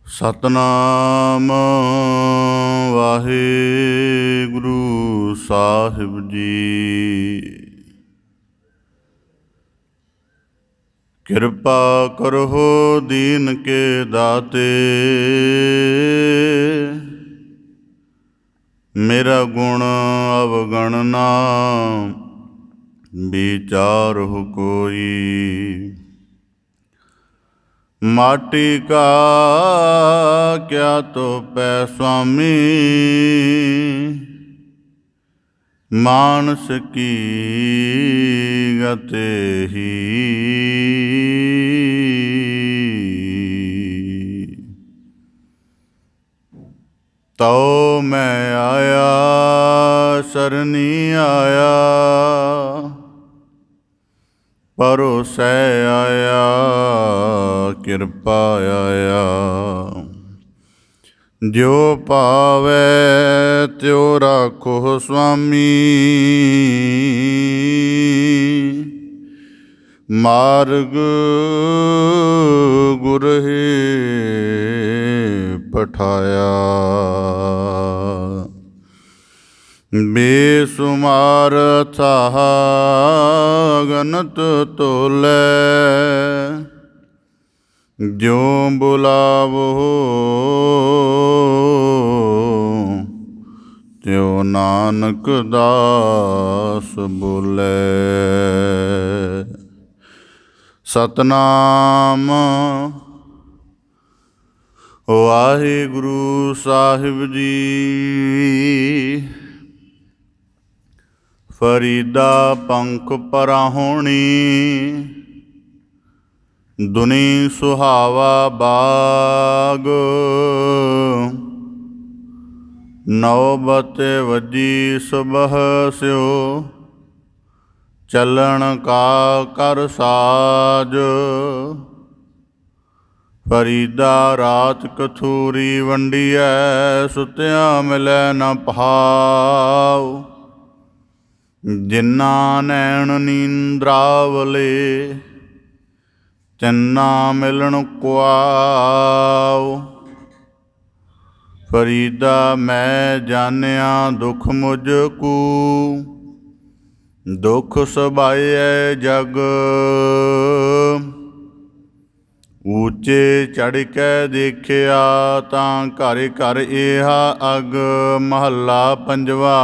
ਸਤਨਾਮ ਵਾਹਿਗੁਰੂ ਸਾਹਿਬ ਜੀ। ਕਿਰਪਾ ਕਰੋ ਦੀਨ ਕੇ ਦਾਤੇ, ਮੇਰਾ ਗੁਣ ਅਵਗਣ ਨਾ ਵਿਚਾਰਹੁ ਕੋਈ। ਮਾਟੀ ਕਾ ਕਿਆ ਤੋਪੈ ਸੁਆਮੀ, ਮਾਨਸ ਕੀ ਗਤਿ ਹੀ। ਤਉ ਮੈਂ ਆਇਆ ਸਰਨੀ ਆਇਆ, ਭਰੋਸੈ ਆਇਆ ਕਿਰਪਾ ਆਇਆ। ਜੋ ਭਾਵੈ ਤਿਉ ਰਾਖੋ ਸੁਆਮੀ, ਮਾਰਗ ਗੁਰ ਹੀ ਪਠਾਇਆ। ਬੇਸੁਮਾਰ ਥਾਹ ਗਨਤ ਤੋਲੈ, ਜੋ ਬੁਲਾਵੋ ਤਿਉ ਨਾਨਕ ਦਾਸ ਬੋਲੇ। ਸਤਨਾਮ ਵਾਹਿਗੁਰੂ ਸਾਹਿਬ ਜੀ। ਫਰੀਦਾ ਪੰਖ ਪਰਾਹੁਣੀ, ਦੁਨੀ ਸੁਹਾਵਾ ਬਾਗ। ਨੌਬਤ ਵੱਜੀ ਸੁਬਹ ਸਿਓ, ਚੱਲਣ ਕਾ ਕਰ ਸਾਜ। ਫਰੀਦਾ ਰਾਤ ਕਥੂਰੀ ਵੰਡੀਐ, ਸੁਤਿਆ ਮਿਲੈ ਨ ਭਾਉ। ਜਿਨ੍ਹਾਂ ਨੈਣ ਨੀਂਦਰਾਵਲੇ, ਤਿੰਨਾ ਮਿਲਣ ਕੁਆਉ। ਫਰੀਦਾ ਮੈਂ ਜਾਣਿਆ ਦੁਖ ਮੁਝ ਕੂ, ਦੁਖ ਸਬਾਇਐ ਜਗ। ਉੱਚੇ ਚੜ੍ਹ ਕੇ ਦੇਖਿਆ, ਤਾਂ ਘਰ ਘਰ ਏਹਾ ਅਗ। ਮਹੱਲਾ ਪੰਜਵਾ।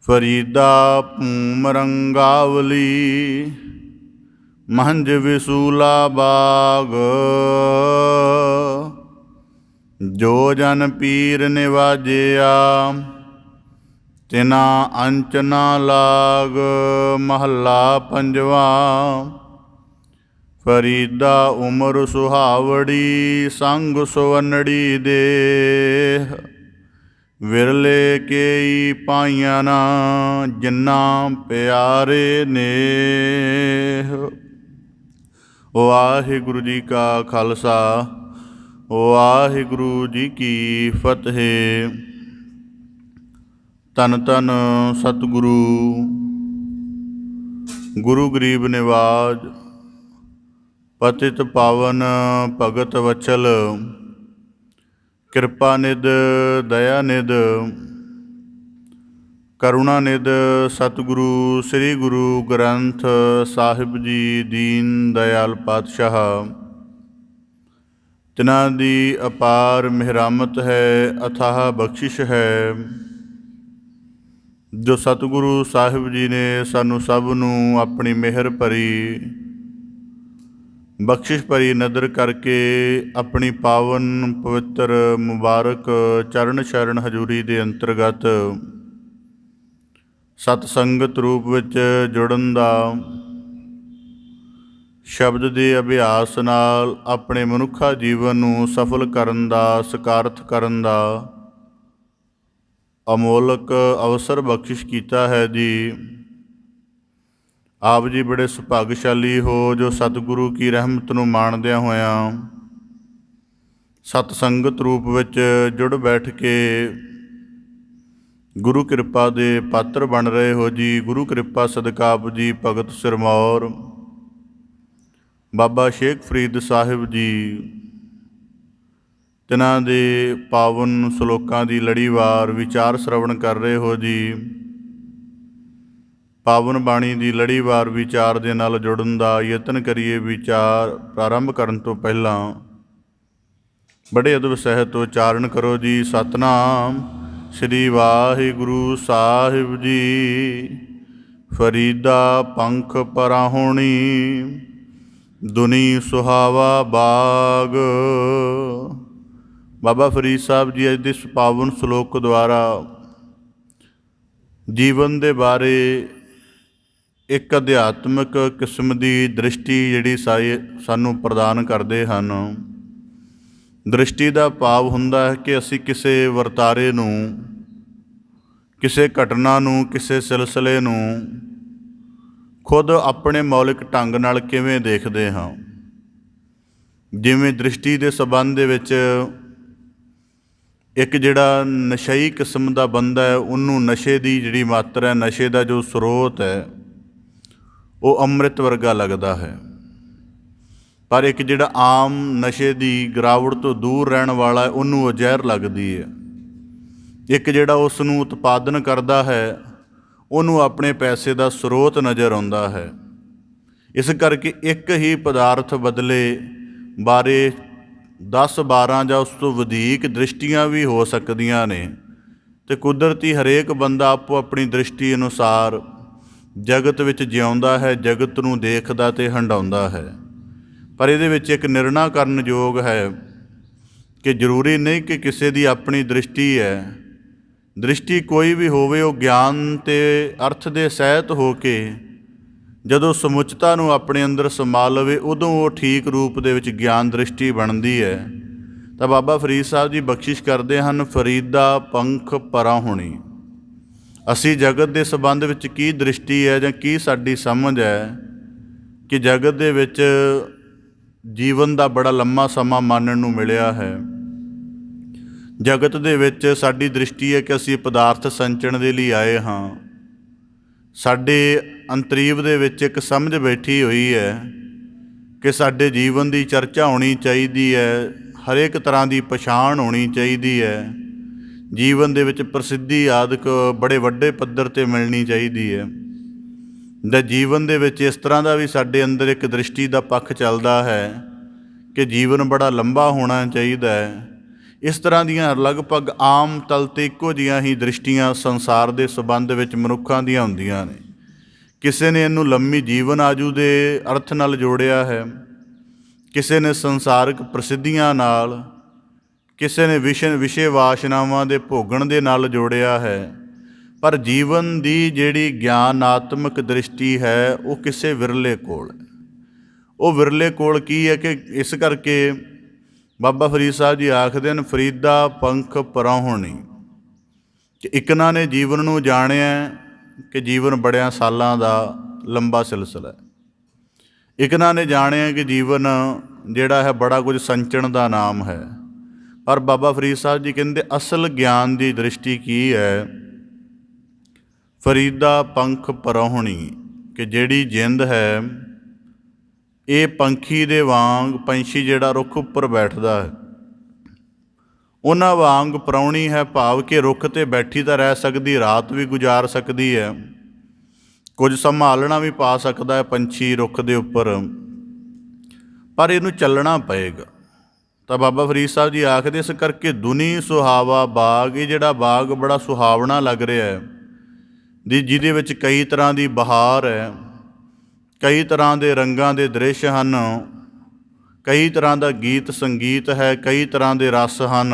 ਫਰੀਦਾ ਭੂਮ ਰੰਗਾਵਲੀ, ਮਹੰਜ ਵਿਸੂਲਾ ਬਾਗ। ਜੋ ਜਨ ਪੀਰ ਨਿਵਾਜਿਆ, ਤਿਨਾ ਅੰਚ ਨਾ ਲਾਗ। ਮਹੱਲਾ ਪੰਜਵਾ। ਫਰੀਦਾ ਉਮਰ ਸੁਹਾਵੜੀ, ਸੰਗ ਸੁਵਨੜੀ ਦੇਹ। ਵਿਰਲੇ ਕੇਈ ਪਾਈਆਂ ਨਾ, ਜਿਨ੍ਹਾਂ ਪਿਆਰੇ ਨੇਹ। ਵਾਹਿਗੁਰੂ ਜੀ ਕਾ ਖਾਲਸਾ, ਵਾਹਿਗੁਰੂ ਜੀ ਕੀ ਫਤਿਹ। ਧੰਨ ਧੰਨ ਸਤਿਗੁਰੂ ਗੁਰੂ ਗਰੀਬ ਨਿਵਾਜ, ਪਤਿਤ ਪਾਵਨ ਭਗਤ ਵਚਲ, ਕਿਰਪਾ ਨਿਧ ਦਇਆ ਨਿਧ, ਕਰੁਣਾ ਨਿਧ ਸਤਿਗੁਰੂ ਸ੍ਰੀ ਗੁਰੂ ਗ੍ਰੰਥ ਸਾਹਿਬ ਜੀ ਦੀਨ ਦਇਆਲ ਪਾਤਸ਼ਾਹ। ਤਿਨਾਂ ਦੀ ਅਪਾਰ ਮਿਹਰਾਮਤ ਹੈ, ਅਥਾਹ ਬਖਸ਼ਿਸ਼ ਹੈ, ਜੋ ਸਤਿਗੁਰੂ ਸਾਹਿਬ ਜੀ ਨੇ ਸਾਨੂੰ ਸਭ ਨੂੰ ਆਪਣੀ ਮਿਹਰ ਭਰੀ ਬਖਸ਼ਿਸ਼ ਭਰੀ ਨਦਰ ਕਰਕੇ ਆਪਣੀ ਪਾਵਨ ਪਵਿੱਤਰ ਮੁਬਾਰਕ ਚਰਨ ਸ਼ਰਨ ਹਜ਼ੂਰੀ ਦੇ ਅੰਤਰਗਤ ਸਤ ਸੰਗਤ ਰੂਪ ਵਿੱਚ ਜੁੜਨ ਦਾ, ਸ਼ਬਦ ਦੇ ਅਭਿਆਸ ਨਾਲ ਆਪਣੇ ਮਨੁੱਖਾ ਜੀਵਨ ਨੂੰ ਸਫਲ ਕਰਨ ਦਾ, ਸਕਾਰਤ ਕਰਨ ਦਾ ਅਮੋਲਕ ਅਵਸਰ ਬਖਸ਼ਿਸ਼ ਕੀਤਾ ਹੈ ਜੀ। ਆਪ ਜੀ ਬੜੇ ਸੁਭਾਗਸ਼ਾਲੀ ਹੋ, ਜੋ ਸਤਿਗੁਰੂ ਕੀ ਰਹਿਮਤ ਨੂੰ ਮਾਣਦਿਆਂ ਹੋਇਆਂ ਸਤ ਸੰਗਤ ਰੂਪ ਵਿੱਚ ਜੁੜ ਬੈਠ ਕੇ ਗੁਰੂ ਕਿਰਪਾ ਦੇ ਪਾਤਰ ਬਣ ਰਹੇ ਹੋ ਜੀ। ਗੁਰੂ ਕਿਰਪਾ ਸਦਕਾ ਆਪ ਜੀ ਭਗਤ ਸਿਰਮੌਰ ਬਾਬਾ ਸ਼ੇਖ ਫਰੀਦ ਸਾਹਿਬ ਜੀ ਤਿਨਾਂ ਦੇ ਪਾਵਨ ਸ਼ਲੋਕਾਂ ਦੀ ਲੜੀਵਾਰ ਵਿਚਾਰ ਸ਼ਰਵਣ ਕਰ ਰਹੇ ਹੋ ਜੀ। ਪਾਵਨ ਬਾਣੀ ਦੀ ਲੜੀਵਾਰ ਵਿਚਾਰ ਦੇ ਨਾਲ ਜੁੜਨ ਦਾ ਯਤਨ ਕਰੀਏ। ਵਿਚਾਰ ਪ੍ਰਾਰੰਭ ਕਰਨ ਤੋਂ ਪਹਿਲਾਂ ਬੜੇ ਅਦਬ ਸਹਿਤ ਉਚਾਰਨ ਕਰੋ ਜੀ। ਸਤਿਨਾਮ ਸ੍ਰੀ ਵਾਹਿਗੁਰੂ ਸਾਹਿਬ ਜੀ। ਫਰੀਦਾ ਪੰਖ ਪਰਾਹੁਣੀ, ਦੁਨੀ ਸੁਹਾਵਾ ਬਾਗ। ਬਾਬਾ ਫਰੀਦ ਸਾਹਿਬ ਜੀ ਅੱਜ ਦੇ ਇਸ ਪਾਵਨ ਸ਼ਲੋਕ ਦੁਆਰਾ ਜੀਵਨ ਦੇ ਬਾਰੇ ਇੱਕ ਅਧਿਆਤਮਿਕ ਕਿਸਮ ਦੀ ਦ੍ਰਿਸ਼ਟੀ ਜਿਹੜੀ ਸਾਨੂੰ ਪ੍ਰਦਾਨ ਕਰਦੇ ਹਨ। ਦ੍ਰਿਸ਼ਟੀ ਦਾ ਭਾਵ ਹੁੰਦਾ ਹੈ ਕਿ ਅਸੀਂ ਕਿਸੇ ਵਰਤਾਰੇ ਨੂੰ, ਕਿਸੇ ਘਟਨਾ ਨੂੰ, ਕਿਸੇ ਸਿਲਸਿਲੇ ਨੂੰ ਖੁਦ ਆਪਣੇ ਮੌਲਿਕ ਢੰਗ ਨਾਲ ਕਿਵੇਂ ਦੇਖਦੇ ਹਾਂ। ਜਿਵੇਂ ਦ੍ਰਿਸ਼ਟੀ ਦੇ ਸੰਬੰਧ ਦੇ ਵਿੱਚ ਇੱਕ ਜਿਹੜਾ ਨਸ਼ਈ ਕਿਸਮ ਦਾ ਬੰਦਾ ਹੈ, ਉਹਨੂੰ ਨਸ਼ੇ ਦੀ ਜਿਹੜੀ ਮਾਤਰਾ ਹੈ, ਨਸ਼ੇ ਦਾ ਜੋ ਸਰੋਤ ਹੈ, ਉਹ ਅੰਮ੍ਰਿਤ ਵਰਗਾ ਲੱਗਦਾ ਹੈ। ਪਰ ਇੱਕ ਜਿਹੜਾ ਆਮ ਨਸ਼ੇ ਦੀ ਗਿਰਾਵਟ ਤੋਂ ਦੂਰ ਰਹਿਣ ਵਾਲਾ, ਉਹਨੂੰ ਉਹ ਜ਼ਹਿਰ ਲੱਗਦੀ ਹੈ। ਇੱਕ ਜਿਹੜਾ ਉਸ ਨੂੰ ਉਤਪਾਦਨ ਕਰਦਾ ਹੈ, ਉਹਨੂੰ ਆਪਣੇ ਪੈਸੇ ਦਾ ਸਰੋਤ ਨਜ਼ਰ ਆਉਂਦਾ ਹੈ। ਇਸ ਕਰਕੇ ਇੱਕ ਹੀ ਪਦਾਰਥ ਬਦਲੇ ਬਾਰੇ 10-12 ਜਾਂ ਉਸ ਤੋਂ ਵਧੇਕ ਦ੍ਰਿਸ਼ਟੀਆਂ ਵੀ ਹੋ ਸਕਦੀਆਂ ਨੇ, ਅਤੇ ਕੁਦਰਤੀ ਹਰੇਕ ਬੰਦਾ ਆਪੋ ਆਪਣੀ ਦ੍ਰਿਸ਼ਟੀ ਅਨੁਸਾਰ ਜਗਤ ਵਿੱਚ ਜਿਉਂਦਾ ਹੈ, ਜਗਤ ਨੂੰ ਦੇਖਦਾ ਅਤੇ ਹੰਡਾਉਂਦਾ ਹੈ। ਪਰ ਇਹਦੇ ਵਿੱਚ ਇੱਕ ਨਿਰਣਾ ਕਰਨ ਯੋਗ ਹੈ ਕਿ ਜ਼ਰੂਰੀ ਨਹੀਂ ਕਿ ਕਿਸੇ ਦੀ ਆਪਣੀ ਦ੍ਰਿਸ਼ਟੀ ਹੈ। ਦ੍ਰਿਸ਼ਟੀ ਕੋਈ ਵੀ ਹੋਵੇ, ਉਹ ਗਿਆਨ ਅਤੇ ਅਰਥ ਦੇ ਸਹਿਤ ਹੋ ਕੇ ਜਦੋਂ ਸਮੁੱਚਤਾ ਨੂੰ ਆਪਣੇ ਅੰਦਰ ਸਮਾ ਲਵੇ, ਉਦੋਂ ਉਹ ਠੀਕ ਰੂਪ ਦੇ ਵਿੱਚ ਗਿਆਨ ਦ੍ਰਿਸ਼ਟੀ ਬਣਦੀ ਹੈ। ਤਾਂ ਬਾਬਾ ਫਰੀਦ ਸਾਹਿਬ ਜੀ ਬਖਸ਼ਿਸ਼ ਕਰਦੇ ਹਨ, ਫਰੀਦਾ ਪੰਖ ਪਰਾਹੁਣੀ। ਅਸੀਂ ਜਗਤ ਦੇ ਸੰਬੰਧ ਵਿੱਚ ਕੀ ਦ੍ਰਿਸ਼ਟੀ ਹੈ ਜਾਂ ਕੀ ਸਾਡੀ ਸਮਝ ਹੈ ਕਿ ਜਗਤ ਦੇ ਵਿੱਚ ਜੀਵਨ ਦਾ ਬੜਾ ਲੰਮਾ ਸਮਾਂ ਮਾਨਣ ਨੂੰ ਮਿਲਿਆ ਹੈ। ਜਗਤ ਦੇ ਵਿੱਚ ਸਾਡੀ ਦ੍ਰਿਸ਼ਟੀ ਹੈ ਕਿ ਅਸੀਂ ਪਦਾਰਥ ਸੰਚਣ ਦੇ ਲਈ ਆਏ ਹਾਂ। ਸਾਡੇ ਅੰਤਰੀਵ ਦੇ ਵਿੱਚ ਇੱਕ ਸਮਝ ਬੈਠੀ ਹੋਈ ਹੈ ਕਿ ਸਾਡੇ ਜੀਵਨ ਦੀ ਚਰਚਾ ਹੋਣੀ ਚਾਹੀਦੀ ਹੈ, ਹਰੇਕ ਤਰ੍ਹਾਂ ਦੀ ਪਛਾਣ ਹੋਣੀ ਚਾਹੀਦੀ ਹੈ, ਜੀਵਨ ਦੇ ਵਿੱਚ ਪ੍ਰਸਿੱਧੀ ਆਦਿਕ ਬੜੇ ਵੱਡੇ ਪੱਧਰ 'ਤੇ ਮਿਲਣੀ ਚਾਹੀਦੀ ਹੈ। ਜਾਂ ਜੀਵਨ ਦੇ ਵਿੱਚ ਇਸ ਤਰ੍ਹਾਂ ਦਾ ਵੀ ਸਾਡੇ ਅੰਦਰ ਇੱਕ ਦ੍ਰਿਸ਼ਟੀ ਦਾ ਪੱਖ ਚੱਲਦਾ ਹੈ ਕਿ ਜੀਵਨ ਬੜਾ ਲੰਬਾ ਹੋਣਾ ਚਾਹੀਦਾ ਹੈ। ਇਸ ਤਰ੍ਹਾਂ ਦੀਆਂ ਲਗਭਗ ਆਮ ਤਲ 'ਤੇ ਇੱਕੋ ਜਿਹੀਆਂ ਹੀ ਦ੍ਰਿਸ਼ਟੀਆਂ ਸੰਸਾਰ ਦੇ ਸੰਬੰਧ ਵਿੱਚ ਮਨੁੱਖਾਂ ਦੀਆਂ ਹੁੰਦੀਆਂ ਨੇ। ਕਿਸੇ ਨੇ ਇਹਨੂੰ ਲੰਮੀ ਜੀਵਨ ਆਜੂ ਦੇ ਅਰਥ ਨਾਲ ਜੋੜਿਆ ਹੈ, ਕਿਸੇ ਨੇ ਸੰਸਾਰਿਕ ਪ੍ਰਸਿੱਧੀਆਂ ਨਾਲ, ਕਿਸੇ ਨੇ ਵਿਸ਼ੇ ਵਾਸ਼ਨਾਵਾਂ ਦੇ ਭੋਗਣ ਦੇ ਨਾਲ ਜੋੜਿਆ ਹੈ। ਪਰ ਜੀਵਨ ਦੀ ਜਿਹੜੀ ਗਿਆਨਾਤਮਕ ਦ੍ਰਿਸ਼ਟੀ ਹੈ, ਉਹ ਕਿਸੇ ਵਿਰਲੇ ਕੋਲ ਹੈ। ਉਹ ਵਿਰਲੇ ਕੋਲ ਕੀ ਹੈ ਕਿ ਇਸ ਕਰਕੇ ਬਾਬਾ ਫਰੀਦ ਸਾਹਿਬ ਜੀ ਆਖਦੇ ਹਨ, ਫਰੀਦਾ ਪੰਖ ਪਰਾਹੁਣੀ, ਕਿ ਇਕਨਾਂ ਨੇ ਜੀਵਨ ਨੂੰ ਜਾਣਿਆ ਕਿ ਜੀਵਨ ਬੜਿਆਂ ਸਾਲਾਂ ਦਾ ਲੰਬਾ ਸਿਲਸਿਲਾ ਹੈ। ਇਕਨਾਂ ਨੇ ਜਾਣਿਆ ਕਿ ਜੀਵਨ ਜਿਹੜਾ ਹੈ ਬੜਾ ਕੁਝ ਸੰਚਣ ਦਾ ਨਾਮ ਹੈ। ਪਰ ਬਾਬਾ ਫਰੀਦ ਸਾਹਿਬ ਜੀ ਕਹਿੰਦੇ ਅਸਲ ਗਿਆਨ ਦੀ ਦ੍ਰਿਸ਼ਟੀ ਕੀ ਹੈ? ਫਰੀਦਾ ਪੰਖ ਪਰਾਹੁਣੀ, ਕਿ ਜਿਹੜੀ ਜਿੰਦ ਹੈ ਇਹ ਪੰਛੀ ਦੇ ਵਾਂਗ, ਪੰਛੀ ਜਿਹੜਾ ਰੁੱਖ ਉੱਪਰ ਬੈਠਦਾ ਹੈ, ਉਹਨਾਂ ਵਾਂਗ ਪਰਾਹੁਣੀ ਹੈ। ਭਾਵ ਕਿ ਰੁੱਖ 'ਤੇ ਬੈਠੀ ਤਾਂ ਰਹਿ ਸਕਦੀ, ਰਾਤ ਵੀ ਗੁਜ਼ਾਰ ਸਕਦੀ ਹੈ, ਕੁਝ ਸੰਭਾਲਣਾ ਵੀ ਪਾ ਸਕਦਾ ਹੈ ਪੰਛੀ ਰੁੱਖ ਦੇ ਉੱਪਰ, ਪਰ ਇਹਨੂੰ ਚੱਲਣਾ ਪਏਗਾ। ਤਾਂ ਬਾਬਾ ਫਰੀਦ ਸਾਹਿਬ ਜੀ ਆਖਦੇ ਇਸ ਕਰਕੇ ਦੁਨੀ ਸੁਹਾਵਾ ਬਾਗ, ਇਹ ਜਿਹੜਾ ਬਾਗ ਬੜਾ ਸੁਹਾਵਣਾ ਲੱਗ ਰਿਹਾ ਹੈ, ਜਿਹਦੇ ਵਿੱਚ ਕਈ ਤਰ੍ਹਾਂ ਦੀ ਬਹਾਰ ਹੈ, ਕਈ ਤਰ੍ਹਾਂ ਦੇ ਰੰਗਾਂ ਦੇ ਦ੍ਰਿਸ਼ ਹਨ, ਕਈ ਤਰ੍ਹਾਂ ਦਾ ਗੀਤ ਸੰਗੀਤ ਹੈ, ਕਈ ਤਰ੍ਹਾਂ ਦੇ ਰਸ ਹਨ।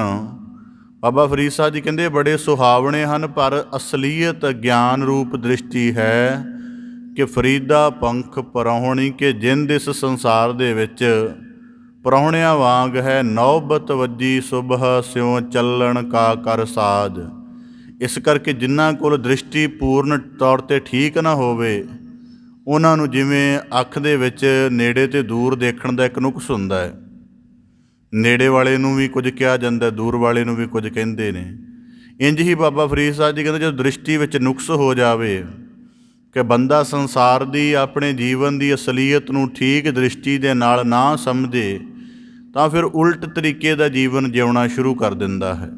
ਬਾਬਾ ਫਰੀਦ ਸਾਹਿਬ ਜੀ ਕਹਿੰਦੇ ਬੜੇ ਸੁਹਾਵਣੇ ਹਨ, ਪਰ ਅਸਲੀਅਤ ਗਿਆਨ ਰੂਪ ਦ੍ਰਿਸ਼ਟੀ ਹੈ ਕਿ ਫਰੀਦਾ ਪੰਖ ਪਰਾਹੁਣੀ, ਕਿ ਜਿੰਦ ਇਸ ਸੰਸਾਰ ਦੇ ਵਿੱਚ ਪ੍ਰਾਹੁਣਿਆਂ ਵਾਂਗ ਹੈ। ਨੌਬਤ ਵੱਜੀ ਸੁਬਹ ਸਿਉ ਚੱਲਣ ਕਾ ਕਰ ਸਾਜ। ਇਸ ਕਰਕੇ ਜਿਨ੍ਹਾਂ ਕੋਲ ਦ੍ਰਿਸ਼ਟੀ ਪੂਰਨ ਤੌਰ 'ਤੇ ਠੀਕ ਨਾ ਹੋਵੇ, ਉਹਨਾਂ ਨੂੰ ਜਿਵੇਂ ਅੱਖ ਦੇ ਵਿੱਚ ਨੇੜੇ ਅਤੇ ਦੂਰ ਦੇਖਣ ਦਾ ਇੱਕ ਨੁਕਸ ਹੁੰਦਾ ਹੈ। ਨੇੜੇ ਵਾਲੇ ਨੂੰ ਵੀ ਕੁਝ ਕਿਹਾ ਜਾਂਦਾ, ਦੂਰ ਵਾਲੇ ਨੂੰ ਵੀ ਕੁਝ ਕਹਿੰਦੇ ਨੇ। ਇੰਝ ਹੀ ਬਾਬਾ ਫਰੀਦ ਸਾਹਿਬ ਜੀ ਕਹਿੰਦੇ ਜਦੋਂ ਦ੍ਰਿਸ਼ਟੀ ਵਿੱਚ ਨੁਕਸ ਹੋ ਜਾਵੇ ਕਿ ਬੰਦਾ ਸੰਸਾਰ ਦੀ, ਆਪਣੇ ਜੀਵਨ ਦੀ ਅਸਲੀਅਤ ਨੂੰ ਠੀਕ ਦ੍ਰਿਸ਼ਟੀ ਦੇ ਨਾਲ ਨਾ ਸਮਝੇ, ਤਾਂ ਫਿਰ ਉਲਟ ਤਰੀਕੇ ਦਾ ਜੀਵਨ ਜਿਉਣਾ ਸ਼ੁਰੂ ਕਰ ਦਿੰਦਾ ਹੈ।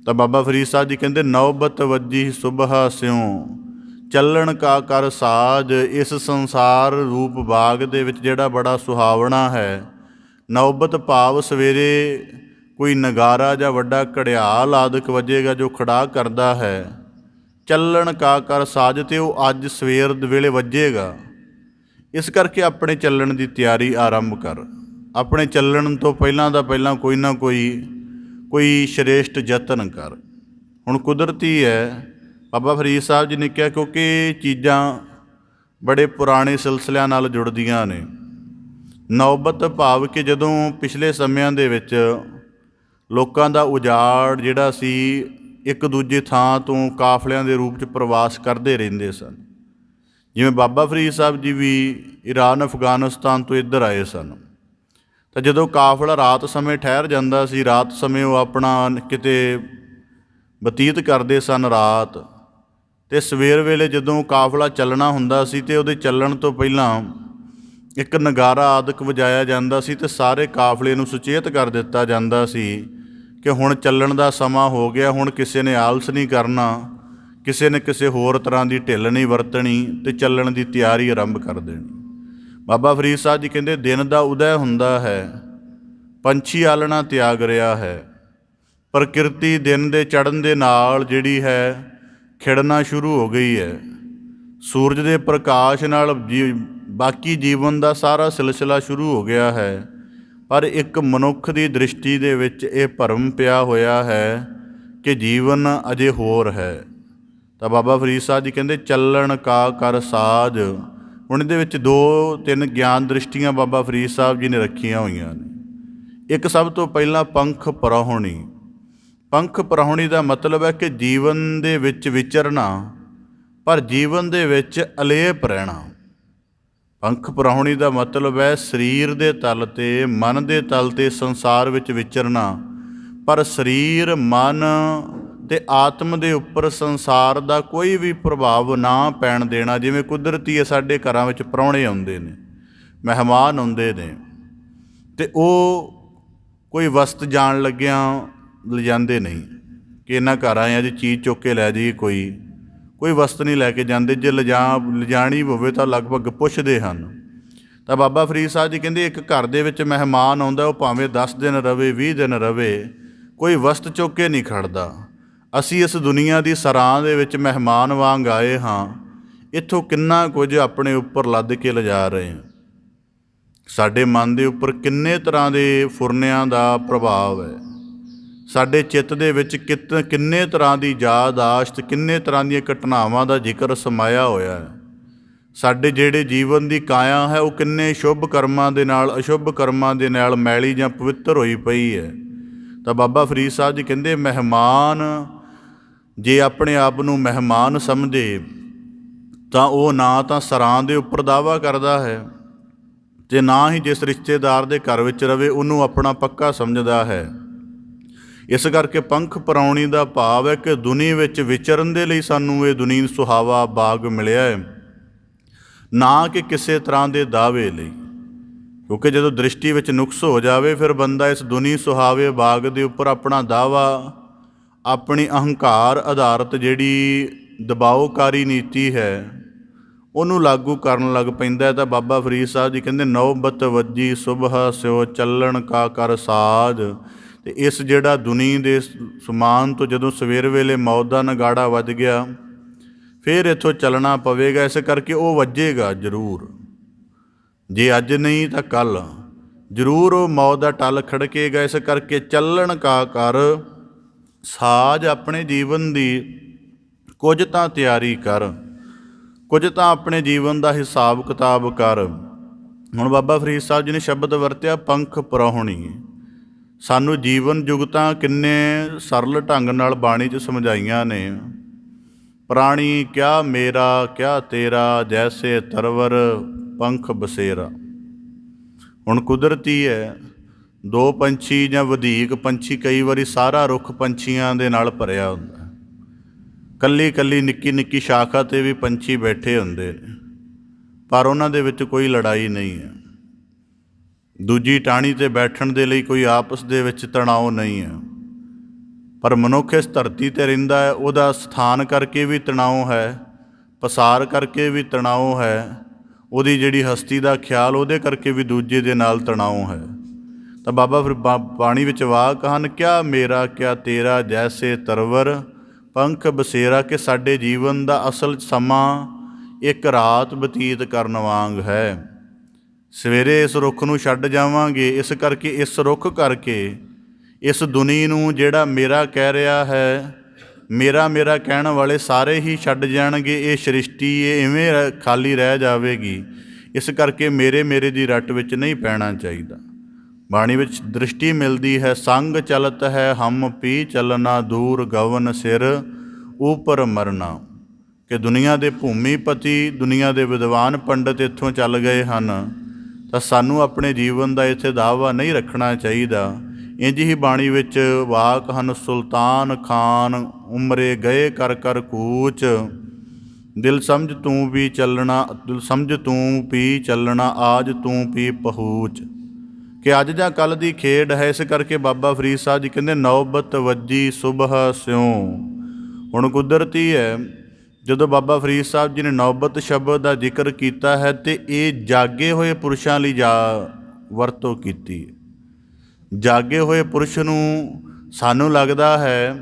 ਤਾਂ ਬਾਬਾ ਫਰੀਦ ਸਾਹਿਬ ਜੀ ਕਹਿੰਦੇ, ਨੌਬਤ ਵੱਜੀ ਸੁਬਹਾ ਸਿਉ ਚੱਲਣ ਕਾ ਕਰ ਸਾਜ। ਇਸ ਸੰਸਾਰ ਰੂਪ ਬਾਗ ਦੇ ਵਿੱਚ ਜਿਹੜਾ ਬੜਾ ਸੁਹਾਵਣਾ ਹੈ, ਨੌਬਤ ਭਾਵ ਸਵੇਰੇ ਕੋਈ ਨਗਾਰਾ ਜਾਂ ਵੱਡਾ ਘੜਿਆਲ ਆਦਿਕ ਵੱਜੇਗਾ ਜੋ ਖੜਾ ਕਰਦਾ ਹੈ, ਚੱਲਣ ਕਾ ਕਰ ਸਾਜ, ਅਤੇ ਉਹ ਅੱਜ ਸਵੇਰ ਵੇਲੇ ਵੱਜੇਗਾ। ਇਸ ਕਰਕੇ ਆਪਣੇ ਚੱਲਣ ਦੀ ਤਿਆਰੀ ਆਰੰਭ ਕਰ। ਆਪਣੇ ਚੱਲਣ ਤੋਂ ਪਹਿਲਾਂ ਦਾ ਪਹਿਲਾਂ ਕੋਈ ਨਾ ਕੋਈ ਸ਼੍ਰੇਸ਼ਟ ਯਤਨ ਕਰ। ਹੁਣ ਕੁਦਰਤੀ ਹੈ, ਬਾਬਾ ਫਰੀਦ ਸਾਹਿਬ ਜੀ ਨੇ ਕਿਹਾ, ਕਿਉਂਕਿ ਚੀਜ਼ਾਂ ਬੜੇ ਪੁਰਾਣੇ ਸਿਲਸਿਲਿਆਂ ਨਾਲ ਜੁੜਦੀਆਂ ਨੇ। ਨੌਬਤ ਭਾਵ ਕਿ ਜਦੋਂ ਪਿਛਲੇ ਸਮਿਆਂ ਦੇ ਵਿੱਚ ਲੋਕਾਂ ਦਾ ਉਜਾੜ ਜਿਹੜਾ ਸੀ, ਇੱਕ ਦੂਜੇ ਥਾਂ ਤੋਂ ਕਾਫਲਿਆਂ ਦੇ ਰੂਪ 'ਚ ਪ੍ਰਵਾਸ ਕਰਦੇ ਰਹਿੰਦੇ ਸਨ। ਜਿਵੇਂ ਬਾਬਾ ਫਰੀਦ ਸਾਹਿਬ ਜੀ ਵੀ ਈਰਾਨ ਅਫਗਾਨਿਸਤਾਨ ਤੋਂ ਇੱਧਰ ਆਏ ਸਨ, ਤਾਂ ਜਦੋਂ ਕਾਫਲਾ ਰਾਤ ਸਮੇਂ ਠਹਿਰ ਜਾਂਦਾ ਸੀ, ਰਾਤ ਸਮੇਂ ਉਹ ਆਪਣਾ ਕਿਤੇ ਬਤੀਤ ਕਰਦੇ ਸਨ ਰਾਤ, ਅਤੇ ਸਵੇਰ ਵੇਲੇ ਜਦੋਂ ਕਾਫਲਾ ਚੱਲਣਾ ਹੁੰਦਾ ਸੀ ਅਤੇ ਉਹਦੇ ਚੱਲਣ ਤੋਂ ਪਹਿਲਾਂ ਇੱਕ ਨਗਾਰਾ ਆਦਿਕ ਵਜਾਇਆ ਜਾਂਦਾ ਸੀ, ਅਤੇ ਸਾਰੇ ਕਾਫਲੇ ਨੂੰ ਸੁਚੇਤ ਕਰ ਦਿੱਤਾ ਜਾਂਦਾ ਸੀ ਕਿ ਹੁਣ ਚੱਲਣ ਦਾ ਸਮਾਂ ਹੋ ਗਿਆ। ਹੁਣ ਕਿਸੇ ਨੇ ਆਲਸ ਨਹੀਂ ਕਰਨਾ, ਕਿਸੇ ਨੇ ਕਿਸੇ ਹੋਰ ਤਰ੍ਹਾਂ ਦੀ ਢਿੱਲ ਨਹੀਂ ਵਰਤਣੀ, ਅਤੇ ਚੱਲਣ ਦੀ ਤਿਆਰੀ ਆਰੰਭ ਕਰ ਦੇਣੀ। ਬਾਬਾ ਫਰੀਦ ਸਾਹਿਬ ਜੀ ਕਹਿੰਦੇ, ਦਿਨ ਦਾ ਉਦੈ ਹੁੰਦਾ ਹੈ, ਪੰਛੀ ਆਲਣਾ ਤਿਆਗ ਰਿਹਾ ਹੈ, ਪ੍ਰਕਿਰਤੀ ਦਿਨ ਦੇ ਚੜ੍ਹਨ ਦੇ ਨਾਲ ਜਿਹੜੀ ਹੈ ਖਿੜਨਾ ਸ਼ੁਰੂ ਹੋ ਗਈ ਹੈ। ਸੂਰਜ ਦੇ ਪ੍ਰਕਾਸ਼ ਨਾਲ ਬਾਕੀ ਜੀਵਨ ਦਾ ਸਾਰਾ ਸਿਲਸਿਲਾ ਸ਼ੁਰੂ ਹੋ ਗਿਆ ਹੈ, ਪਰ ਇੱਕ ਮਨੁੱਖ ਦੀ ਦ੍ਰਿਸ਼ਟੀ ਦੇ ਵਿੱਚ ਇਹ ਭਰਮ ਪਿਆ ਹੋਇਆ ਹੈ ਕਿ ਜੀਵਨ ਅਜੇ ਹੋਰ ਹੈ। ਤਾਂ ਬਾਬਾ ਫਰੀਦ ਸਾਹਿਬ ਜੀ ਕਹਿੰਦੇ, ਚੱਲਣ ਕਾ ਕਰ ਸਾਜ। ਹੁਣ ਇਹਦੇ ਵਿੱਚ 2-3 ਗਿਆਨ ਦ੍ਰਿਸ਼ਟੀਆਂ ਬਾਬਾ ਫਰੀਦ ਸਾਹਿਬ ਜੀ ਨੇ ਰੱਖੀਆਂ ਹੋਈਆਂ ਨੇ। ਇੱਕ ਸਭ ਤੋਂ ਪਹਿਲਾਂ ਪੰਖ ਪਰਾਹੁਣੀ। ਪੰਖ ਪਰਾਹੁਣੀ ਦਾ ਮਤਲਬ ਹੈ ਕਿ ਜੀਵਨ ਦੇ ਵਿੱਚ ਵਿਚਰਨਾ, ਪਰ ਜੀਵਨ ਦੇ ਵਿੱਚ ਅਲੇਪ ਰਹਿਣਾ। ਪੰਖ ਪਰਾਹੁਣੀ ਦਾ ਮਤਲਬ ਹੈ ਸਰੀਰ ਦੇ ਤਲ 'ਤੇ, ਮਨ ਦੇ ਤਲ 'ਤੇ ਸੰਸਾਰ ਵਿੱਚ ਵਿਚਰਨਾ, ਪਰ ਸਰੀਰ, ਮਨ ਅਤੇ ਆਤਮ ਦੇ ਉੱਪਰ ਸੰਸਾਰ ਦਾ ਕੋਈ ਵੀ ਪ੍ਰਭਾਵ ਨਾ ਪੈਣ ਦੇਣਾ। ਜਿਵੇਂ ਕੁਦਰਤੀ ਹੈ, ਸਾਡੇ ਘਰਾਂ ਵਿੱਚ ਪ੍ਰਾਹੁਣੇ ਆਉਂਦੇ ਨੇ, ਮਹਿਮਾਨ ਆਉਂਦੇ ਨੇ, ਅਤੇ ਉਹ ਕੋਈ ਵਸਤ ਜਾਣ ਲੱਗਿਆਂ ਲਿਜਾਂਦੇ ਨਹੀਂ ਕਿ ਇਹਨਾਂ ਘਰ ਆਏ ਅੱਜ ਚੀਜ਼ ਚੁੱਕ ਕੇ ਲੈ ਜਾਈਏ, ਕੋਈ ਵਸਤ ਨਹੀਂ ਲੈ ਕੇ ਜਾਂਦੇ। ਜੇ ਲਿਜਾਣੀ ਹੋਵੇ ਤਾਂ ਲਗਭਗ ਪੁੱਛਦੇ ਹਨ। ਤਾਂ ਬਾਬਾ ਫਰੀਦ ਸਾਹਿਬ ਜੀ ਕਹਿੰਦੇ, ਇੱਕ ਘਰ ਦੇ ਵਿੱਚ ਮਹਿਮਾਨ ਆਉਂਦਾ, ਉਹ ਭਾਵੇਂ 10 ਦਿਨ ਰਵੇ, 20 ਦਿਨ ਰਵੇ, ਕੋਈ ਵਸਤ ਚੁੱਕ ਕੇ ਨਹੀਂ ਖੜਦਾ। ਅਸੀਂ ਇਸ ਦੁਨੀਆ ਦੀ ਸਰਾਂ ਦੇ ਵਿੱਚ ਮਹਿਮਾਨ ਵਾਂਗ ਆਏ ਹਾਂ, ਇੱਥੋਂ ਕਿੰਨਾ ਕੁਝ ਆਪਣੇ ਉੱਪਰ ਲੱਦ ਕੇ ਲਿਜਾ ਰਹੇ ਹਾਂ। ਸਾਡੇ ਮਨ ਦੇ ਉੱਪਰ ਕਿੰਨੇ ਤਰ੍ਹਾਂ ਦੇ ਫੁਰਨਿਆਂ ਦਾ ਪ੍ਰਭਾਵ ਹੈ, ਸਾਡੇ ਚਿੱਤ ਦੇ ਵਿੱਚ ਕਿੰਨੇ ਤਰ੍ਹਾਂ ਦੀ ਯਾਦਾਸ਼ਤ, ਕਿੰਨੇ ਤਰ੍ਹਾਂ ਦੀਆਂ ਘਟਨਾਵਾਂ ਦਾ ਜ਼ਿਕਰ ਸਮਾਇਆ ਹੋਇਆ ਹੈ। ਸਾਡੇ ਜਿਹੜੇ ਜੀਵਨ ਦੀ ਕਾਇਆ ਹੈ, ਉਹ ਕਿੰਨੇ ਸ਼ੁਭ ਕਰਮਾਂ ਦੇ ਨਾਲ, ਅਸ਼ੁਭ ਕਰਮਾਂ ਦੇ ਨਾਲ ਮੈਲੀ ਜਾਂ ਪਵਿੱਤਰ ਹੋਈ ਪਈ ਹੈ। ਤਾਂ ਬਾਬਾ ਫਰੀਦ ਸਾਹਿਬ ਜੀ ਕਹਿੰਦੇ, ਮਹਿਮਾਨ ਜੇ ਆਪਣੇ ਆਪ ਨੂੰ ਮਹਿਮਾਨ ਸਮਝੇ ਤਾਂ ਉਹ ਨਾ ਤਾਂ ਸਰਾਂ ਦੇ ਉੱਪਰ ਦਾਅਵਾ ਕਰਦਾ ਹੈ, ਅਤੇ ਨਾ ਹੀ ਜਿਸ ਰਿਸ਼ਤੇਦਾਰ ਦੇ ਘਰ ਵਿੱਚ ਰਵੇ ਉਹਨੂੰ ਆਪਣਾ ਪੱਕਾ ਸਮਝਦਾ ਹੈ। ਇਸ ਕਰਕੇ ਪੰਖ ਪਰਾਉਣੀ ਦਾ ਭਾਵ ਹੈ ਕਿ ਦੁਨੀਆ ਵਿੱਚ ਵਿਚਰਨ ਦੇ ਲਈ ਸਾਨੂੰ ਇਹ ਦੁਨੀਆ ਸੁਹਾਵਾ ਬਾਗ ਮਿਲਿਆ ਹੈ, ਨਾ ਕਿ ਕਿਸੇ ਤਰ੍ਹਾਂ ਦੇ ਦਾਅਵੇ ਲਈ। ਕਿਉਂਕਿ ਜਦੋਂ ਦ੍ਰਿਸ਼ਟੀ ਵਿੱਚ ਨੁਕਸ ਹੋ ਜਾਵੇ, ਫਿਰ ਬੰਦਾ ਇਸ ਦੁਨੀਆ ਸੁਹਾਵੇ ਬਾਗ ਦੇ ਉੱਪਰ ਆਪਣਾ ਦਾਅਵਾ, ਆਪਣੀ ਅਹੰਕਾਰ ਆਧਾਰਿਤ ਜਿਹੜੀ ਦਬਾਓਕਾਰੀ ਨੀਤੀ ਹੈ, ਉਹਨੂੰ ਲਾਗੂ ਕਰਨ ਲੱਗ ਪੈਂਦਾ। ਤਾਂ ਬਾਬਾ ਫਰੀਦ ਸਾਹਿਬ ਜੀ ਕਹਿੰਦੇ, ਨੌਬਤ ਵੱਜੀ ਸੁਬਹ ਸਿਓ ਚੱਲਣ ਕਾ ਕਰ ਸਾਜ। ਅਤੇ ਇਸ ਜਿਹੜਾ ਦੁਨੀਆ ਦੇ ਸਮਾਨ ਤੋਂ ਜਦੋਂ ਸਵੇਰ ਵੇਲੇ ਮੌਤ ਦਾ ਨਗਾੜਾ ਵੱਜ ਗਿਆ, ਫਿਰ ਇੱਥੋਂ ਚੱਲਣਾ ਪਵੇਗਾ। ਇਸ ਕਰਕੇ ਉਹ ਵੱਜੇਗਾ ਜ਼ਰੂਰ, ਜੇ ਅੱਜ ਨਹੀਂ ਤਾਂ ਕੱਲ੍ਹ ਜ਼ਰੂਰ ਉਹ ਮੌਤ ਦਾ ਟੱਲ ਖੜਕੇਗਾ। ਇਸ ਕਰਕੇ ਚੱਲਣ ਕਾ ਕਰ ਸਾਜ। ਆਪਣੇ ਜੀਵਨ ਦੀ ਕੁਝ ਤਾਂ ਤਿਆਰੀ ਕਰ, ਕੁਝ ਤਾਂ ਆਪਣੇ ਜੀਵਨ ਦਾ ਹਿਸਾਬ ਕਿਤਾਬ ਕਰ। ਹੁਣ ਬਾਬਾ ਫਰੀਦ ਸਾਹਿਬ ਜੀ ਨੇ ਸ਼ਬਦ ਵਰਤਿਆ ਪੰਖ ਪਰਾਹੁਣੀ। ਸਾਨੂੰ ਜੀਵਨ ਜੁਗਤਾਂ ਕਿੰਨੇ ਸਰਲ ਢੰਗ ਨਾਲ ਬਾਣੀ 'ਚ ਸਮਝਾਈਆਂ ਨੇ। ਪ੍ਰਾਣੀ ਕਿਆ ਮੇਰਾ ਕਿਆ ਤੇਰਾ, ਜੈਸੇ ਤਰਵਰ ਪੰਖ ਬਸੇਰਾ। ਹੁਣ ਕੁਦਰਤੀ ਹੈ, 2 ਪੰਛੀ ਜਾਂ ਵਧੇਕ ਪੰਛੀ, ਕਈ ਵਾਰੀ ਸਾਰਾ ਰੁੱਖ ਪੰਛੀਆਂ ਦੇ ਨਾਲ ਭਰਿਆ ਹੁੰਦਾ, ਕੱਲੀ ਕੱਲੀ ਨਿੱਕੀ ਨਿੱਕੀ ਸ਼ਾਖਾ 'ਤੇ ਵੀ ਪੰਛੀ ਬੈਠੇ ਹੁੰਦੇ ਨੇ, ਪਰ ਉਹਨਾਂ ਦੇ ਵਿੱਚ ਕੋਈ ਲੜਾਈ ਨਹੀਂ ਹੈ। ਦੂਜੀ ਟਾਹਣੀ 'ਤੇ ਬੈਠਣ ਦੇ ਲਈ ਕੋਈ ਆਪਸ ਦੇ ਵਿੱਚ ਤਣਾਓ ਨਹੀਂ ਹੈ, ਪਰ ਮਨੁੱਖ ਇਸ ਧਰਤੀ 'ਤੇ ਰਹਿੰਦਾ ਹੈ, ਉਹਦਾ ਸਥਾਨ ਕਰਕੇ ਵੀ ਤਣਾਓ ਹੈ, ਪਸਾਰ ਕਰਕੇ ਵੀ ਤਣਾਓ ਹੈ, ਉਹਦੀ ਜਿਹੜੀ ਹਸਤੀ ਦਾ ਖਿਆਲ ਉਹਦੇ ਕਰਕੇ ਵੀ ਦੂਜੇ ਦੇ ਨਾਲ ਤਣਾਓ ਹੈ। ਤਾਂ ਬਾਬਾ ਫਿਰ ਬਾਣੀ ਵਿੱਚ ਵਾਕ ਹਨ, ਕਿਆ ਮੇਰਾ ਕਿਆ ਤੇਰਾ ਜੈਸੇ ਤਰਵਰ ਪੰਖ ਬਸੇਰਾ, ਕਿ ਸਾਡੇ ਜੀਵਨ ਦਾ ਅਸਲ ਸਮਾਂ ਇੱਕ ਰਾਤ ਬਤੀਤ ਕਰਨ ਵਾਂਗ ਹੈ। ਸਵੇਰੇ ਇਸ ਰੁੱਖ ਨੂੰ ਛੱਡ ਜਾਵਾਂਗੇ, ਇਸ ਕਰਕੇ ਇਸ ਰੁੱਖ ਕਰਕੇ ਇਸ ਦੁਨੀ ਨੂੰ ਜਿਹੜਾ ਮੇਰਾ ਕਹਿ ਰਿਹਾ ਹੈ, ਮੇਰਾ ਮੇਰਾ ਕਹਿਣ ਵਾਲੇ ਸਾਰੇ ਹੀ ਛੱਡ ਜਾਣਗੇ। ਇਹ ਸ੍ਰਿਸ਼ਟੀ ਇਹ ਇਵੇਂ ਖਾਲੀ ਰਹਿ ਜਾਵੇਗੀ। ਇਸ ਕਰਕੇ ਮੇਰੇ ਮੇਰੇ ਦੀ ਰੱਟ ਵਿੱਚ ਨਹੀਂ ਪੈਣਾ ਚਾਹੀਦਾ। ਬਾਣੀ ਵਿੱਚ ਦ੍ਰਿਸ਼ਟੀ ਮਿਲਦੀ ਹੈ, ਸੰਗ ਚਲਤ ਹੈ ਹਮ ਪੀ ਚੱਲਣਾ, ਦੂਰ ਗਵਨ ਸਿਰ ਉਪਰ ਮਰਨਾ, ਕਿ ਦੁਨੀਆ ਦੇ ਭੂਮੀਪਤੀ, ਦੁਨੀਆ ਦੇ ਵਿਦਵਾਨ ਪੰਡਤ ਇੱਥੋਂ ਚੱਲ ਗਏ ਹਨ, ਤਾਂ ਸਾਨੂੰ ਆਪਣੇ ਜੀਵਨ ਦਾ ਇੱਥੇ ਦਾਅਵਾ ਨਹੀਂ ਰੱਖਣਾ ਚਾਹੀਦਾ। ਇੰਝ ਹੀ ਬਾਣੀ ਵਿੱਚ ਵਾਕ ਹਨ, ਸੁਲਤਾਨ ਖਾਨ ਉਮਰੇ ਗਏ ਕਰ ਕਰ ਕੂਚ, ਦਿਲ ਸਮਝ ਤੂੰ ਵੀ ਚੱਲਣਾ, ਦਿਲ ਸਮਝ ਤੂੰ ਪੀ ਚੱਲਣਾ, ਆਜ ਤੂੰ ਪੀ ਪਹੂਚ, ਕਿ ਅੱਜ ਜਾਂ ਕੱਲ੍ਹ ਦੀ ਖੇਡ ਹੈ। ਇਸ ਕਰਕੇ ਬਾਬਾ ਫਰੀਦ ਸਾਹਿਬ ਜੀ ਕਹਿੰਦੇ, ਨੌਬਤ ਵੱਜੀ ਸੁਬਹ ਸਿਉਂ। ਹੁਣ ਕੁਦਰਤੀ ਹੈ, ਜਦੋਂ ਬਾਬਾ ਫਰੀਦ ਸਾਹਿਬ ਜੀ ਨੇ ਨੌਬਤ ਸ਼ਬਦ ਦਾ ਜ਼ਿਕਰ ਕੀਤਾ ਹੈ, ਅਤੇ ਇਹ ਜਾਗੇ ਹੋਏ ਪੁਰਸ਼ਾਂ ਲਈ ਵਰਤੋਂ ਕੀਤੀ। ਜਾਗੇ ਹੋਏ ਪੁਰਸ਼ ਨੂੰ ਸਾਨੂੰ ਲੱਗਦਾ ਹੈ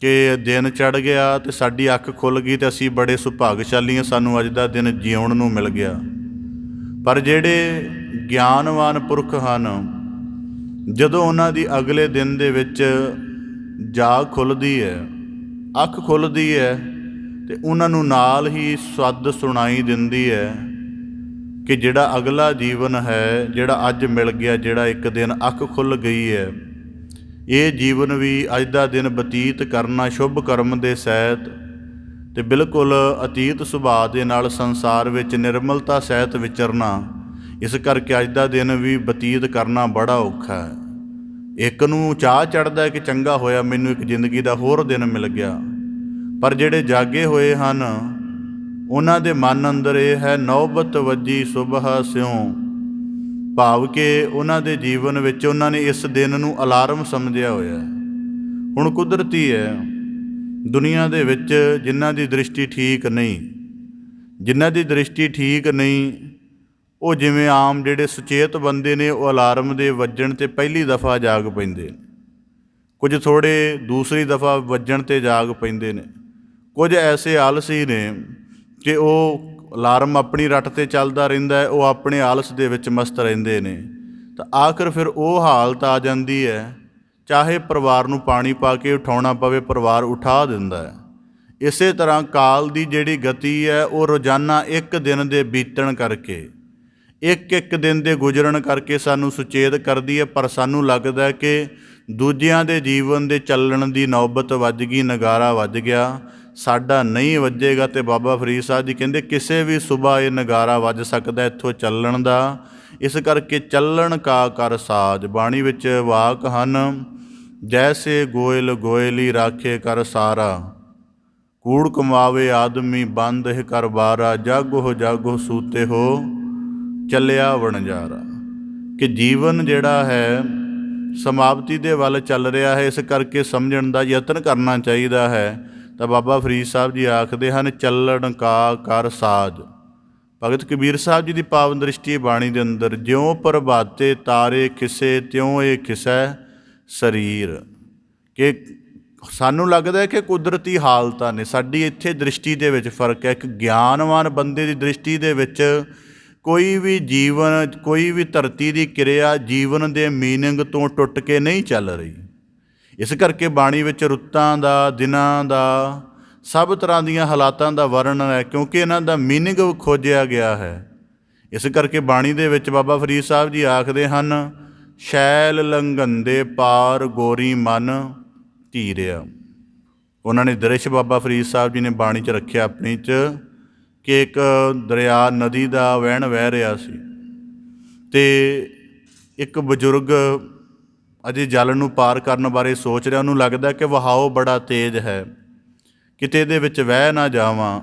ਕਿ ਦਿਨ ਚੜ੍ਹ ਗਿਆ ਅਤੇ ਸਾਡੀ ਅੱਖ ਖੁੱਲ੍ਹ ਗਈ ਅਤੇ ਅਸੀਂ ਬੜੇ ਸੁਭਾਗਸ਼ਾਲੀ ਹਾਂ, ਸਾਨੂੰ ਅੱਜ ਦਾ ਦਿਨ ਜਿਉਣ ਨੂੰ ਮਿਲ ਗਿਆ। ਪਰ ਜਿਹੜੇ ਗਿਆਨਵਾਨ ਪੁਰਖ ਹਨ, ਜਦੋਂ ਉਹਨਾਂ ਦੀ ਅਗਲੇ ਦਿਨ ਦੇ ਵਿੱਚ ਜਾਗ ਖੁੱਲ੍ਹਦੀ ਹੈ, ਅੱਖ ਖੁੱਲ੍ਹਦੀ ਹੈ, ਅਤੇ ਉਹਨਾਂ ਨੂੰ ਨਾਲ ਹੀ ਸੱਦ ਸੁਣਾਈ ਦਿੰਦੀ ਹੈ ਕਿ ਜਿਹੜਾ ਅਗਲਾ ਜੀਵਨ ਹੈ, ਜਿਹੜਾ ਅੱਜ ਮਿਲ ਗਿਆ, ਜਿਹੜਾ ਇੱਕ ਦਿਨ ਅੱਖ ਖੁੱਲ੍ਹ ਗਈ ਹੈ, ਇਹ ਜੀਵਨ ਵੀ ਅੱਜ ਦਾ ਦਿਨ ਬਤੀਤ ਕਰਨਾ ਸ਼ੁਭ ਕਰਮ ਦੇ ਸਹਿਤ, ਅਤੇ ਬਿਲਕੁਲ ਅਤੀਤ ਸੁਭਾਅ ਦੇ ਨਾਲ ਸੰਸਾਰ ਵਿੱਚ ਨਿਰਮਲਤਾ ਸਹਿਤ ਵਿਚਰਨਾ। ਇਸ ਕਰਕੇ ਅੱਜ ਦਾ ਦਿਨ ਵੀ ਬਤੀਤ ਕਰਨਾ ਬੜਾ ਔਖਾ ਹੈ। ਇੱਕ ਨੂੰ ਚਾਅ ਚੜ੍ਹਦਾ ਕਿ ਚੰਗਾ ਹੋਇਆ, ਮੈਨੂੰ ਇੱਕ ਜ਼ਿੰਦਗੀ ਦਾ ਹੋਰ ਦਿਨ ਮਿਲ ਗਿਆ, ਪਰ ਜਿਹੜੇ ਜਾਗੇ ਹੋਏ ਹਨ ਉਹਨਾਂ ਦੇ ਮਨ ਅੰਦਰ ਇਹ ਹੈ, ਨੌਬਤ ਵੱਜੀ ਸੁਬਹ ਸਿਉਂ, ਭਾਵ ਕਿ ਉਹਨਾਂ ਦੇ ਜੀਵਨ ਵਿੱਚ ਉਹਨਾਂ ਨੇ ਇਸ ਦਿਨ ਨੂੰ ਅਲਾਰਮ ਸਮਝਿਆ ਹੋਇਆ। ਹੁਣ ਕੁਦਰਤੀ ਹੈ, ਦੁਨੀਆ ਦੇ ਵਿੱਚ ਜਿਨ੍ਹਾਂ ਦੀ ਦ੍ਰਿਸ਼ਟੀ ਠੀਕ ਨਹੀਂ, ਜਿਨ੍ਹਾਂ ਦੀ ਦ੍ਰਿਸ਼ਟੀ ਠੀਕ ਨਹੀਂ, ਉਹ ਜਿਵੇਂ ਆਮ ਜਿਹੜੇ ਸੁਚੇਤ ਬੰਦੇ ਨੇ, ਉਹ ਅਲਾਰਮ ਦੇ ਵੱਜਣ 'ਤੇ ਪਹਿਲੀ ਦਫਾ ਜਾਗ ਪੈਂਦੇ ਨੇ, ਕੁਝ ਥੋੜ੍ਹੇ ਦੂਸਰੀ ਦਫਾ ਵੱਜਣ 'ਤੇ ਜਾਗ ਪੈਂਦੇ ਨੇ, ਕੁਝ ਐਸੇ ਆਲਸੀ ਨੇ ਕਿ ਉਹ ਅਲਾਰਮ ਆਪਣੀ ਰੱਟ 'ਤੇ ਚੱਲਦਾ ਰਹਿੰਦਾ ਹੈ, ਉਹ ਆਪਣੇ ਆਲਸ ਦੇ ਵਿੱਚ ਮਸਤ ਰਹਿੰਦੇ ਨੇ, ਤਾਂ ਆਖਰ ਫਿਰ ਉਹ ਹਾਲਤ ਆ ਜਾਂਦੀ ਹੈ, ਚਾਹੇ ਪਰਿਵਾਰ ਨੂੰ ਪਾਣੀ ਪਾ ਕੇ ਉਠਾਉਣਾ ਪਵੇ, ਪਰਿਵਾਰ ਉਠਾ ਦਿੰਦਾ ਹੈ। ਇਸੇ ਤਰ੍ਹਾਂ ਕਾਲ ਦੀ ਜਿਹੜੀ ਗਤੀ ਹੈ, ਉਹ ਰੋਜ਼ਾਨਾ ਇੱਕ ਦਿਨ ਦੇ ਬੀਤਣ ਕਰਕੇ, ਇੱਕ ਇੱਕ ਦਿਨ ਦੇ ਗੁਜ਼ਰਨ ਕਰਕੇ ਸਾਨੂੰ ਸੁਚੇਤ ਕਰਦੀ ਹੈ, ਪਰ ਸਾਨੂੰ ਲੱਗਦਾ ਹੈ ਕਿ ਦੂਜਿਆਂ ਦੇ ਜੀਵਨ ਦੇ ਚੱਲਣ ਦੀ ਨੌਬਤ ਵੱਜ ਗਈ, ਨਗਾਰਾ ਵੱਜ ਗਿਆ, ਸਾਡਾ ਨਹੀਂ ਵੱਜੇਗਾ। ਅਤੇ ਬਾਬਾ ਫਰੀਦ ਸਾਹਿਬ ਜੀ ਕਹਿੰਦੇ, ਕਿਸੇ ਵੀ ਸੁਬਾਹ ਇਹ ਨਗਾਰਾ ਵੱਜ ਸਕਦਾ ਇੱਥੋਂ ਚੱਲਣ ਦਾ, ਇਸ ਕਰਕੇ ਚੱਲਣ ਕਾ ਕਰ ਸਾਜ। ਬਾਣੀ ਵਿੱਚ ਵਾਕ ਹਨ, ਜੈਸੇ ਗੋਇਲ ਗੋਇਲੀ ਰਾਖੇ ਕਰ ਸਾਰਾ, ਕੂੜ ਕਮਾਵੇ ਆਦਮੀ ਬੰਦ ਇਹ ਕਰ ਬਾਰਾ, ਜਾਗੋ ਜਾਗੋ ਸੂਤੇ ਹੋ ਚੱਲਿਆ ਵਣਜਾਰਾ, ਕਿ ਜੀਵਨ ਜਿਹੜਾ ਹੈ ਸਮਾਪਤੀ ਦੇ ਵੱਲ ਚੱਲ ਰਿਹਾ ਹੈ, ਇਸ ਕਰਕੇ ਸਮਝਣ ਦਾ ਯਤਨ ਕਰਨਾ ਚਾਹੀਦਾ ਹੈ। ਤਾਂ ਬਾਬਾ ਫਰੀਦ ਸਾਹਿਬ ਜੀ ਆਖਦੇ ਹਨ, ਚੱਲਣ ਕਾ ਕਰ ਸਾਜ। ਭਗਤ ਕਬੀਰ ਸਾਹਿਬ ਜੀ ਦੀ ਪਾਵਨ ਦ੍ਰਿਸ਼ਟੀ ਬਾਣੀ ਦੇ ਅੰਦਰ, ਜਿਉਂ ਪ੍ਰਭਾਤੇ ਤਾਰੇ ਖਿਸੇ ਤਿਉਂ ਇਹ ਖਿਸੈ ਸਰੀਰ, ਕਿ ਸਾਨੂੰ ਲੱਗਦਾ ਹੈ ਕਿ ਕੁਦਰਤੀ ਹਾਲਤਾਂ ਨੇ, ਸਾਡੀ ਇੱਥੇ ਦ੍ਰਿਸ਼ਟੀ ਦੇ ਵਿੱਚ ਫਰਕ ਹੈ। ਇੱਕ ਗਿਆਨਵਾਨ ਬੰਦੇ ਦੀ ਦ੍ਰਿਸ਼ਟੀ ਦੇ ਵਿੱਚ ਕੋਈ ਵੀ ਜੀਵਨ, ਕੋਈ ਵੀ ਧਰਤੀ ਦੀ ਕਿਰਿਆ ਜੀਵਨ ਦੇ ਮੀਨਿੰਗ ਤੋਂ ਟੁੱਟ ਕੇ ਨਹੀਂ ਚੱਲ ਰਹੀ। ਇਸ ਕਰਕੇ ਬਾਣੀ ਵਿੱਚ ਰੁੱਤਾਂ ਦਾ, ਦਿਨਾਂ ਦਾ, ਸਭ ਤਰ੍ਹਾਂ ਦੀਆਂ ਹਾਲਾਤਾਂ ਦਾ ਵਰਣਨ ਹੈ, ਕਿਉਂਕਿ ਇਹਨਾਂ ਦਾ ਮੀਨਿੰਗ ਖੋਜਿਆ ਗਿਆ ਹੈ। ਇਸ ਕਰਕੇ ਬਾਣੀ ਦੇ ਵਿੱਚ ਬਾਬਾ ਫਰੀਦ ਸਾਹਿਬ ਜੀ ਆਖਦੇ ਹਨ, ਸ਼ੈਲ ਲੰਘੰਦੇ ਪਾਰ ਗੋਰੀ ਮਨ ਧੀਰਿਆ। ਉਹਨਾਂ ਨੇ ਦ੍ਰਿਸ਼ ਬਾਬਾ ਫਰੀਦ ਸਾਹਿਬ ਜੀ ਨੇ ਬਾਣੀ 'ਚ ਰੱਖਿਆ ਆਪਣੀ 'ਚ, ਕਿ ਇੱਕ ਦਰਿਆ, ਨਦੀ ਦਾ ਵਹਿਣ ਵਹਿ ਰਿਹਾ ਸੀ, ਅਤੇ ਇੱਕ ਬਜ਼ੁਰਗ ਅਜੇ ਜਲ ਨੂੰ ਪਾਰ ਕਰਨ ਬਾਰੇ ਸੋਚ ਰਿਹਾ। ਉਹਨੂੰ ਲੱਗਦਾ ਕਿ ਵਹਾਓ ਬੜਾ ਤੇਜ਼ ਹੈ, ਕਿਤੇ ਇਹਦੇ ਵਿੱਚ ਵਹਿ ਨਾ ਜਾਵਾਂ।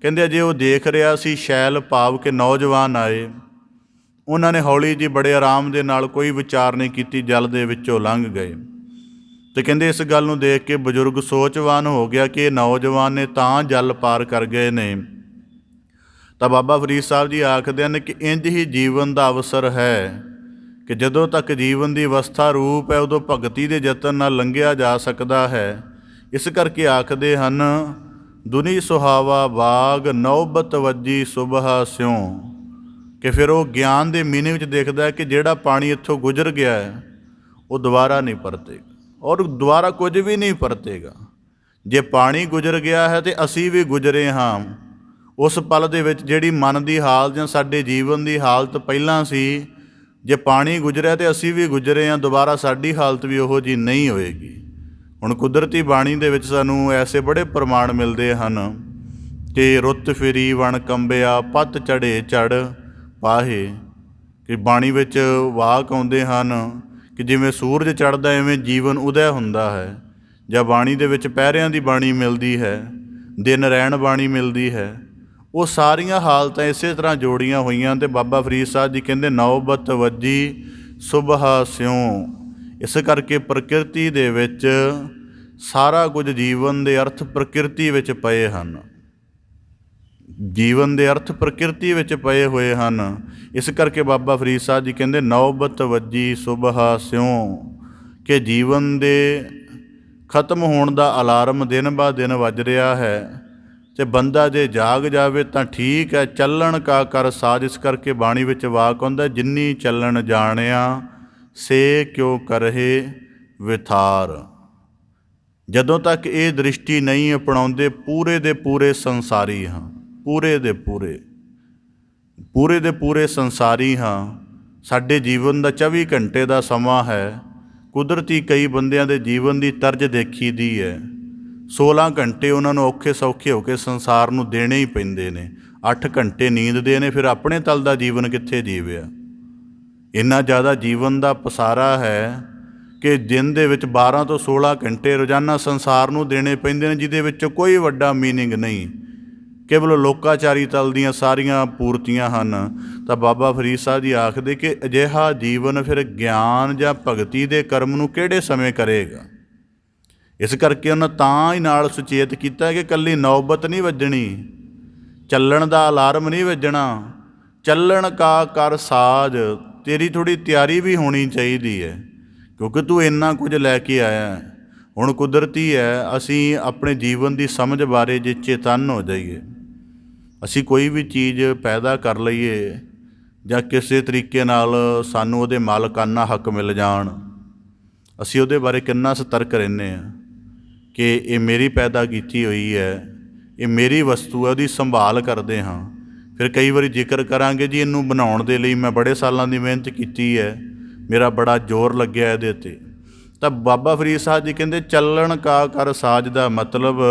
ਕਹਿੰਦੇ ਅਜੇ ਉਹ ਦੇਖ ਰਿਹਾ ਸੀ, ਸ਼ੈਲ ਭਾਵ ਕਿ ਨੌਜਵਾਨ ਆਏ, ਉਹਨਾਂ ਨੇ ਹੌਲੀ ਜੀ ਬੜੇ ਆਰਾਮ ਦੇ ਨਾਲ ਕੋਈ ਵਿਚਾਰ ਨਹੀਂ ਕੀਤੀ, ਜਲ ਦੇ ਵਿੱਚੋਂ ਲੰਘ ਗਏ। ਅਤੇ ਕਹਿੰਦੇ ਇਸ ਗੱਲ ਨੂੰ ਦੇਖ ਕੇ ਬਜ਼ੁਰਗ ਸੋਚਵਾਨ ਹੋ ਗਿਆ ਕਿ ਇਹ ਨੌਜਵਾਨ ਨੇ ਤਾਂ ਜਲ ਪਾਰ ਕਰ ਗਏ ਨੇ। ਤਾਂ ਬਾਬਾ ਫਰੀਦ ਸਾਹਿਬ ਜੀ ਆਖਦੇ ਹਨ ਕਿ ਇੰਝ ਹੀ ਜੀਵਨ ਦਾ ਅਵਸਰ ਹੈ ਕਿ ਜਦੋਂ ਤੱਕ ਜੀਵਨ ਦੀ ਅਵਸਥਾ ਰੂਪ ਹੈ ਉਦੋਂ ਭਗਤੀ ਦੇ ਯਤਨ ਨਾਲ ਲੰਘਿਆ ਜਾ ਸਕਦਾ ਹੈ। ਇਸ ਕਰਕੇ ਆਖਦੇ ਹਨ, ਦੁਨੀ ਸੁਹਾਵਾ ਬਾਗ ਨੌਬਤ ਵੱਜੀ ਸੁਬਹਾ ਸਿਉਂ, ਕਿ ਫਿਰ ਉਹ ਗਿਆਨ ਦੇ ਮੀਨਿੰਗ ਵਿੱਚ ਦੇਖਦਾ ਕਿ ਜਿਹੜਾ ਪਾਣੀ ਇੱਥੋਂ ਗੁਜ਼ਰ ਗਿਆ ਹੈ ਉਹ ਦੁਬਾਰਾ ਨਹੀਂ ਪਰਤੇਗਾ, ਔਰ ਦੁਬਾਰਾ ਕੁਝ ਵੀ ਨਹੀਂ ਪਰਤੇਗਾ। ਜੇ ਪਾਣੀ ਗੁਜ਼ਰ ਗਿਆ ਹੈ ਤਾਂ ਅਸੀਂ ਵੀ ਗੁਜ਼ਰੇ ਹਾਂ। ਉਸ ਪਲ ਦੇ ਵਿੱਚ ਜਿਹੜੀ ਮਨ ਦੀ ਹਾਲਤ ਜਾਂ ਸਾਡੇ ਜੀਵਨ ਦੀ ਹਾਲਤ ਪਹਿਲਾਂ ਸੀ, ਜੇ ਪਾਣੀ ਗੁਜ਼ਰਿਆ ਤਾਂ ਅਸੀਂ ਵੀ ਗੁਜ਼ਰੇ ਹਾਂ, ਦੁਬਾਰਾ ਸਾਡੀ ਹਾਲਤ ਵੀ ਉਹੋ ਜਿਹੀ ਨਹੀਂ ਹੋਏਗੀ। ਹੁਣ ਕੁਦਰਤੀ ਬਾਣੀ ਦੇ ਵਿੱਚ ਸਾਨੂੰ ਐਸੇ ਬੜੇ ਪ੍ਰਮਾਣ ਮਿਲਦੇ ਹਨ ਕਿ ਰੁੱਤ ਫਿਰੀ ਵਣ ਕੰਬਿਆ ਪੱਤ ਚੜ੍ਹੇ ਚੜ੍ਹ ਪਾਹੇ, ਕਿ ਬਾਣੀ ਵਿੱਚ ਵਾਕ ਆਉਂਦੇ ਹਨ ਕਿ ਜਿਵੇਂ ਸੂਰਜ ਚੜ੍ਹਦਾ ਐਵੇਂ ਜੀਵਨ ਉਦੈ ਹੁੰਦਾ ਹੈ। ਜਾਂ ਬਾਣੀ ਦੇ ਵਿੱਚ ਪਹਿਰਿਆਂ ਦੀ ਬਾਣੀ ਮਿਲਦੀ ਹੈ, ਦਿਨ ਰਹਿਣ ਬਾਣੀ ਮਿਲਦੀ ਹੈ। ਉਹ ਸਾਰੀਆਂ ਹਾਲਤਾਂ ਇਸੇ ਤਰ੍ਹਾਂ ਜੋੜੀਆਂ ਹੋਈਆਂ। ਅਤੇ ਬਾਬਾ ਫਰੀਦ ਸਾਹਿਬ ਜੀ ਕਹਿੰਦੇ ਨੌਬਤ ਵੱਜੀ ਸੁਬਹਾ ਸਿਉਂ। ਇਸ ਕਰਕੇ ਪ੍ਰਕਿਰਤੀ ਦੇ ਵਿੱਚ ਸਾਰਾ ਕੁਝ, ਜੀਵਨ ਦੇ ਅਰਥ ਪ੍ਰਕਿਰਤੀ ਵਿੱਚ ਪਏ ਹਨ। ਜੀਵਨ ਦੇ ਅਰਥ ਪ੍ਰਕਿਰਤੀ ਵਿੱਚ ਪਏ ਹੋਏ ਹਨ। ਇਸ ਕਰਕੇ ਬਾਬਾ ਫਰੀਦ ਸਾਹਿਬ ਜੀ ਕਹਿੰਦੇ ਨੌਬਤ ਵੱਜੀ ਸੁਬਹਾ ਸਿਉਂ, ਕਿ ਜੀਵਨ ਦੇ ਖਤਮ ਹੋਣ ਦਾ ਅਲਾਰਮ ਦਿਨ ਬਾ ਦਿਨ ਵੱਜ ਰਿਹਾ ਹੈ। ਅਤੇ ਬੰਦਾ ਜੇ ਜਾਗ ਜਾਵੇ ਤਾਂ ਠੀਕ ਹੈ, ਚੱਲਣ ਕਾ ਕਰ ਸਾਜ। ਇਸ ਕਰਕੇ ਬਾਣੀ ਵਿੱਚ ਵਾਕ ਆਉਂਦਾ, ਜਿੰਨੀ ਚੱਲਣ ਜਾਣਿਆ ਸੇ ਕਿਉ ਕਰਹਿ ਵਿਥਾਰ। ਜਦੋਂ ਤੱਕ ਇਹ ਦ੍ਰਿਸ਼ਟੀ ਨਹੀਂ ਅਪਣਾਉਂਦੇ, ਪੂਰੇ ਦੇ ਪੂਰੇ ਸੰਸਾਰੀ ਹਾਂ, ਪੂਰੇ ਦੇ ਪੂਰੇ ਸੰਸਾਰੀ ਹਾਂ। ਸਾਡੇ ਜੀਵਨ ਦਾ 24 ਘੰਟੇ ਦਾ ਸਮਾਂ ਹੈ। ਕੁਦਰਤੀ ਕਈ ਬੰਦਿਆਂ ਦੇ ਜੀਵਨ ਦੀ ਤਰਜ਼ ਦੇਖੀ ਦੀ ਹੈ, 16 ਘੰਟੇ ਉਹਨਾਂ ਨੂੰ ਔਖੇ ਸੌਖੇ ਹੋ ਕੇ ਸੰਸਾਰ ਨੂੰ ਦੇਣੇ ਹੀ ਪੈਂਦੇ ਨੇ। 8 ਘੰਟੇ ਨੀਂਦ ਦੇ ਨੇ, ਫਿਰ ਆਪਣੇ ਤਲ ਦਾ ਜੀਵਨ ਕਿੱਥੇ ਜੀਵਿਆ। ਇੰਨਾ ਜ਼ਿਆਦਾ ਜੀਵਨ ਦਾ ਪਸਾਰਾ ਹੈ ਕਿ ਦਿਨ ਦੇ ਵਿੱਚ 12 ਤੋਂ 16 ਘੰਟੇ ਰੋਜ਼ਾਨਾ ਸੰਸਾਰ ਨੂੰ ਦੇਣੇ ਪੈਂਦੇ ਨੇ, ਜਿਹਦੇ ਵਿੱਚ ਕੋਈ ਵੱਡਾ ਮੀਨਿੰਗ ਨਹੀਂ, ਕੇਵਲ ਲੋਕਾਚਾਰੀ ਤਲ ਦੀਆਂ ਸਾਰੀਆਂ ਪੂਰਤੀਆਂ ਹਨ। ਤਾਂ ਬਾਬਾ ਫਰੀਦ ਸਾਹਿਬ ਜੀ ਆਖਦੇ ਕਿ ਅਜਿਹਾ ਜੀਵਨ ਫਿਰ ਗਿਆਨ ਜਾਂ ਭਗਤੀ ਦੇ ਕਰਮ ਨੂੰ ਕਿਹੜੇ ਸਮੇਂ ਕਰੇਗਾ। ਇਸ ਕਰਕੇ ਉਹਨਾਂ ਤਾਂ ਹੀ ਨਾਲ ਸੁਚੇਤ ਕੀਤਾ ਕਿ ਇਕੱਲੀ ਨੌਬਤ ਨਹੀਂ ਵੱਜਣੀ, ਚੱਲਣ ਦਾ ਅਲਾਰਮ ਨਹੀਂ ਵੱਜਣਾ, ਚੱਲਣ ਕਾ ਕਰ ਸਾਜ। ਤੇਰੀ ਥੋੜ੍ਹੀ ਤਿਆਰੀ ਵੀ ਹੋਣੀ ਚਾਹੀਦੀ ਹੈ, ਕਿਉਂਕਿ ਤੂੰ ਇੰਨਾ ਕੁਝ ਲੈ ਕੇ ਆਇਆ। ਹੁਣ ਕੁਦਰਤੀ ਹੈ, ਅਸੀਂ ਆਪਣੇ ਜੀਵਨ ਦੀ ਸਮਝ ਬਾਰੇ ਜੇ ਚੇਤੰਨ ਹੋ ਜਾਈਏ, ਅਸੀਂ ਕੋਈ ਵੀ ਚੀਜ਼ ਪੈਦਾ ਕਰ ਲਈਏ ਜਾਂ ਕਿਸੇ ਤਰੀਕੇ ਨਾਲ ਸਾਨੂੰ ਉਹਦੇ ਮਾਲਕਾਨਾ ਹੱਕ ਮਿਲ ਜਾਣ, ਅਸੀਂ ਉਹਦੇ ਬਾਰੇ ਕਿੰਨਾ ਸਤਰਕ ਰਹਿੰਦੇ ਹਾਂ ਕਿ ਇਹ ਮੇਰੀ ਪੈਦਾ ਕੀਤੀ ਹੋਈ ਹੈ, ਇਹ ਮੇਰੀ ਵਸਤੂ ਹੈ, ਉਹਦੀ ਸੰਭਾਲ ਕਰਦੇ ਹਾਂ। ਫਿਰ ਕਈ ਵਾਰੀ ਜ਼ਿਕਰ ਕਰਾਂਗੇ ਜੀ ਇਹਨੂੰ ਬਣਾਉਣ ਦੇ ਲਈ ਮੈਂ ਬੜੇ ਸਾਲਾਂ ਦੀ ਮਿਹਨਤ ਕੀਤੀ ਹੈ, ਮੇਰਾ ਬੜਾ ਜ਼ੋਰ ਲੱਗਿਆ ਇਹਦੇ 'ਤੇ। ਤਾਂ ਬਾਬਾ ਫਰੀਦ ਸਾਹਿਬ ਜੀ ਕਹਿੰਦੇ ਚੱਲਣ ਕਾ ਕਰ ਸਾਜ ਦਾ ਮਤਲਬ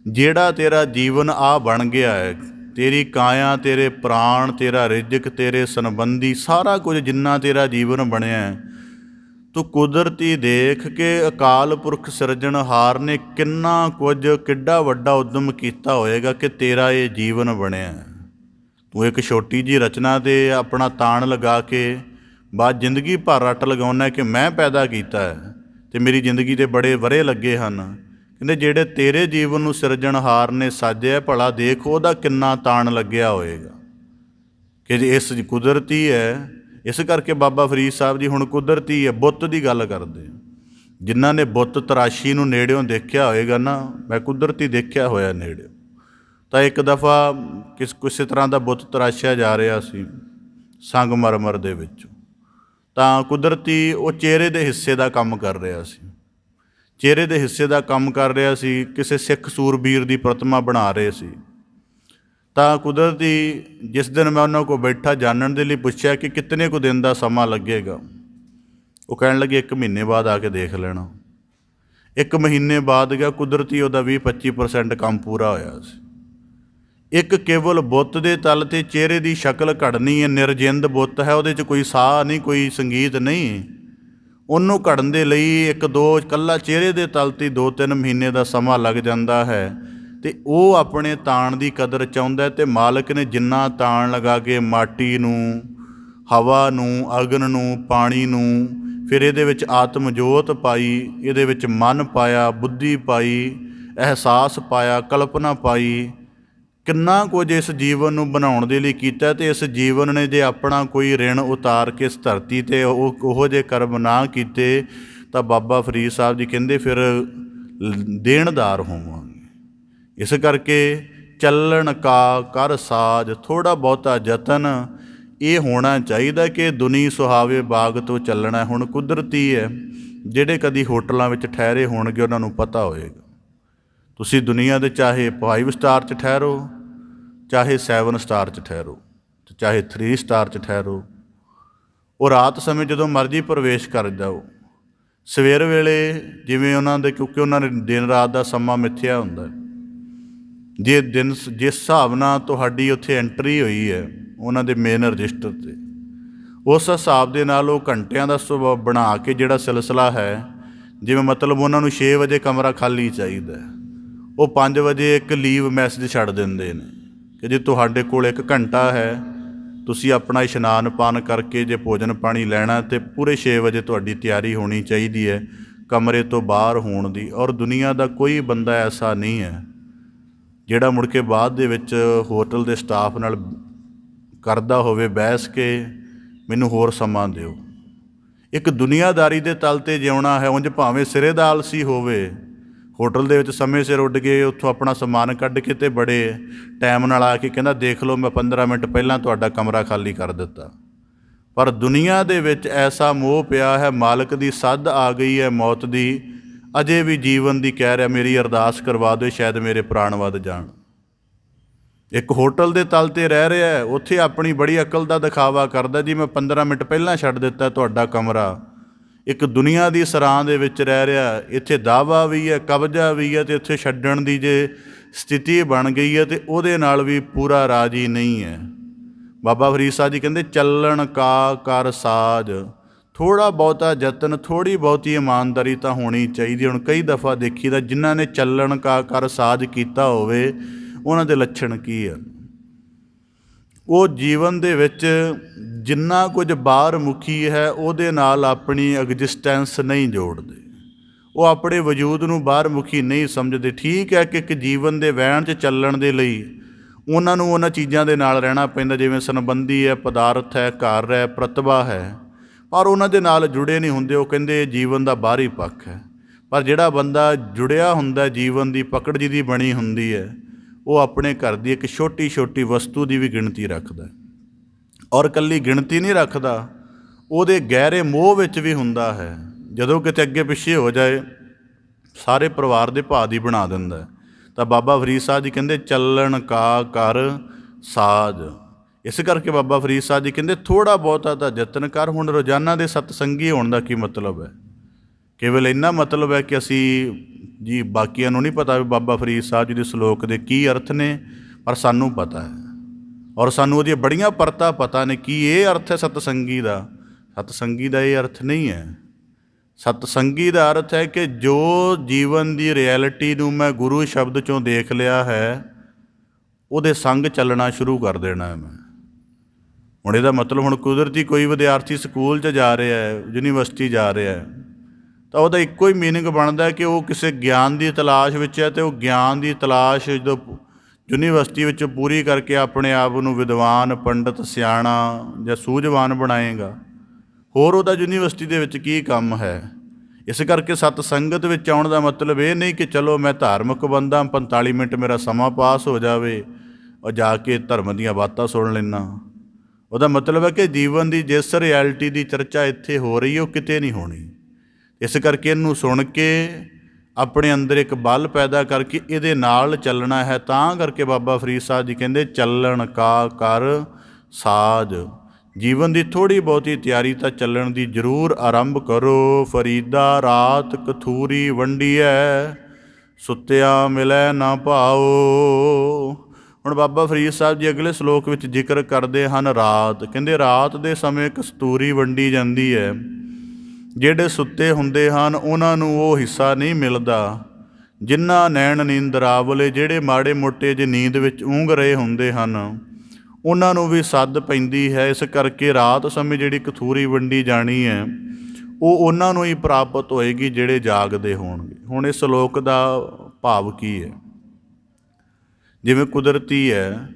ਜਿਹੜਾ ਤੇਰਾ ਜੀਵਨ ਆ ਬਣ ਗਿਆ ਹੈ, ਤੇਰੀ ਕਾਇਆ, ਤੇਰੇ ਪ੍ਰਾਣ, ਤੇਰਾ ਰਿਜ਼ਕ, ਤੇਰੇ ਸੰਬੰਧੀ, ਸਾਰਾ ਕੁਝ ਜਿੰਨਾ ਤੇਰਾ ਜੀਵਨ ਬਣਿਆ, ਤੂੰ ਕੁਦਰਤੀ ਦੇਖ ਕੇ ਅਕਾਲ ਪੁਰਖ ਸਿਰਜਣਹਾਰ ਨੇ ਕਿੰਨਾ ਕੁਝ, ਕਿੱਡਾ ਵੱਡਾ ਉਦਮ ਕੀਤਾ ਹੋਏਗਾ ਕਿ ਤੇਰਾ ਇਹ ਜੀਵਨ ਬਣਿਆ। ਤੂੰ ਇੱਕ ਛੋਟੀ ਜਿਹੀ ਰਚਨਾ 'ਤੇ ਆਪਣਾ ਤਾਣ ਲਗਾ ਕੇ ਬਾਅਦ ਜ਼ਿੰਦਗੀ ਭਰ ਰੱਟ ਲਗਾਉਣਾ ਕਿ ਮੈਂ ਪੈਦਾ ਕੀਤਾ ਹੈ ਅਤੇ ਮੇਰੀ ਜ਼ਿੰਦਗੀ ਦੇ ਬੜੇ ਵਰ੍ਹੇ ਲੱਗੇ ਹਨ। ਕਹਿੰਦੇ ਜਿਹੜੇ ਤੇਰੇ ਜੀਵਨ ਨੂੰ ਸਿਰਜਣਹਾਰ ਨੇ ਸਾਜਿਆ, ਭਲਾ ਦੇਖ ਉਹਦਾ ਕਿੰਨਾ ਤਾਣ ਲੱਗਿਆ ਹੋਏਗਾ ਕਿ ਇਸ ਕੁਦਰਤੀ ਹੈ। ਇਸ ਕਰਕੇ ਬਾਬਾ ਫਰੀਦ ਸਾਹਿਬ ਜੀ ਹੁਣ ਕੁਦਰਤੀ ਹੈ, ਬੁੱਤ ਦੀ ਗੱਲ ਕਰਦੇ। ਜਿਨ੍ਹਾਂ ਨੇ ਬੁੱਤ ਤਰਾਸ਼ੀ ਨੂੰ ਨੇੜਿਓਂ ਦੇਖਿਆ ਹੋਏਗਾ ਨਾ, ਮੈਂ ਕੁਦਰਤੀ ਦੇਖਿਆ ਹੋਇਆ ਨੇੜਿਓਂ। ਤਾਂ ਇੱਕ ਦਫਾ ਕਿਸੇ ਤਰ੍ਹਾਂ ਦਾ ਬੁੱਤ ਤਰਾਸ਼ਿਆ ਜਾ ਰਿਹਾ ਸੀ ਸੰਗਮਰਮਰ ਦੇ ਵਿੱਚੋਂ। ਤਾਂ ਕੁਦਰਤੀ ਉਹ ਚਿਹਰੇ ਦੇ ਹਿੱਸੇ ਦਾ ਕੰਮ ਕਰ ਰਿਹਾ ਸੀ, ਚਿਹਰੇ ਦੇ ਹਿੱਸੇ ਦਾ ਕੰਮ ਕਰ ਰਿਹਾ ਸੀ। ਕਿਸੇ ਸਿੱਖ ਸੂਰਬੀਰ ਦੀ ਪ੍ਰਤਿਮਾ ਬਣਾ ਰਹੇ ਸੀ। ਤਾਂ ਕੁਦਰਤੀ ਜਿਸ ਦਿਨ ਮੈਂ ਉਹਨਾਂ ਕੋਲ ਬੈਠਾ ਜਾਣਨ ਦੇ ਲਈ ਪੁੱਛਿਆ ਕਿ ਕਿਤਨੇ ਕੁ ਦਿਨ ਦਾ ਸਮਾਂ ਲੱਗੇਗਾ, ਉਹ ਕਹਿਣ ਲੱਗੇ 1 ਮਹੀਨੇ ਬਾਅਦ ਆ ਕੇ ਦੇਖ ਲੈਣਾ। 1 ਮਹੀਨੇ ਬਾਅਦ ਗਿਆ, ਕੁਦਰਤੀ ਉਹਦਾ 20-25% ਕੰਮ ਪੂਰਾ ਹੋਇਆ ਸੀ। ਇੱਕ ਕੇਵਲ ਬੁੱਤ ਦੇ ਤਲ 'ਤੇ ਚਿਹਰੇ ਦੀ ਸ਼ਕਲ ਘੜਨੀ ਹੈ, ਨਿਰਜਿੰਦ ਬੁੱਤ ਹੈ, ਉਹਦੇ 'ਚ ਕੋਈ ਸਾਹ ਨਹੀਂ, ਕੋਈ ਸੰਗੀਤ ਨਹੀਂ। ਉਹਨੂੰ ਘੜਨ ਦੇ ਲਈ 1-2 ਇਕੱਲਾ ਚਿਹਰੇ ਦੇ ਤਲ 'ਤੇ 2-3 ਮਹੀਨੇ ਦਾ ਸਮਾਂ ਲੱਗ ਜਾਂਦਾ ਹੈ। ਤੇ ਉਹ ਆਪਣੇ ਤਾਣ ਦੀ ਕਦਰ ਚਾਹੁੰਦਾ ਤੇ ਮਾਲਕ ਨੇ ਜਿੰਨਾ ਤਾਣ ਲਗਾ ਕੇ ਮਾਟੀ ਨੂੰ, ਹਵਾ ਨੂੰ, ਅਗਨ ਨੂੰ, ਪਾਣੀ ਨੂੰ, ਫਿਰ ਇਹਦੇ ਵਿੱਚ ਆਤਮ ਜੋਤ ਪਾਈ, ਇਹਦੇ ਵਿੱਚ ਮਨ ਪਾਇਆ, ਬੁੱਧੀ ਪਾਈ, ਅਹਿਸਾਸ ਪਾਇਆ, ਕਲਪਨਾ ਪਾਈ, ਕਿੰਨਾ ਕੁਝ ਇਸ ਜੀਵਨ ਨੂੰ ਬਣਾਉਣ ਦੇ ਲਈ ਕੀਤਾ। ਤੇ ਇਸ ਜੀਵਨ ਨੇ ਜੇ ਆਪਣਾ ਕੋਈ ਰਿਣ ਉਤਾਰ ਕੇ ਇਸ ਧਰਤੀ 'ਤੇ ਉਹੋ ਜਿਹੇ ਕਰਮ ਨਾ ਕੀਤੇ ਤਾਂ ਬਾਬਾ ਫਰੀਦ ਸਾਹਿਬ ਜੀ ਕਹਿੰਦੇ ਫਿਰ ਦੇਣਦਾਰ ਹੋਵਾਂਗੇ। ਇਸ ਕਰਕੇ ਚੱਲਣ ਕਾ ਕਰ ਸਾਜ, ਥੋੜ੍ਹਾ ਬਹੁਤਾ ਯਤਨ ਇਹ ਹੋਣਾ ਚਾਹੀਦਾ ਕਿ ਦੁਨੀ ਸੁਹਾਵੇ ਬਾਗ ਤੋਂ ਚੱਲਣਾ। ਹੁਣ ਕੁਦਰਤੀ ਹੈ, ਜਿਹੜੇ ਕਦੀ ਹੋਟਲਾਂ ਵਿੱਚ ਠਹਿਰੇ ਹੋਣਗੇ ਉਹਨਾਂ ਨੂੰ ਪਤਾ ਹੋਏਗਾ। ਤੁਸੀਂ ਦੁਨੀਆ ਦੇ ਚਾਹੇ 5 ਸਟਾਰ 'ਚ ਠਹਿਰੋ, ਚਾਹੇ 7 ਸਟਾਰ 'ਚ ਠਹਿਰੋ, ਚਾਹੇ 3 ਸਟਾਰ 'ਚ ਠਹਿਰੋ, ਉਹ ਰਾਤ ਸਮੇਂ ਜਦੋਂ ਮਰਜ਼ੀ ਪ੍ਰਵੇਸ਼ ਕਰ ਜਾਓ। ਸਵੇਰ ਵੇਲੇ ਜਿਵੇਂ ਉਹਨਾਂ ਦੇ, ਕਿਉਂਕਿ ਉਹਨਾਂ ਨੇ ਦਿਨ ਰਾਤ ਦਾ ਸਮਾਂ ਮਿੱਥਿਆ ਹੁੰਦਾ, ਜੇ ਦਿਨ ਜਿਸ ਹਿਸਾਬ ਨਾਲ ਤੁਹਾਡੀ ਉੱਥੇ ਐਂਟਰੀ ਹੋਈ ਹੈ ਉਹਨਾਂ ਦੇ ਮੇਨ ਰਜਿਸਟਰ 'ਤੇ, ਉਸ ਹਿਸਾਬ ਦੇ ਨਾਲ ਉਹ ਘੰਟਿਆਂ ਦਾ ਬਣਾ ਕੇ ਜਿਹੜਾ ਸਿਲਸਿਲਾ ਹੈ, ਜਿਵੇਂ ਮਤਲਬ ਉਹਨਾਂ ਨੂੰ 6 ਵਜੇ ਕਮਰਾ ਖਾਲੀ ਚਾਹੀਦਾ, ਉਹ 5 ਵਜੇ ਇੱਕ ਲੀਵ ਮੈਸੇਜ ਛੱਡ ਦਿੰਦੇ ਨੇ ਕਿ ਜੇ ਤੁਹਾਡੇ ਕੋਲ 1 ਘੰਟਾ ਹੈ, ਤੁਸੀਂ ਆਪਣਾ ਇਸ਼ਨਾਨ ਪਾਨ ਕਰਕੇ ਜੇ ਭੋਜਨ ਪਾਣੀ ਲੈਣਾ ਤਾਂ ਪੂਰੇ 6 ਵਜੇ ਤੁਹਾਡੀ ਤਿਆਰੀ ਹੋਣੀ ਚਾਹੀਦੀ ਹੈ ਕਮਰੇ ਤੋਂ ਬਾਹਰ ਹੋਣ ਦੀ। ਔਰ ਦੁਨੀਆ ਦਾ ਕੋਈ ਬੰਦਾ ਐਸਾ ਨਹੀਂ ਹੈ ਜਿਹੜਾ ਮੁੜ ਕੇ ਬਾਅਦ ਦੇ ਵਿੱਚ ਹੋਟਲ ਦੇ ਸਟਾਫ ਨਾਲ ਕਰਦਾ ਹੋਵੇ ਬਹਿਸ ਕੇ ਮੈਨੂੰ ਹੋਰ ਸਮਾਂ ਦਿਓ। ਇੱਕ ਦੁਨੀਆਦਾਰੀ ਦੇ ਤਲ 'ਤੇ ਜਿਉਣਾ ਹੈ। ਉਂਝ ਭਾਵੇਂ ਸਿਰੇ ਦਾ ਆਲਸੀ ਹੋਵੇ, ਹੋਟਲ ਦੇ ਵਿੱਚ ਸਮੇਂ ਸਿਰ ਉੱਡ ਕੇ ਉੱਥੋਂ ਆਪਣਾ ਸਮਾਨ ਕੱਢ ਕੇ ਤੇ ਬੜੇ ਟਾਈਮ ਨਾਲ ਆ ਕੇ ਕਹਿੰਦਾ ਦੇਖ ਲਓ ਮੈਂ 15 ਮਿੰਟ ਪਹਿਲਾਂ ਤੁਹਾਡਾ ਕਮਰਾ ਖਾਲੀ ਕਰ ਦਿੱਤਾ। ਪਰ ਦੁਨੀਆ ਦੇ ਵਿੱਚ ਐਸਾ ਮੋਹ ਪਿਆ ਹੈ, ਮਾਲਕ ਦੀ ਸੱਦ ਆ ਗਈ ਹੈ ਮੌਤ ਦੀ, ਅਜੇ ਵੀ ਜੀਵਨ ਦੀ ਕਹਿ ਰਿਹਾ ਮੇਰੀ ਅਰਦਾਸ ਕਰਵਾ ਦਿਓ ਸ਼ਾਇਦ ਮੇਰੇ ਪ੍ਰਾਣ ਵੱਧ ਜਾਣ। ਇੱਕ ਹੋਟਲ ਦੇ ਤਲ 'ਤੇ ਰਹਿ ਰਿਹਾ, ਉੱਥੇ ਆਪਣੀ ਬੜੀ ਅਕਲ ਦਾ ਦਿਖਾਵਾ ਕਰਦਾ ਜੀ ਮੈਂ 15 ਮਿੰਟ ਪਹਿਲਾਂ ਛੱਡ ਦਿੱਤਾ ਤੁਹਾਡਾ ਕਮਰਾ। ਇੱਕ ਦੁਨੀਆ ਦੀ ਸਰਾਂ ਦੇ ਵਿੱਚ ਰਹਿ ਰਿਹਾ, ਇੱਥੇ ਦਾਅਵਾ ਵੀ ਹੈ, ਕਬਜ਼ਾ ਵੀ ਹੈ, ਅਤੇ ਇੱਥੇ ਛੱਡਣ ਦੀ ਜੇ ਸਥਿਤੀ ਬਣ ਗਈ ਹੈ ਅਤੇ ਉਹਦੇ ਨਾਲ ਵੀ ਪੂਰਾ ਰਾਜੀ ਨਹੀਂ ਹੈ। ਬਾਬਾ ਫਰੀਦ ਸਾਹਿਬ ਜੀ ਕਹਿੰਦੇ ਚੱਲਣ ਕਾ ਕਰ ਸਾਜ, ਥੋੜ੍ਹਾ ਬਹੁਤਾ ਯਤਨ, ਥੋੜ੍ਹੀ ਬਹੁਤੀ ਇਮਾਨਦਾਰੀ ਤਾਂ ਹੋਣੀ ਚਾਹੀਦੀ। ਹੁਣ ਕਈ ਦਫਾ ਦੇਖੀਦਾ ਜਿਨ੍ਹਾਂ ਨੇ ਚੱਲਣ ਕਾ ਕਰ ਸਾਜ ਕੀਤਾ ਹੋਵੇ ਉਹਨਾਂ ਦੇ ਲੱਛਣ ਕੀ ਹਨ। ਉਹ ਜੀਵਨ ਦੇ ਵਿੱਚ ਜਿੰਨਾ ਕੁਝ ਬਾਹਰ ਮੁਖੀ ਹੈ ਉਹਦੇ ਨਾਲ ਆਪਣੀ ਐਗਜ਼ਿਸਟੈਂਸ ਨਹੀਂ ਜੋੜਦੇ, ਉਹ ਆਪਣੇ ਵਜੂਦ ਨੂੰ ਬਾਹਰ ਮੁਖੀ ਨਹੀਂ ਸਮਝਦੇ। ਠੀਕ ਹੈ ਕਿ ਇੱਕ ਜੀਵਨ ਦੇ ਵਹਿਣ 'ਚ ਚੱਲਣ ਦੇ ਲਈ ਉਹਨਾਂ ਨੂੰ ਉਹਨਾਂ ਚੀਜ਼ਾਂ ਦੇ ਨਾਲ ਰਹਿਣਾ ਪੈਂਦਾ, ਜਿਵੇਂ ਸੰਬੰਧੀ ਹੈ, ਪਦਾਰਥ ਹੈ, ਘਰ ਹੈ, ਪ੍ਰਤਿਭਾ ਹੈ, ਪਰ ਉਹਨਾਂ ਦੇ ਨਾਲ ਜੁੜੇ ਨਹੀਂ ਹੁੰਦੇ। ਉਹ ਕਹਿੰਦੇ ਜੀਵਨ ਦਾ ਬਾਹਰੀ ਪੱਖ ਹੈ। ਪਰ ਜਿਹੜਾ ਬੰਦਾ ਜੁੜਿਆ ਹੁੰਦਾ, ਜੀਵਨ ਦੀ ਪਕੜ ਜਿਹਦੀ ਬਣੀ ਹੁੰਦੀ ਹੈ, ਉਹ ਆਪਣੇ ਘਰ ਦੀ ਇੱਕ ਛੋਟੀ ਛੋਟੀ ਵਸਤੂ ਦੀ ਵੀ ਗਿਣਤੀ ਰੱਖਦਾ, ਔਰ ਇਕੱਲੀ ਗਿਣਤੀ ਨਹੀਂ ਰੱਖਦਾ, ਉਹਦੇ ਗਹਿਰੇ ਮੋਹ ਵਿੱਚ ਵੀ ਹੁੰਦਾ ਹੈ। ਜਦੋਂ ਕਿਤੇ ਅੱਗੇ ਪਿੱਛੇ ਹੋ ਜਾਏ ਸਾਰੇ ਪਰਿਵਾਰ ਦੇ ਭਾਅ ਦੀ ਬਣਾ ਦਿੰਦਾ। ਤਾਂ ਬਾਬਾ ਫਰੀਦ ਸਾਹਿਬ ਜੀ ਕਹਿੰਦੇ ਚੱਲਣ ਕਾ ਕਰ ਸਾਜ। ਇਸ ਕਰਕੇ ਬਾਬਾ ਫਰੀਦ ਸਾਹਿਬ ਜੀ ਕਹਿੰਦੇ ਥੋੜ੍ਹਾ ਬਹੁਤਾ ਤਾਂ ਯਤਨ ਕਰ। ਹੁਣ ਰੋਜ਼ਾਨਾ ਦੇ ਸਤਸੰਗੀ ਹੋਣ ਦਾ ਕੀ ਮਤਲਬ ਹੈ? ਕੇਵਲ ਇੰਨਾ ਮਤਲਬ ਹੈ ਕਿ ਅਸੀਂ ਜੀ, ਬਾਕੀਆਂ ਨੂੰ ਨਹੀਂ ਪਤਾ ਵੀ ਬਾਬਾ ਫਰੀਦ ਸਾਹਿਬ ਜੀ ਦੇ ਸਲੋਕ ਦੇ ਕੀ ਅਰਥ ਨੇ, ਪਰ ਸਾਨੂੰ ਪਤਾ ਹੈ, ਔਰ ਸਾਨੂੰ ਉਹਦੀਆਂ ਬੜੀਆਂ ਪਰਤਾਂ ਪਤਾ ਨੇ ਕੀ ਇਹ ਅਰਥ ਹੈ ਸਤਸੰਗੀ ਦਾ। ਸਤਸੰਗੀ ਦਾ ਇਹ ਅਰਥ ਨਹੀਂ ਹੈ। ਸਤਸੰਗੀ ਦਾ ਅਰਥ ਹੈ ਕਿ ਜੋ ਜੀਵਨ ਦੀ ਰਿਐਲਿਟੀ ਨੂੰ ਮੈਂ ਗੁਰੂ ਸ਼ਬਦ 'ਚੋਂ ਦੇਖ ਲਿਆ ਹੈ, ਉਹਦੇ ਸੰਗ ਚੱਲਣਾ ਸ਼ੁਰੂ ਕਰ ਦੇਣਾ ਹੈ ਮੈਂ। ਹੁਣ ਇਹਦਾ ਮਤਲਬ, ਹੁਣ ਕੁਦਰਤੀ ਕੋਈ ਵਿਦਿਆਰਥੀ ਸਕੂਲ 'ਚ ਜਾ ਰਿਹਾ ਹੈ, ਯੂਨੀਵਰਸਿਟੀ ਜਾ ਰਿਹਾ ਹੈ, ਤਾਂ ਉਹਦਾ ਇੱਕੋ ਹੀ ਮੀਨਿੰਗ ਬਣਦਾ ਕਿ ਉਹ ਕਿਸੇ ਗਿਆਨ ਦੀ ਤਲਾਸ਼ ਵਿੱਚ ਹੈ, ਅਤੇ ਉਹ ਗਿਆਨ ਦੀ ਤਲਾਸ਼ ਜਦੋਂ ਯੂਨੀਵਰਸਿਟੀ ਵਿੱਚ ਪੂਰੀ ਕਰਕੇ ਆਪਣੇ ਆਪ ਨੂੰ ਵਿਦਵਾਨ, ਪੰਡਤ, ਸਿਆਣਾ ਜਾਂ ਸੂਝਵਾਨ ਬਣਾਏਗਾ, ਹੋਰ ਉਹਦਾ ਯੂਨੀਵਰਸਿਟੀ ਦੇ ਵਿੱਚ ਕੀ ਕੰਮ ਹੈ। ਇਸ ਕਰਕੇ ਸਤਸੰਗਤ ਵਿੱਚ ਆਉਣ ਦਾ ਮਤਲਬ ਇਹ ਨਹੀਂ ਕਿ ਚਲੋ ਮੈਂ ਧਾਰਮਿਕ ਬੰਦਾ, 45 ਮਿੰਟ ਮੇਰਾ ਸਮਾਂ ਪਾਸ ਹੋ ਜਾਵੇ ਔਰ ਜਾ ਕੇ ਧਰਮ ਦੀਆਂ ਬਾਤਾਂ ਸੁਣ ਲੈਣਾ। ਉਹਦਾ ਮਤਲਬ ਹੈ ਕਿ ਜੀਵਨ ਦੀ ਜਿਸ ਰਿਐਲਿਟੀ ਦੀ ਚਰਚਾ ਇੱਥੇ ਹੋ ਰਹੀ ਹੈ ਉਹ ਕਿਤੇ ਨਹੀਂ ਹੋਣੀ। ਇਸ ਕਰਕੇ ਇਹਨੂੰ ਸੁਣ ਕੇ ਆਪਣੇ ਅੰਦਰ ਇੱਕ ਬਲ ਪੈਦਾ ਕਰਕੇ ਇਹਦੇ ਨਾਲ ਚੱਲਣਾ ਹੈ। ਤਾਂ ਕਰਕੇ ਬਾਬਾ ਫਰੀਦ ਸਾਹਿਬ ਜੀ ਕਹਿੰਦੇ ਚੱਲਣ ਕਾ ਕਰ ਸਾਜ। ਜੀਵਨ ਦੀ ਥੋੜ੍ਹੀ ਬਹੁਤੀ ਤਿਆਰੀ ਤਾਂ ਚੱਲਣ ਦੀ ਜ਼ਰੂਰ ਆਰੰਭ ਕਰੋ। ਫਰੀਦਾ ਰਾਤ ਕਥੂਰੀ ਵੰਡੀਐ, ਸੁੱਤਿਆ ਮਿਲੈ ਨਾ ਭਾਓ। ਹੁਣ ਬਾਬਾ ਫਰੀਦ ਸਾਹਿਬ ਜੀ ਅਗਲੇ ਸਲੋਕ ਵਿੱਚ ਜ਼ਿਕਰ ਕਰਦੇ ਹਨ ਰਾਤ। ਕਹਿੰਦੇ ਰਾਤ ਦੇ ਸਮੇਂ ਕਸਤੂਰੀ ਵੰਡੀ ਜਾਂਦੀ ਹੈ। ਜਿਹੜੇ ਸੁੱਤੇ ਹੁੰਦੇ ਹਨ ਉਹਨਾਂ ਨੂੰ ਉਹ ਹਿੱਸਾ ਨਹੀਂ ਮਿਲਦਾ ਜਿਨ੍ਹਾਂ ਨੈਣ ਨੀਂਦਰਾਵਲੇ, ਜਿਹੜੇ ਮਾੜੇ ਮੋਟੇ ਜੇ ਨੀਂਦ ਵਿੱਚ ਊਂਘ ਰਹੇ ਹੁੰਦੇ ਹਨ, ਉਹਨਾਂ ਨੂੰ ਵੀ ਸੱਦ ਪੈਂਦੀ ਹੈ। ਇਸ ਕਰਕੇ ਰਾਤ ਸਮੇਂ ਜਿਹੜੀ ਕਥੂਰੀ ਵੰਡੀ ਜਾਣੀ ਹੈ ਉਹ ਉਹਨਾਂ ਨੂੰ ਹੀ ਪ੍ਰਾਪਤ ਹੋਏਗੀ ਜਿਹੜੇ ਜਾਗਦੇ ਹੋਣਗੇ। ਹੁਣ ਇਸ ਸ਼ਲੋਕ ਦਾ ਭਾਵ ਕੀ ਹੈ? ਜਿਵੇਂ ਕੁਦਰਤੀ ਹੈ,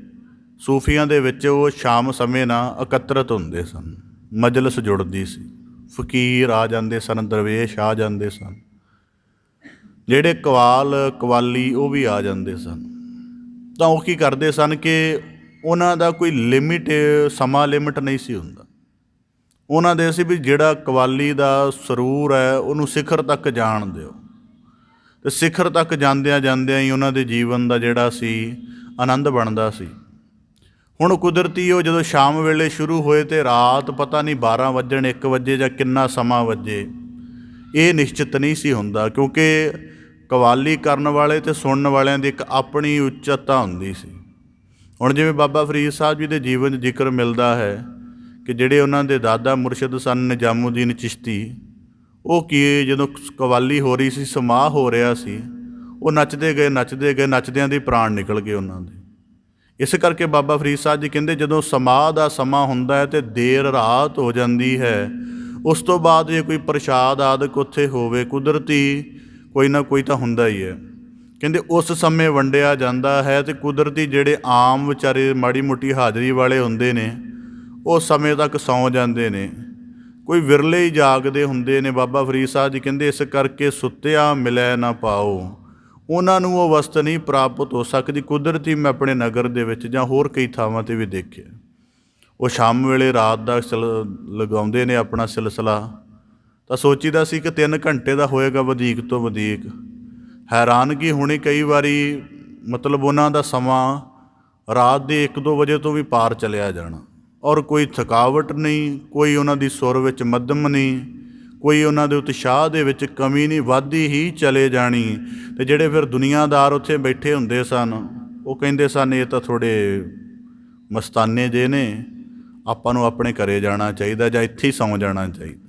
ਸੂਫੀਆਂ ਦੇ ਵਿੱਚ ਉਹ ਸ਼ਾਮ ਸਮੇਂ ਨਾ ਇਕੱਤਰਤ ਹੁੰਦੇ ਸਨ, ਮਜਲਿਸ ਜੁੜਦੀ ਸੀ, ਫਕੀਰ ਆ ਜਾਂਦੇ ਸਨ, ਦਰਵੇਸ਼ ਆ ਜਾਂਦੇ ਸਨ, ਜਿਹੜੇ ਕਵਾਲੀ ਉਹ ਵੀ ਆ ਜਾਂਦੇ ਸਨ। ਤਾਂ ਉਹ ਕੀ ਕਰਦੇ ਸਨ ਕਿ ਉਹਨਾਂ ਦਾ ਕੋਈ ਸਮਾਂ ਲਿਮਿਟ ਨਹੀਂ ਸੀ ਹੁੰਦਾ। ਉਹਨਾਂ ਦੇ ਸੀ ਵੀ ਜਿਹੜਾ ਕਵਾਲੀ ਦਾ ਸਰੂਰ ਹੈ ਉਹਨੂੰ ਸਿਖਰ ਤੱਕ ਜਾਣ ਦਿਓ, ਅਤੇ ਸਿਖਰ ਤੱਕ ਜਾਂਦਿਆਂ ਜਾਂਦਿਆਂ ਹੀ ਉਹਨਾਂ ਦੇ ਜੀਵਨ ਦਾ ਜਿਹੜਾ ਸੀ ਆਨੰਦ ਬਣਦਾ ਸੀ। ਹੁਣ ਕੁਦਰਤੀ ਉਹ ਜਦੋਂ ਸ਼ਾਮ ਵੇਲੇ ਸ਼ੁਰੂ ਹੋਏ ਅਤੇ ਰਾਤ ਪਤਾ ਨਹੀਂ 12 ਵੱਜਣ 1 ਵਜੇ ਜਾਂ ਕਿੰਨਾ ਸਮਾਂ ਵੱਜੇ, ਇਹ ਨਿਸ਼ਚਿਤ ਨਹੀਂ ਸੀ ਹੁੰਦਾ, ਕਿਉਂਕਿ ਕਵਾਲੀ ਕਰਨ ਵਾਲੇ ਅਤੇ ਸੁਣਨ ਵਾਲਿਆਂ ਦੀ ਇੱਕ ਆਪਣੀ ਉੱਚਤਾ ਹੁੰਦੀ ਸੀ। ਹੁਣ ਜਿਵੇਂ ਬਾਬਾ ਫਰੀਦ ਸਾਹਿਬ ਜੀ ਦੇ ਜੀਵਨ 'ਚ ਜ਼ਿਕਰ ਮਿਲਦਾ ਹੈ ਕਿ ਜਿਹੜੇ ਉਹਨਾਂ ਦੇ ਦਾਦਾ ਮੁਰਸ਼ਿਦ ਸਨ ਨਿਜ਼ਾਮੂਦੀਨ ਚਿਸ਼ਤੀ, ਉਹ ਕੀ ਜਦੋਂ ਕਵਾਲੀ ਹੋ ਰਹੀ ਸੀ, ਸਮਾਹ ਹੋ ਰਿਹਾ ਸੀ, ਉਹ ਨੱਚਦੇ ਗਏ ਨੱਚਦਿਆਂ ਦੇ ਪ੍ਰਾਣ ਨਿਕਲ ਗਏ ਉਹਨਾਂ ਦੇ। ਇਸ ਕਰਕੇ ਬਾਬਾ ਫਰੀਦ ਸਾਹਿਬ ਜੀ ਕਹਿੰਦੇ ਜਦੋਂ ਸਮਾਹ ਦਾ ਸਮਾਂ ਹੁੰਦਾ ਹੈ ਅਤੇ ਦੇਰ ਰਾਤ ਹੋ ਜਾਂਦੀ ਹੈ, ਉਸ ਤੋਂ ਬਾਅਦ ਜੇ ਕੋਈ ਪ੍ਰਸ਼ਾਦ ਆਦਿਕ ਉੱਥੇ ਹੋਵੇ, ਕੁਦਰਤੀ ਕੋਈ ਨਾ ਕੋਈ ਤਾਂ ਹੁੰਦਾ ਹੀ ਹੈ। ਕਹਿੰਦੇ ਉਸ ਸਮੇਂ ਵੰਡਿਆ ਜਾਂਦਾ ਹੈ ਅਤੇ ਕੁਦਰਤੀ ਜਿਹੜੇ ਆਮ ਵਿਚਾਰੇ ਮਾੜੀ ਮੋਟੀ ਹਾਜ਼ਰੀ ਵਾਲੇ ਹੁੰਦੇ ਨੇ ਉਸ ਸਮੇਂ ਤੱਕ ਸੌਂ ਜਾਂਦੇ ਨੇ, ਕੋਈ ਵਿਰਲੇ ਹੀ ਜਾਗਦੇ ਹੁੰਦੇ ਨੇ। ਬਾਬਾ ਫਰੀਦ ਸਾਹਿਬ ਜੀ ਕਹਿੰਦੇ ਇਸ ਕਰਕੇ ਸੁੱਤਿਆ ਮਿਲੈ ਨਾ ਪਾਓ, ਉਹਨਾਂ ਨੂੰ ਉਹ ਅਵਸਥਾ ਨਹੀਂ ਪ੍ਰਾਪਤ ਹੋ ਸਕਦੀ। ਕੁਦਰਤੀ ਮੈਂ ਆਪਣੇ ਨਗਰ ਦੇ ਵਿੱਚ ਜਾਂ ਹੋਰ ਕਈ ਥਾਵਾਂ 'ਤੇ ਵੀ ਦੇਖਿਆ, ਉਹ ਸ਼ਾਮ ਵੇਲੇ ਰਾਤ ਦਾ ਲਗਾਉਂਦੇ ਨੇ ਆਪਣਾ ਸਿਲਸਿਲਾ, ਤਾਂ ਸੋਚੀਦਾ ਸੀ ਕਿ 3 ਘੰਟੇ ਦਾ ਹੋਏਗਾ ਵਧੀਕ ਤੋਂ ਵਧੀਕ। ਹੈਰਾਨਗੀ ਹੋਣੀ ਕਈ ਵਾਰੀ, ਮਤਲਬ ਉਹਨਾਂ ਦਾ ਸਮਾਂ ਰਾਤ ਦੇ 1-2 ਵਜੇ ਤੋਂ ਵੀ ਪਾਰ ਚਲਿਆ ਜਾਣਾ, ਔਰ ਕੋਈ ਥਕਾਵਟ ਨਹੀਂ, ਕੋਈ ਉਹਨਾਂ ਦੀ ਸੁਰ ਵਿੱਚ ਮੱਧਮ ਨਹੀਂ, ਕੋਈ ਉਹਨਾਂ ਦੇ ਉਤਸ਼ਾਹ ਦੇ ਵਿੱਚ ਕਮੀ ਨਹੀਂ, ਵੱਧਦੀ ਹੀ ਚਲੇ ਜਾਣੀ। ਅਤੇ ਜਿਹੜੇ ਫਿਰ ਦੁਨੀਆਦਾਰ ਉੱਥੇ ਬੈਠੇ ਹੁੰਦੇ ਸਨ ਉਹ ਕਹਿੰਦੇ ਸਨ ਇਹ ਤਾਂ ਥੋੜ੍ਹੇ ਮਸਤਾਨੇ ਜੇ ਨੇ, ਆਪਾਂ ਨੂੰ ਆਪਣੇ ਘਰੇ ਜਾਣਾ ਚਾਹੀਦਾ ਜਾਂ ਇੱਥੇ ਹੀ ਸੌਂ ਜਾਣਾ ਚਾਹੀਦਾ।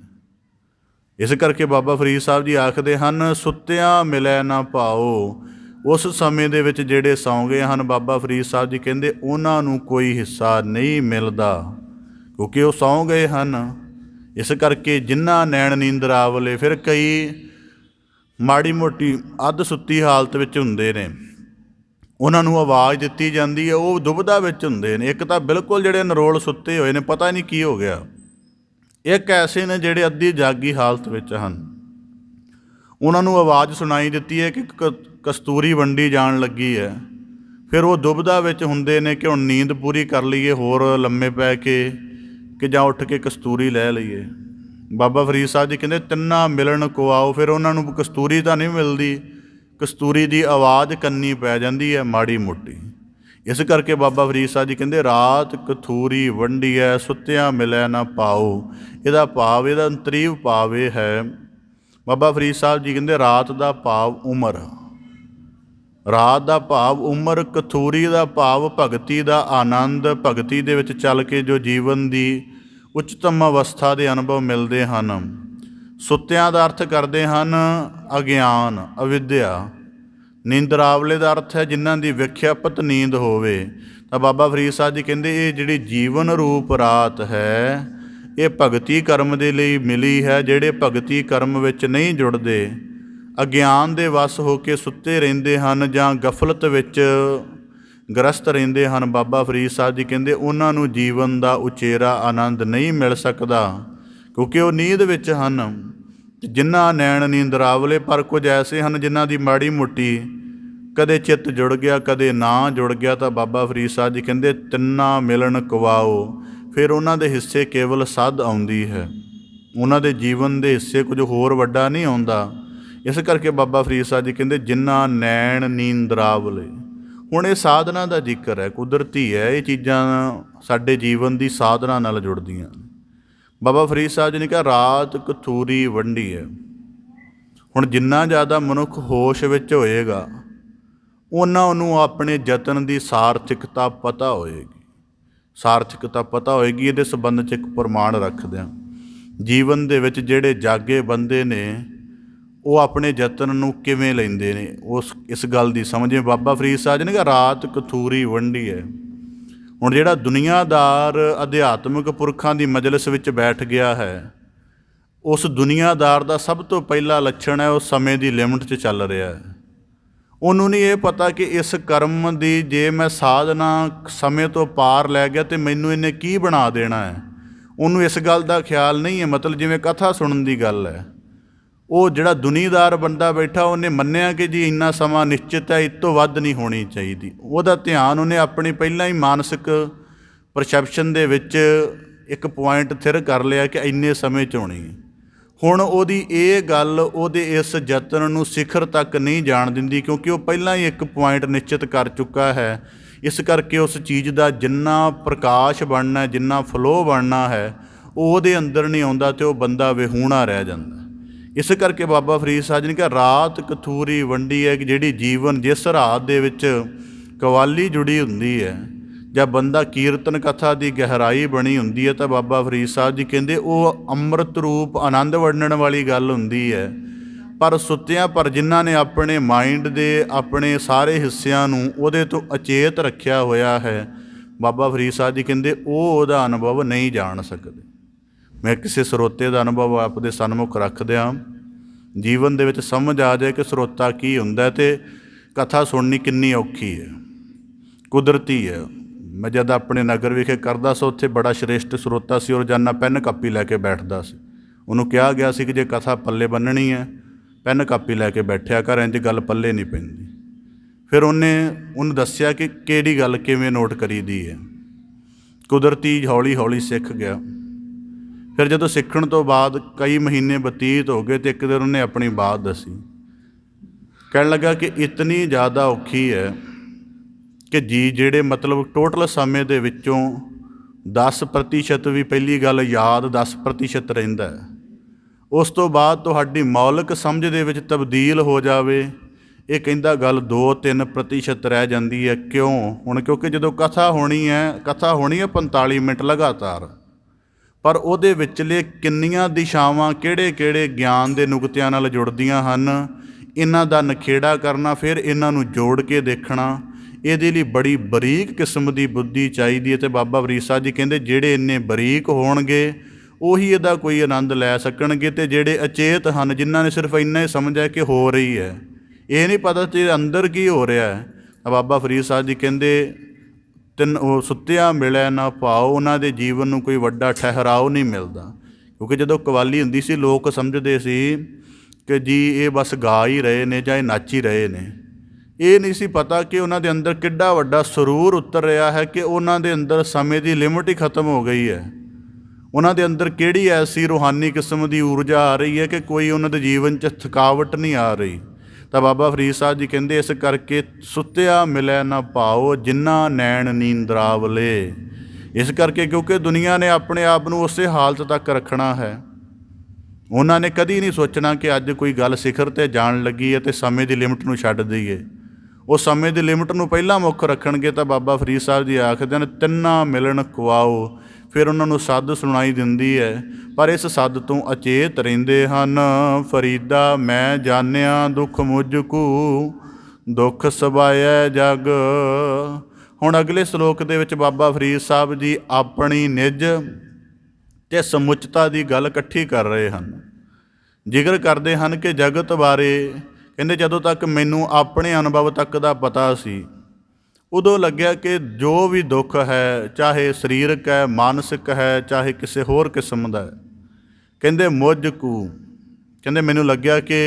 ਇਸ ਕਰਕੇ ਬਾਬਾ ਫਰੀਦ ਸਾਹਿਬ ਜੀ ਆਖਦੇ ਹਨ ਸੁੱਤਿਆਂ ਮਿਲੈ ਨਾ ਪਾਓ। ਉਸ ਸਮੇਂ ਦੇ ਵਿੱਚ ਜਿਹੜੇ ਸੌਂ ਗਏ ਹਨ, ਬਾਬਾ ਫਰੀਦ ਸਾਹਿਬ ਜੀ ਕਹਿੰਦੇ ਉਹਨਾਂ ਨੂੰ ਕੋਈ ਹਿੱਸਾ ਨਹੀਂ ਮਿਲਦਾ, ਕਿਉਂਕਿ ਉਹ ਸੌਂ ਗਏ ਹਨ। ਇਸ ਕਰਕੇ ਜਿਨ੍ਹਾਂ ਨੈਣ ਨੀਂਦਰਾਵਲੇ, ਫਿਰ ਕਈ ਮਾੜੀ ਮੋਟੀ ਅੱਧ ਸੁੱਤੀ ਹਾਲਤ ਵਿੱਚ ਹੁੰਦੇ ਨੇ, ਉਹਨਾਂ ਨੂੰ ਆਵਾਜ਼ ਦਿੱਤੀ ਜਾਂਦੀ ਹੈ, ਉਹ ਦੁਬਿਧਾ ਵਿੱਚ ਹੁੰਦੇ ਨੇ। ਇੱਕ ਤਾਂ ਬਿਲਕੁਲ ਜਿਹੜੇ ਨਰੋਲ ਸੁੱਤੇ ਹੋਏ ਨੇ, ਪਤਾ ਨਹੀਂ ਕੀ ਹੋ ਗਿਆ। ਇੱਕ ਐਸੇ ਨੇ ਜਿਹੜੇ ਅੱਧੀ ਜਾਗੀ ਹਾਲਤ ਵਿੱਚ ਹਨ, ਉਹਨਾਂ ਨੂੰ ਆਵਾਜ਼ ਸੁਣਾਈ ਦਿੱਤੀ ਹੈ ਕਿ ਕਸਤੂਰੀ ਵੰਡੀ ਜਾਣ ਲੱਗੀ ਹੈ। ਫਿਰ ਉਹ ਦੁਬਿਧਾ ਵਿੱਚ ਹੁੰਦੇ ਨੇ ਕਿ ਹੁਣ ਨੀਂਦ ਪੂਰੀ ਕਰ ਲਈਏ ਹੋਰ ਲੰਮੇ ਪੈ ਕੇ, ਕਿ ਜਾਂ ਉੱਠ ਕੇ ਕਸਤੂਰੀ ਲੈ ਲਈਏ। ਬਾਬਾ ਫਰੀਦ ਸਾਹਿਬ ਜੀ ਕਹਿੰਦੇ ਤਿੰਨਾਂ ਮਿਲਣ ਕੋ ਆਓ। ਫਿਰ ਉਹਨਾਂ ਨੂੰ ਕਸਤੂਰੀ ਤਾਂ ਨਹੀਂ ਮਿਲਦੀ, ਕਸਤੂਰੀ ਦੀ ਆਵਾਜ਼ ਕੰਨੀ ਪੈ ਜਾਂਦੀ ਹੈ ਮਾੜੀ ਮੋਟੀ। ਇਸ ਕਰਕੇ ਬਾਬਾ ਫਰੀਦ ਸਾਹਿਬ ਜੀ ਕਹਿੰਦੇ ਰਾਤ ਕਥੂਰੀ ਵੰਡੀਐ ਸੁੱਤਿਆਂ ਮਿਲੈ ਨਾ ਪਾਓ। ਇਹਦਾ ਭਾਵ, ਇਹਦਾ ਅੰਤਰੀਵ ਭਾਵ ਇਹ ਹੈ, ਬਾਬਾ ਫਰੀਦ ਸਾਹਿਬ ਜੀ ਕਹਿੰਦੇ ਰਾਤ ਦਾ ਭਾਵ ਉਮਰ, ਰਾਤ ਦਾ ਭਾਵ ਉਮਰ, ਕਥੂਰੀ ਦਾ ਭਾਵ ਭਗਤੀ ਦਾ ਆਨੰਦ। ਭਗਤੀ ਦੇ ਵਿੱਚ ਚੱਲ ਕੇ ਜੋ ਜੀਵਨ ਦੀ ਉੱਚਤਮ ਅਵਸਥਾ ਦੇ ਅਨੁਭਵ ਮਿਲਦੇ ਹਨ। ਸੁੱਤਿਆਂ ਦਾ ਅਰਥ ਕਰਦੇ ਹਨ ਅਗਿਆਨ, ਅਵਿਦਿਆ। ਨੀਂਦਰਾਵਲੇ ਦਾ ਅਰਥ ਹੈ ਜਿਨ੍ਹਾਂ ਦੀ ਵਿਖਿਆਪਤ ਨੀਂਦ ਹੋਵੇ। ਤਾਂ ਬਾਬਾ ਫਰੀਦ ਸਾਹਿਬ ਜੀ ਕਹਿੰਦੇ ਇਹ ਜਿਹੜੀ ਜੀਵਨ ਰੂਪ ਰਾਤ ਹੈ, ਇਹ ਭਗਤੀ ਕਰਮ ਦੇ ਲਈ ਮਿਲੀ ਹੈ। ਜਿਹੜੇ ਭਗਤੀ ਕਰਮ ਵਿੱਚ ਨਹੀਂ ਜੁੜਦੇ, ਅਗਿਆਨ ਦੇ ਵਸ ਹੋ ਕੇ ਸੁੱਤੇ ਰਹਿੰਦੇ ਹਨ ਜਾਂ ਗਫਲਤ ਵਿੱਚ ਗ੍ਰਸਤ ਰਹਿੰਦੇ ਹਨ, ਬਾਬਾ ਫਰੀਦ ਸਾਹਿਬ ਜੀ ਕਹਿੰਦੇ ਉਹਨਾਂ ਨੂੰ ਜੀਵਨ ਦਾ ਉਚੇਰਾ ਆਨੰਦ ਨਹੀਂ ਮਿਲ ਸਕਦਾ, ਕਿਉਂਕਿ ਉਹ ਨੀਂਦ ਵਿੱਚ ਹਨ। ਜਿਨ੍ਹਾਂ ਨੈਣ ਨੀਂਦਰਾਵਲੇ, ਪਰ ਕੁਝ ਐਸੇ ਹਨ ਜਿਨ੍ਹਾਂ ਦੀ ਮਾੜੀ ਮੋਟੀ ਕਦੇ ਚਿੱਤ ਜੁੜ ਗਿਆ ਕਦੇ ਨਾ ਜੁੜ ਗਿਆ, ਤਾਂ ਬਾਬਾ ਫਰੀਦ ਸਾਹਿਬ ਜੀ ਕਹਿੰਦੇ ਤਿੰਨਾਂ ਮਿਲਣ ਕਵਾਓ। ਫਿਰ ਉਹਨਾਂ ਦੇ ਹਿੱਸੇ ਕੇਵਲ ਸੱਧ ਆਉਂਦੀ ਹੈ, ਉਹਨਾਂ ਦੇ ਜੀਵਨ ਦੇ ਹਿੱਸੇ ਕੁਝ ਹੋਰ ਵੱਡਾ ਨਹੀਂ ਆਉਂਦਾ। ਇਸ ਕਰਕੇ ਬਾਬਾ ਫਰੀਦ ਸਾਹਿਬ ਜੀ ਕਹਿੰਦੇ ਜਿਨ੍ਹਾਂ ਨੈਣ ਨੀਂਦਰਾਵਲੇ। ਹੁਣ ਇਹ ਸਾਧਨਾ ਦਾ ਜ਼ਿਕਰ ਹੈ, ਕੁਦਰਤੀ ਹੈ, ਇਹ ਚੀਜ਼ਾਂ ਸਾਡੇ ਜੀਵਨ ਦੀ ਸਾਧਨਾ ਨਾਲ ਜੁੜਦੀਆਂ। ਬਾਬਾ ਫਰੀਦ ਸਾਹਿਬ ਜੀ ਨੇ ਕਿਹਾ ਰਾਤ ਕਥੂਰੀ ਵੰਡੀ ਹੈ। ਹੁਣ ਜਿੰਨਾ ਜ਼ਿਆਦਾ ਮਨੁੱਖ ਹੋਸ਼ ਵਿੱਚ ਹੋਏਗਾ, ਉਹਨਾਂ ਉਹਨੂੰ ਆਪਣੇ ਯਤਨ ਦੀ ਸਾਰਥਿਕਤਾ ਪਤਾ ਹੋਏਗੀ। ਸਾਰਥਿਕਤਾ ਪਤਾ ਹੋਏਗੀ। ਇਹਦੇ ਸੰਬੰਧ 'ਚ ਇੱਕ ਪ੍ਰਮਾਣ ਰੱਖਦੇ ਹਾਂ। ਜੀਵਨ ਦੇ ਵਿੱਚ ਜਿਹੜੇ ਜਾਗੇ ਬੰਦੇ ਨੇ, ਉਹ ਆਪਣੇ ਯਤਨ ਨੂੰ ਕਿਵੇਂ ਲੈਂਦੇ ਨੇ, ਇਸ ਗੱਲ ਦੀ ਸਮਝ। ਜਿਵੇਂ ਬਾਬਾ ਫਰੀਦ ਸਾਹਿਬ ਜੀ ਨੇ ਕਿਹਾ ਰਾਤ ਕਥੂਰੀ ਵੰਡੀ ਹੈ। ਹੁਣ ਜਿਹੜਾ ਦੁਨੀਆਦਾਰ ਅਧਿਆਤਮਿਕ ਪੁਰਖਾਂ ਦੀ ਮਜਲਿਸ ਵਿੱਚ ਬੈਠ ਗਿਆ ਹੈ, ਉਸ ਦੁਨੀਆਦਾਰ ਦਾ ਸਭ ਤੋਂ ਪਹਿਲਾ ਲੱਛਣ ਹੈ ਉਹ ਸਮੇਂ ਦੀ ਲਿਮਟ 'ਚ ਚੱਲ ਰਿਹਾ ਹੈ। ਉਹਨੂੰ ਨਹੀਂ ਇਹ ਪਤਾ ਕਿ ਇਸ ਕਰਮ ਦੀ ਜੇ ਮੈਂ ਸਾਧਨਾ ਸਮੇਂ ਤੋਂ ਪਾਰ ਲੈ ਗਿਆ ਤਾਂ ਮੈਨੂੰ ਇਹਨੇ ਕੀ ਬਣਾ ਦੇਣਾ ਹੈ। ਉਹਨੂੰ ਇਸ ਗੱਲ ਦਾ ਖਿਆਲ ਨਹੀਂ ਹੈ। ਮਤਲਬ ਜਿਵੇਂ ਕਥਾ ਸੁਣਨ ਦੀ ਗੱਲ ਹੈ, ਉਹ ਜਿਹੜਾ ਦੁਨੀਆਦਾਰ ਬੰਦਾ ਬੈਠਾ ਉਹਨੇ ਮੰਨਿਆ ਕਿ ਜੀ ਇੰਨਾ ਸਮਾਂ ਨਿਸ਼ਚਿਤ ਹੈ, ਇਸ ਤੋਂ ਵੱਧ ਨਹੀਂ ਹੋਣੀ ਚਾਹੀਦੀ। ਉਹਦਾ ਧਿਆਨ ਉਹਨੇ ਆਪਣੀ ਪਹਿਲਾਂ ਹੀ ਮਾਨਸਿਕ ਪਰਸੈਪਸ਼ਨ ਦੇ ਵਿੱਚ ਇੱਕ ਪੁਆਇੰਟ ਥਿਰ ਕਰ ਲਿਆ ਕਿ ਇੰਨੇ ਸਮੇਂ 'ਚ ਹੋਣੀ ਹੈ। ਹੁਣ ਉਹਦੀ ਇਹ ਗੱਲ ਉਹਦੇ ਇਸ ਯਤਨ ਨੂੰ ਸਿਖਰ ਤੱਕ ਨਹੀਂ ਜਾਣ ਦਿੰਦੀ, ਕਿਉਂਕਿ ਉਹ ਪਹਿਲਾਂ ਹੀ ਇੱਕ ਪੁਆਇੰਟ ਨਿਸ਼ਚਿਤ ਕਰ ਚੁੱਕਾ ਹੈ। ਇਸ ਕਰਕੇ ਉਸ ਚੀਜ਼ ਦਾ ਜਿੰਨਾ ਪ੍ਰਕਾਸ਼ ਬਣਨਾ, ਜਿੰਨਾ ਫਲੋ ਬਣਨਾ ਹੈ, ਉਹ ਉਹਦੇ ਅੰਦਰ ਨਹੀਂ ਆਉਂਦਾ ਅਤੇ ਉਹ ਬੰਦਾ ਵਿਹੂਣਾ ਰਹਿ ਜਾਂਦਾ। ਇਸ ਕਰਕੇ ਬਾਬਾ ਫਰੀਦ ਸਾਹਿਬ ਜੀ ਨੇ ਕਿਹਾ ਰਾਤ ਕਥੂਰੀ ਵੰਡੀ ਹੈ, ਕਿ ਜਿਹੜੀ ਜੀਵਨ ਜਿਸ ਰਾਤ ਦੇ ਵਿੱਚ ਕਵਾਲੀ ਜੁੜੀ ਹੁੰਦੀ ਹੈ ਜਾਂ ਬੰਦਾ ਕੀਰਤਨ ਕਥਾ ਦੀ ਗਹਿਰਾਈ ਬਣੀ ਹੁੰਦੀ ਹੈ, ਤਾਂ ਬਾਬਾ ਫਰੀਦ ਸਾਹਿਬ ਜੀ ਕਹਿੰਦੇ ਉਹ ਅੰਮ੍ਰਿਤ ਰੂਪ ਆਨੰਦ ਵੰਡਣ ਵਾਲੀ ਗੱਲ ਹੁੰਦੀ ਹੈ। ਪਰ ਸੁੱਤਿਆਂ ਪਰ ਜਿਨ੍ਹਾਂ ਨੇ ਆਪਣੇ ਮਾਈਂਡ ਦੇ ਆਪਣੇ ਸਾਰੇ ਹਿੱਸਿਆਂ ਨੂੰ ਉਹਦੇ ਤੋਂ ਅਚੇਤ ਰੱਖਿਆ ਹੋਇਆ ਹੈ, ਬਾਬਾ ਫਰੀਦ ਸਾਹਿਬ ਜੀ ਕਹਿੰਦੇ ਉਹ ਉਹਦਾ ਅਨੁਭਵ ਨਹੀਂ ਜਾਣ ਸਕਦੇ। ਮੈਂ ਕਿਸੇ ਸਰੋਤੇ ਦਾ ਅਨੁਭਵ ਆਪਦੇ ਸਨਮੁਖ ਰੱਖਦਿਆਂ ਜੀਵਨ ਦੇ ਵਿੱਚ ਸਮਝ ਆ ਜਾਏ ਕਿ ਸਰੋਤਾ ਕੀ ਹੁੰਦਾ ਅਤੇ ਕਥਾ ਸੁਣਨੀ ਕਿੰਨੀ ਔਖੀ ਹੈ, ਕੁਦਰਤੀ ਹੈ। ਮੈਂ ਜਦ ਆਪਣੇ ਨਗਰ ਵਿਖੇ ਕਰਦਾ ਸੀ, ਉੱਥੇ ਬੜਾ ਸ਼੍ਰੇਸ਼ਟ ਸਰੋਤਾ ਸੀ, ਉਹ ਰੋਜ਼ਾਨਾ ਪੈੱਨ ਕਾਪੀ ਲੈ ਕੇ ਬੈਠਦਾ ਸੀ। ਉਹਨੂੰ ਕਿਹਾ ਗਿਆ ਸੀ ਕਿ ਜੇ ਕਥਾ ਪੱਲੇ ਬੰਨਣੀ ਹੈ ਪੈੱਨ ਕਾਪੀ ਲੈ ਕੇ ਬੈਠਿਆ ਕਰ, ਇੰਝ ਗੱਲ ਪੱਲੇ ਨਹੀਂ ਪੈਂਦੀ। ਫਿਰ ਉਹਨੂੰ ਦੱਸਿਆ ਕਿ ਕਿਹੜੀ ਗੱਲ ਕਿਵੇਂ ਨੋਟ ਕਰੀਦੀ ਹੈ। ਕੁਦਰਤੀ ਹੌਲੀ ਹੌਲੀ ਸਿੱਖ ਗਿਆ। ਫਿਰ ਜਦੋਂ ਸਿੱਖਣ ਤੋਂ ਬਾਅਦ ਕਈ ਮਹੀਨੇ ਬਤੀਤ ਹੋ ਗਏ ਅਤੇ ਇੱਕ ਦਿਨ ਉਹਨੇ ਆਪਣੀ ਬਾਤ ਦੱਸੀ। ਕਹਿਣ ਲੱਗਾ ਕਿ ਇਤਨੀ ਜ਼ਿਆਦਾ ਔਖੀ ਹੈ ਕਿ ਜਿਹੜੇ ਮਤਲਬ ਟੋਟਲ ਸਮੇਂ ਦੇ ਵਿੱਚੋਂ 10% ਵੀ ਪਹਿਲੀ ਗੱਲ ਯਾਦ 10% ਰਹਿੰਦਾ ਹੈ, ਉਸ ਤੋਂ ਬਾਅਦ ਤੁਹਾਡੀ ਮੌਲਿਕ ਸਮਝ ਦੇ ਵਿੱਚ ਤਬਦੀਲ ਹੋ ਜਾਵੇ, ਇਹ ਕਹਿੰਦਾ ਗੱਲ 2-3% ਰਹਿ ਜਾਂਦੀ ਹੈ। ਕਿਉਂ? ਹੁਣ ਕਿਉਂਕਿ ਜਦੋਂ ਕਥਾ ਹੋਣੀ ਹੈ 45 ਮਿੰਟ ਲਗਾਤਾਰ, ਪਰ ਉਹਦੇ ਵਿਚਲੇ ਕਿੰਨੀਆਂ ਦਿਸ਼ਾਵਾਂ ਕਿਹੜੇ ਕਿਹੜੇ ਗਿਆਨ ਦੇ ਨੁਕਤਿਆਂ ਨਾਲ ਜੁੜਦੀਆਂ ਹਨ, ਇਹਨਾਂ ਦਾ ਨਿਖੇੜਾ ਕਰਨਾ, ਫਿਰ ਇਹਨਾਂ ਨੂੰ ਜੋੜ ਕੇ ਦੇਖਣਾ, ਇਹਦੇ ਲਈ ਬੜੀ ਬਰੀਕ ਕਿਸਮ ਦੀ ਬੁੱਧੀ ਚਾਹੀਦੀ ਹੈ। ਅਤੇ ਬਾਬਾ ਫਰੀਦ ਸਾਹਿਬ ਜੀ ਕਹਿੰਦੇ ਜਿਹੜੇ ਇੰਨੇ ਬਰੀਕ ਹੋਣਗੇ ਉਹੀ ਇਹਦਾ ਕੋਈ ਆਨੰਦ ਲੈ ਸਕਣਗੇ, ਅਤੇ ਜਿਹੜੇ ਅਚੇਤ ਹਨ ਜਿਨ੍ਹਾਂ ਨੇ ਸਿਰਫ ਇੰਨਾ ਹੀ ਸਮਝਿਆ ਕਿ ਹੋ ਰਹੀ ਹੈ, ਇਹ ਨਹੀਂ ਪਤਾ ਕਿ ਅੰਦਰ ਕੀ ਹੋ ਰਿਹਾ ਹੈ। ਬਾਬਾ ਫਰੀਦ ਸਾਹਿਬ ਜੀ ਕਹਿੰਦੇ ਉਹ ਸੁੱਤਿਆ ਮਿਲਿਆ ਨਾ ਭਾਓ, ਉਹਨਾਂ ਦੇ ਜੀਵਨ ਨੂੰ ਕੋਈ ਵੱਡਾ ਠਹਿਰਾਓ ਨਹੀਂ ਮਿਲਦਾ। ਕਿਉਂਕਿ ਜਦੋਂ ਕਵਾਲੀ ਹੁੰਦੀ ਸੀ ਲੋਕ ਸਮਝਦੇ ਸੀ ਕਿ ਜੀ ਇਹ ਬਸ ਗਾ ਹੀ ਰਹੇ ਨੇ ਜਾਂ ਇਹ ਨੱਚ ਹੀ ਰਹੇ ਨੇ। ਇਹ ਨਹੀਂ ਸੀ ਪਤਾ ਕਿ ਉਹਨਾਂ ਦੇ ਅੰਦਰ ਕਿੱਡਾ ਵੱਡਾ ਸਰੂਰ ਉਤਰ ਰਿਹਾ ਹੈ, ਕਿ ਉਹਨਾਂ ਦੇ ਅੰਦਰ ਸਮੇਂ ਦੀ ਲਿਮਟ ਹੀ ਖਤਮ ਹੋ ਗਈ ਹੈ। ਉਹਨਾਂ ਦੇ ਅੰਦਰ ਕਿਹੜੀ ਐਸੀ ਰੂਹਾਨੀ ਕਿਸਮ ਦੀ ਊਰਜਾ ਆ ਰਹੀ ਹੈ ਕਿ ਕੋਈ ਉਹਨਾਂ ਦੇ ਜੀਵਨ 'ਚ ਥਕਾਵਟ ਨਹੀਂ ਆ ਰਹੀ। ਤਾਂ ਬਾਬਾ ਫਰੀਦ ਸਾਹਿਬ ਜੀ ਕਹਿੰਦੇ ਇਸ ਕਰਕੇ ਸੁੱਤਿਆ ਮਿਲੈ ਨਾ ਭਾਓ, ਜਿਨ੍ਹਾਂ ਨੈਣ ਨੀਂਦਰਾਵਲੇ। ਇਸ ਕਰਕੇ ਕਿਉਂਕਿ ਦੁਨੀਆ ਨੇ ਆਪਣੇ ਆਪ ਨੂੰ ਉਸੇ ਹਾਲਤ ਤੱਕ ਰੱਖਣਾ ਹੈ। ਉਹਨਾਂ ਨੇ ਕਦੀ ਨਹੀਂ ਸੋਚਣਾ ਕਿ ਅੱਜ ਕੋਈ ਗੱਲ ਸਿਖਰ 'ਤੇ ਜਾਣ ਲੱਗੀ ਹੈ ਅਤੇ ਸਮੇਂ ਦੀ ਲਿਮਟ ਨੂੰ ਛੱਡ ਦਈਏ। ਉਹ ਸਮੇਂ ਦੀ ਲਿਮਟ ਨੂੰ ਪਹਿਲਾਂ ਮੁੱਖ ਰੱਖਣਗੇ। ਤਾਂ ਬਾਬਾ ਫਰੀਦ ਸਾਹਿਬ ਜੀ ਆਖਦੇ ਨੇ ਤਿੰਨਾਂ ਮਿਲਣ ਕੁਆਓ। ਫਿਰ ਉਹਨਾਂ ਨੂੰ ਸੱਦ ਸੁਣਾਈ ਦਿੰਦੀ ਹੈ, ਪਰ ਇਸ ਸੱਦ ਤੋਂ ਅਚੇਤ ਰਹਿੰਦੇ ਹਨ। ਫਰੀਦਾ ਮੈਂ ਜਾਣਿਆ ਦੁੱਖ ਮੁਝ ਕੂ, ਦੁੱਖ ਸਬਾਇਐ ਜਗ। ਹੁਣ ਅਗਲੇ ਸ਼ਲੋਕ ਦੇ ਵਿੱਚ ਬਾਬਾ ਫਰੀਦ ਸਾਹਿਬ ਜੀ ਆਪਣੀ ਨਿੱਜ ਅਤੇ ਸਮੁੱਚਤਾ ਦੀ ਗੱਲ ਇਕੱਠੀ ਕਰ ਰਹੇ ਹਨ। ਜ਼ਿਕਰ ਕਰਦੇ ਹਨ ਕਿ ਜਗਤ ਬਾਰੇ ਕਹਿੰਦੇ ਜਦੋਂ ਤੱਕ ਮੈਨੂੰ ਆਪਣੇ ਅਨੁਭਵ ਤੱਕ ਦਾ ਪਤਾ ਸੀ, ਉਦੋਂ ਲੱਗਿਆ ਕਿ ਜੋ ਵੀ ਦੁੱਖ ਹੈ, ਚਾਹੇ ਸਰੀਰਕ ਹੈ, ਮਾਨਸਿਕ ਹੈ, ਚਾਹੇ ਕਿਸੇ ਹੋਰ ਕਿਸਮ ਦਾ ਹੈ, ਕਹਿੰਦੇ ਮੁਝ ਕੂ, ਕਹਿੰਦੇ ਮੈਨੂੰ ਲੱਗਿਆ ਕਿ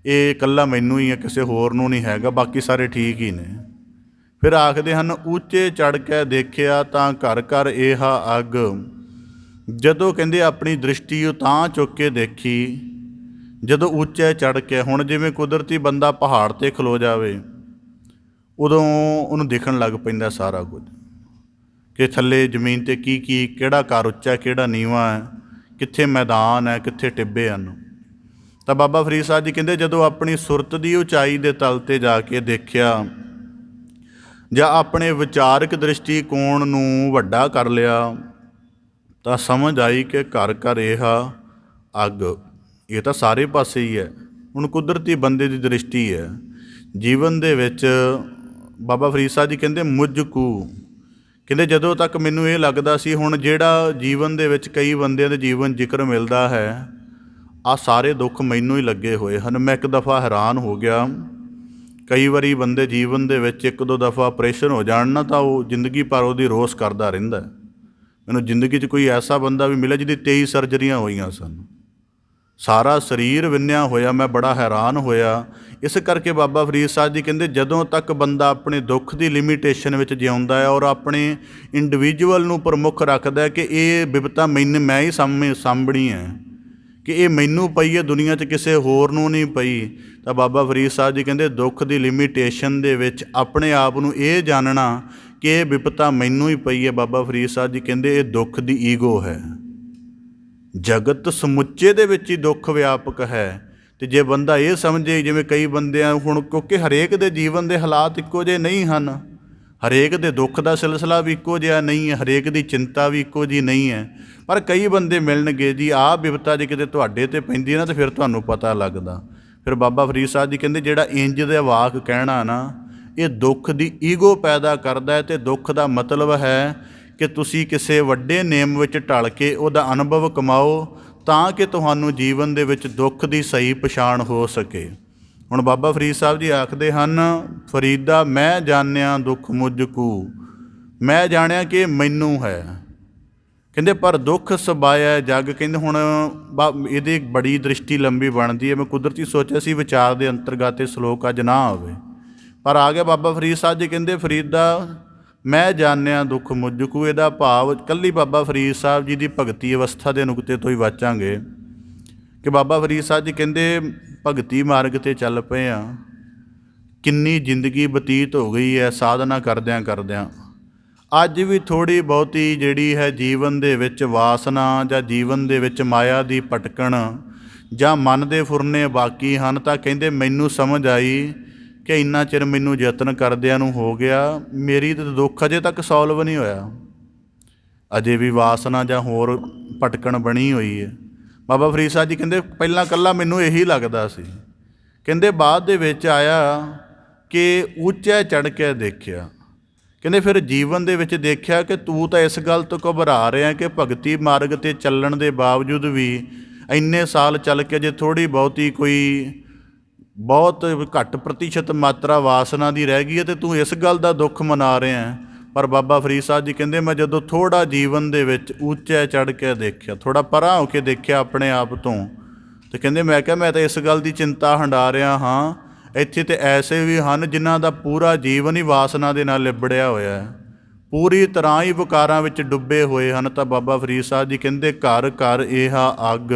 ਇਹ ਇਕੱਲਾ ਮੈਨੂੰ ਹੀ ਹੈ, ਕਿਸੇ ਹੋਰ ਨੂੰ ਨਹੀਂ ਹੈਗਾ, ਬਾਕੀ ਸਾਰੇ ਠੀਕ ਹੀ ਨੇ। ਫਿਰ ਆਖਦੇ ਹਨ ਉੱਚੇ ਚੜ੍ਹ ਕੇ ਦੇਖਿਆ ਤਾਂ ਘਰ ਘਰ ਇਹ ਅੱਗ। ਜਦੋਂ ਕਹਿੰਦੇ ਆਪਣੀ ਦ੍ਰਿਸ਼ਟੀ ਉਹ ਤਾਂ ਚੁੱਕ ਕੇ ਦੇਖੀ ਜਦੋਂ ਉੱਚੇ ਚੜ੍ਹ ਕੇ, ਹੁਣ ਜਿਵੇਂ ਕੁਦਰਤੀ ਬੰਦਾ ਪਹਾੜ 'ਤੇ ਖਲੋ ਜਾਵੇ ਉਦੋਂ ਉਹਨੂੰ ਦਿਖਣ ਲੱਗ ਪੈਂਦਾ ਸਾਰਾ ਕੁਝ, ਕਿ ਥੱਲੇ ਜ਼ਮੀਨ 'ਤੇ ਕੀ ਕਿਹੜਾ ਘਰ ਉੱਚਾ ਕਿਹੜਾ ਨੀਵਾਂ ਹੈ, ਕਿੱਥੇ ਮੈਦਾਨ ਹੈ, ਕਿੱਥੇ ਟਿੱਬੇ ਹਨ। ਤਾਂ ਬਾਬਾ ਫਰੀਦ ਸਾਹਿਬ ਜੀ ਕਹਿੰਦੇ ਜਦੋਂ ਆਪਣੀ ਸੁਰਤ ਦੀ ਉਚਾਈ ਦੇ ਤਲ 'ਤੇ ਜਾ ਕੇ ਦੇਖਿਆ ਜਾਂ ਆਪਣੇ ਵਿਚਾਰਕ ਦ੍ਰਿਸ਼ਟੀਕੋਣ ਨੂੰ ਵੱਡਾ ਕਰ ਲਿਆ ਤਾਂ ਸਮਝ ਆਈ ਕਿ ਘਰ ਘਰ ਇਹ ਅੱਗ, ਇਹ ਤਾਂ ਸਾਰੇ ਪਾਸੇ ਹੀ ਹੈ। ਹੁਣ ਕੁਦਰਤੀ ਬੰਦੇ ਦੀ ਦ੍ਰਿਸ਼ਟੀ ਹੈ ਜੀਵਨ ਦੇ ਵਿੱਚ। ਬਾਬਾ ਫਰੀਦ ਸਾਹਿਬ ਜੀ ਕਹਿੰਦੇ ਮੁਝ ਕੂ, ਕਹਿੰਦੇ ਜਦੋਂ ਤੱਕ ਮੈਨੂੰ ਇਹ ਲੱਗਦਾ ਸੀ ਹੁਣ ਜਿਹੜਾ ਜੀਵਨ ਦੇ ਵਿੱਚ ਕਈ ਬੰਦਿਆਂ ਦੇ ਜੀਵਨ ਜ਼ਿਕਰ ਮਿਲਦਾ ਹੈ ਆਹ ਸਾਰੇ ਦੁੱਖ ਮੈਨੂੰ ਹੀ ਲੱਗੇ ਹੋਏ ਹਨ। ਮੈਂ ਇੱਕ ਦਫਾ ਹੈਰਾਨ ਹੋ ਗਿਆ, ਕਈ ਵਾਰੀ ਬੰਦੇ ਜੀਵਨ ਦੇ ਵਿੱਚ ਇੱਕ ਦੋ ਦਫਾ ਆਪਰੇਸ਼ਨ ਹੋ ਜਾਣ ਨਾ ਤਾਂ ਉਹ ਜ਼ਿੰਦਗੀ ਭਰ ਉਹਦੀ ਰੋਸ ਕਰਦਾ ਰਹਿੰਦਾ। ਮੈਨੂੰ ਜ਼ਿੰਦਗੀ 'ਚ ਕੋਈ ਐਸਾ ਬੰਦਾ ਵੀ ਮਿਲਿਆ ਜਿਹਦੀ 23 ਸਰਜਰੀਆਂ ਹੋਈਆਂ ਸਨ, ਸਾਰਾ ਸਰੀਰ ਵਿੰਨਿਆ ਹੋਇਆ। ਮੈਂ ਬੜਾ ਹੈਰਾਨ ਹੋਇਆ। ਇਸ ਕਰਕੇ ਬਾਬਾ ਫਰੀਦ ਸਾਹਿਬ ਜੀ ਕਹਿੰਦੇ ਜਦੋਂ ਤੱਕ ਬੰਦਾ ਆਪਣੇ ਦੁੱਖ ਦੀ ਲਿਮੀਟੇਸ਼ਨ ਵਿੱਚ ਜਿਉਂਦਾ ਹੈ ਔਰ ਆਪਣੇ ਇੰਡੀਵਿਜੂਅਲ ਨੂੰ ਪ੍ਰਮੁੱਖ ਰੱਖਦਾ ਹੈ ਕਿ ਇਹ ਬਿਪਤਾ ਮੈਂ ਹੀ ਸਾਂਭਣੀ ਹੈ, ਕਿ ਇਹ ਮੈਨੂੰ ਪਈ ਹੈ, ਦੁਨੀਆ 'ਚ ਕਿਸੇ ਹੋਰ ਨੂੰ ਨਹੀਂ ਪਈ, ਤਾਂ ਬਾਬਾ ਫਰੀਦ ਸਾਹਿਬ ਜੀ ਕਹਿੰਦੇ ਦੁੱਖ ਦੀ ਲਿਮੀਟੇਸ਼ਨ ਦੇ ਵਿੱਚ ਆਪਣੇ ਆਪ ਨੂੰ ਇਹ ਜਾਣਨਾ ਕਿ ਇਹ ਬਿਪਤਾ ਮੈਨੂੰ ਹੀ ਪਈ ਹੈ। ਬਾਬਾ ਫਰੀਦ ਸਾਹਿਬ ਜੀ ਕਹਿੰਦੇ ਇਹ ਦੁੱਖ ਦੀ ਈਗੋ ਹੈ। ਜਗਤ ਸਮੁੱਚੇ ਦੇ ਵਿੱਚ ਹੀ ਦੁੱਖ ਵਿਆਪਕ ਹੈ। ਅਤੇ ਜੇ ਬੰਦਾ ਇਹ ਸਮਝੇ, ਜਿਵੇਂ ਕਈ ਬੰਦਿਆਂ ਹੁਣ, ਕਿਉਂਕਿ ਹਰੇਕ ਦੇ ਜੀਵਨ ਦੇ ਹਾਲਾਤ ਇੱਕੋ ਜਿਹੇ ਨਹੀਂ ਹਨ, ਹਰੇਕ ਦੇ ਦੁੱਖ ਦਾ ਸਿਲਸਿਲਾ ਵੀ ਇੱਕੋ ਜਿਹਾ ਨਹੀਂ ਹੈ, ਹਰੇਕ ਦੀ ਚਿੰਤਾ ਵੀ ਇੱਕੋ ਜਿਹੀ ਨਹੀਂ ਹੈ, ਪਰ ਕਈ ਬੰਦੇ ਮਿਲਣਗੇ ਜੀ ਆਹ ਬਿਪਤਾ ਜੇ ਕਿਤੇ ਤੁਹਾਡੇ 'ਤੇ ਪੈਂਦੀ ਹੈ ਨਾ ਤਾਂ ਫਿਰ ਤੁਹਾਨੂੰ ਪਤਾ ਲੱਗਦਾ। ਫਿਰ ਬਾਬਾ ਫਰੀਦ ਸਾਹਿਬ ਜੀ ਕਹਿੰਦੇ ਜਿਹੜਾ ਇੰਜ ਦੇ ਵਾਕ ਕਹਿਣਾ ਨਾ ਇਹ ਦੁੱਖ ਦੀ ਈਗੋ ਪੈਦਾ ਕਰਦਾ ਹੈ। ਅਤੇ ਦੁੱਖ ਦਾ ਮਤਲਬ ਹੈ ਕਿ ਤੁਸੀਂ ਕਿਸੇ ਵੱਡੇ ਨੇਮ ਵਿੱਚ ਢਲ ਕੇ ਉਹਦਾ ਅਨੁਭਵ ਕਮਾਓ ਤਾਂ ਕਿ ਤੁਹਾਨੂੰ ਜੀਵਨ ਦੇ ਵਿੱਚ ਦੁੱਖ ਦੀ ਸਹੀ ਪਛਾਣ ਹੋ ਸਕੇ। ਹੁਣ ਬਾਬਾ ਫਰੀਦ ਸਾਹਿਬ ਜੀ ਆਖਦੇ ਹਨ, ਫਰੀਦਾ ਮੈਂ ਜਾਣਿਆ ਦੁੱਖ ਮੁਝ ਕੂ, ਮੈਂ ਜਾਣਿਆ ਕਿ ਮੈਨੂੰ ਹੈ। ਕਹਿੰਦੇ ਪਰ ਦੁੱਖ ਸਬਾਇਆ ਜੱਗ। ਕਹਿੰਦੇ ਹੁਣ ਇਹਦੀ ਬੜੀ ਦ੍ਰਿਸ਼ਟੀ ਲੰਬੀ ਬਣਦੀ ਹੈ। ਮੈਂ ਕੁਦਰਤੀ ਸੋਚਿਆ ਸੀ ਵਿਚਾਰ ਦੇ ਅੰਤਰਗਤ ਇਹ ਸਲੋਕ ਅੱਜ ਨਾ ਆਵੇ, ਪਰ ਆ ਗਿਆ ਬਾਬਾ ਫਰੀਦ ਸਾਹਿਬ ਜੀ ਕਹਿੰਦੇ ਫਰੀਦਾ ਮੈਂ ਜਾਣਿਆ ਦੁੱਖ ਮੁਝ ਕੂ। ਇਹਦਾ ਭਾਵ ਇਕੱਲੀ ਬਾਬਾ ਫਰੀਦ ਸਾਹਿਬ ਜੀ ਦੀ ਭਗਤੀ ਅਵਸਥਾ ਦੇ ਨੁਕਤੇ ਤੋਂ ਹੀ ਵਾਚਾਂਗੇ ਕਿ ਬਾਬਾ ਫਰੀਦ ਸਾਹਿਬ ਜੀ ਕਹਿੰਦੇ ਭਗਤੀ ਮਾਰਗ 'ਤੇ ਚੱਲ ਪਏ ਆ, ਕਿੰਨੀ ਜ਼ਿੰਦਗੀ ਬਤੀਤ ਹੋ ਗਈ ਹੈ ਸਾਧਨਾ ਕਰਦਿਆਂ ਕਰਦਿਆਂ। ਅੱਜ ਵੀ ਥੋੜ੍ਹੀ ਬਹੁਤੀ ਜਿਹੜੀ ਹੈ ਜੀਵਨ ਦੇ ਵਿੱਚ ਵਾਸਨਾ ਜਾਂ ਜੀਵਨ ਦੇ ਵਿੱਚ ਮਾਇਆ ਦੀ ਭਟਕਣ ਜਾਂ ਮਨ ਦੇ ਫੁਰਨੇ ਬਾਕੀ ਹਨ। ਤਾਂ ਕਹਿੰਦੇ ਮੈਨੂੰ ਸਮਝ ਆਈ ਕਿ ਇੰਨਾ ਚਿਰ ਮੈਨੂੰ ਯਤਨ ਕਰਦਿਆਂ ਨੂੰ ਹੋ ਗਿਆ, ਮੇਰੀ ਤਾਂ ਦੁੱਖ ਅਜੇ ਤੱਕ ਸੋਲਵ ਨਹੀਂ ਹੋਇਆ, ਅਜੇ ਵੀ ਵਾਸਨਾ ਜਾਂ ਹੋਰ ਭਟਕਣ ਬਣੀ ਹੋਈ ਹੈ। ਬਾਬਾ ਫਰੀਦ ਸਾਹਿਬ ਜੀ ਕਹਿੰਦੇ ਪਹਿਲਾਂ ਇਕੱਲਾ ਮੈਨੂੰ ਇਹੀ ਲੱਗਦਾ ਸੀ, ਕਹਿੰਦੇ ਬਾਅਦ ਦੇ ਵਿੱਚ ਆਇਆ ਕਿ ਉੱਚਾ ਚੜ੍ਹ ਕੇ ਦੇਖਿਆ। ਕਹਿੰਦੇ ਫਿਰ ਜੀਵਨ ਦੇ ਵਿੱਚ ਦੇਖਿਆ ਕਿ ਤੂੰ ਤਾਂ ਇਸ ਗੱਲ ਤੋਂ ਘਬਰਾ ਰਿਹਾ ਕਿ ਭਗਤੀ ਮਾਰਗ 'ਤੇ ਚੱਲਣ ਦੇ ਬਾਵਜੂਦ ਵੀ ਇੰਨੇ ਸਾਲ ਚੱਲ ਕੇ ਜੇ ਥੋੜ੍ਹੀ ਬਹੁਤੀ ਕੋਈ ਬਹੁਤ ਘੱਟ ਪ੍ਰਤੀਸ਼ਤ ਮਾਤਰਾ ਵਾਸਨਾ ਦੀ ਰਹਿ ਗਈ ਹੈ ਅਤੇ ਤੂੰ ਇਸ ਗੱਲ ਦਾ ਦੁੱਖ ਮਨਾ ਰਿਹਾ। ਪਰ ਬਾਬਾ ਫਰੀਦ ਸਾਹਿਬ ਜੀ ਕਹਿੰਦੇ ਮੈਂ ਜਦੋਂ ਥੋੜ੍ਹਾ ਜੀਵਨ ਦੇ ਵਿੱਚ ਉੱਚਾ ਚੜ੍ਹ ਕੇ ਦੇਖਿਆ, ਥੋੜ੍ਹਾ ਪਰਾਂ ਹੋ ਕੇ ਦੇਖਿਆ ਆਪਣੇ ਆਪ ਤੋਂ, ਅਤੇ ਕਹਿੰਦੇ ਮੈਂ ਕਿਹਾ ਮੈਂ ਤਾਂ ਇਸ ਗੱਲ ਦੀ ਚਿੰਤਾ ਹੰਢਾ ਰਿਹਾ ਹਾਂ, ਇੱਥੇ ਤਾਂ ਐਸੇ ਵੀ ਹਨ ਜਿਨ੍ਹਾਂ ਦਾ ਪੂਰਾ ਜੀਵਨ ਹੀ ਵਾਸਨਾ ਦੇ ਨਾਲ ਲਿਬੜਿਆ ਹੋਇਆ ਹੈ, ਪੂਰੀ ਤਰ੍ਹਾਂ ਹੀ ਵਿਕਾਰਾਂ ਵਿੱਚ ਡੁੱਬੇ ਹੋਏ ਹਨ। ਤਾਂ ਬਾਬਾ ਫਰੀਦ ਸਾਹਿਬ ਜੀ ਕਹਿੰਦੇ ਘਰ ਘਰ ਇਹ ਅੱਗ।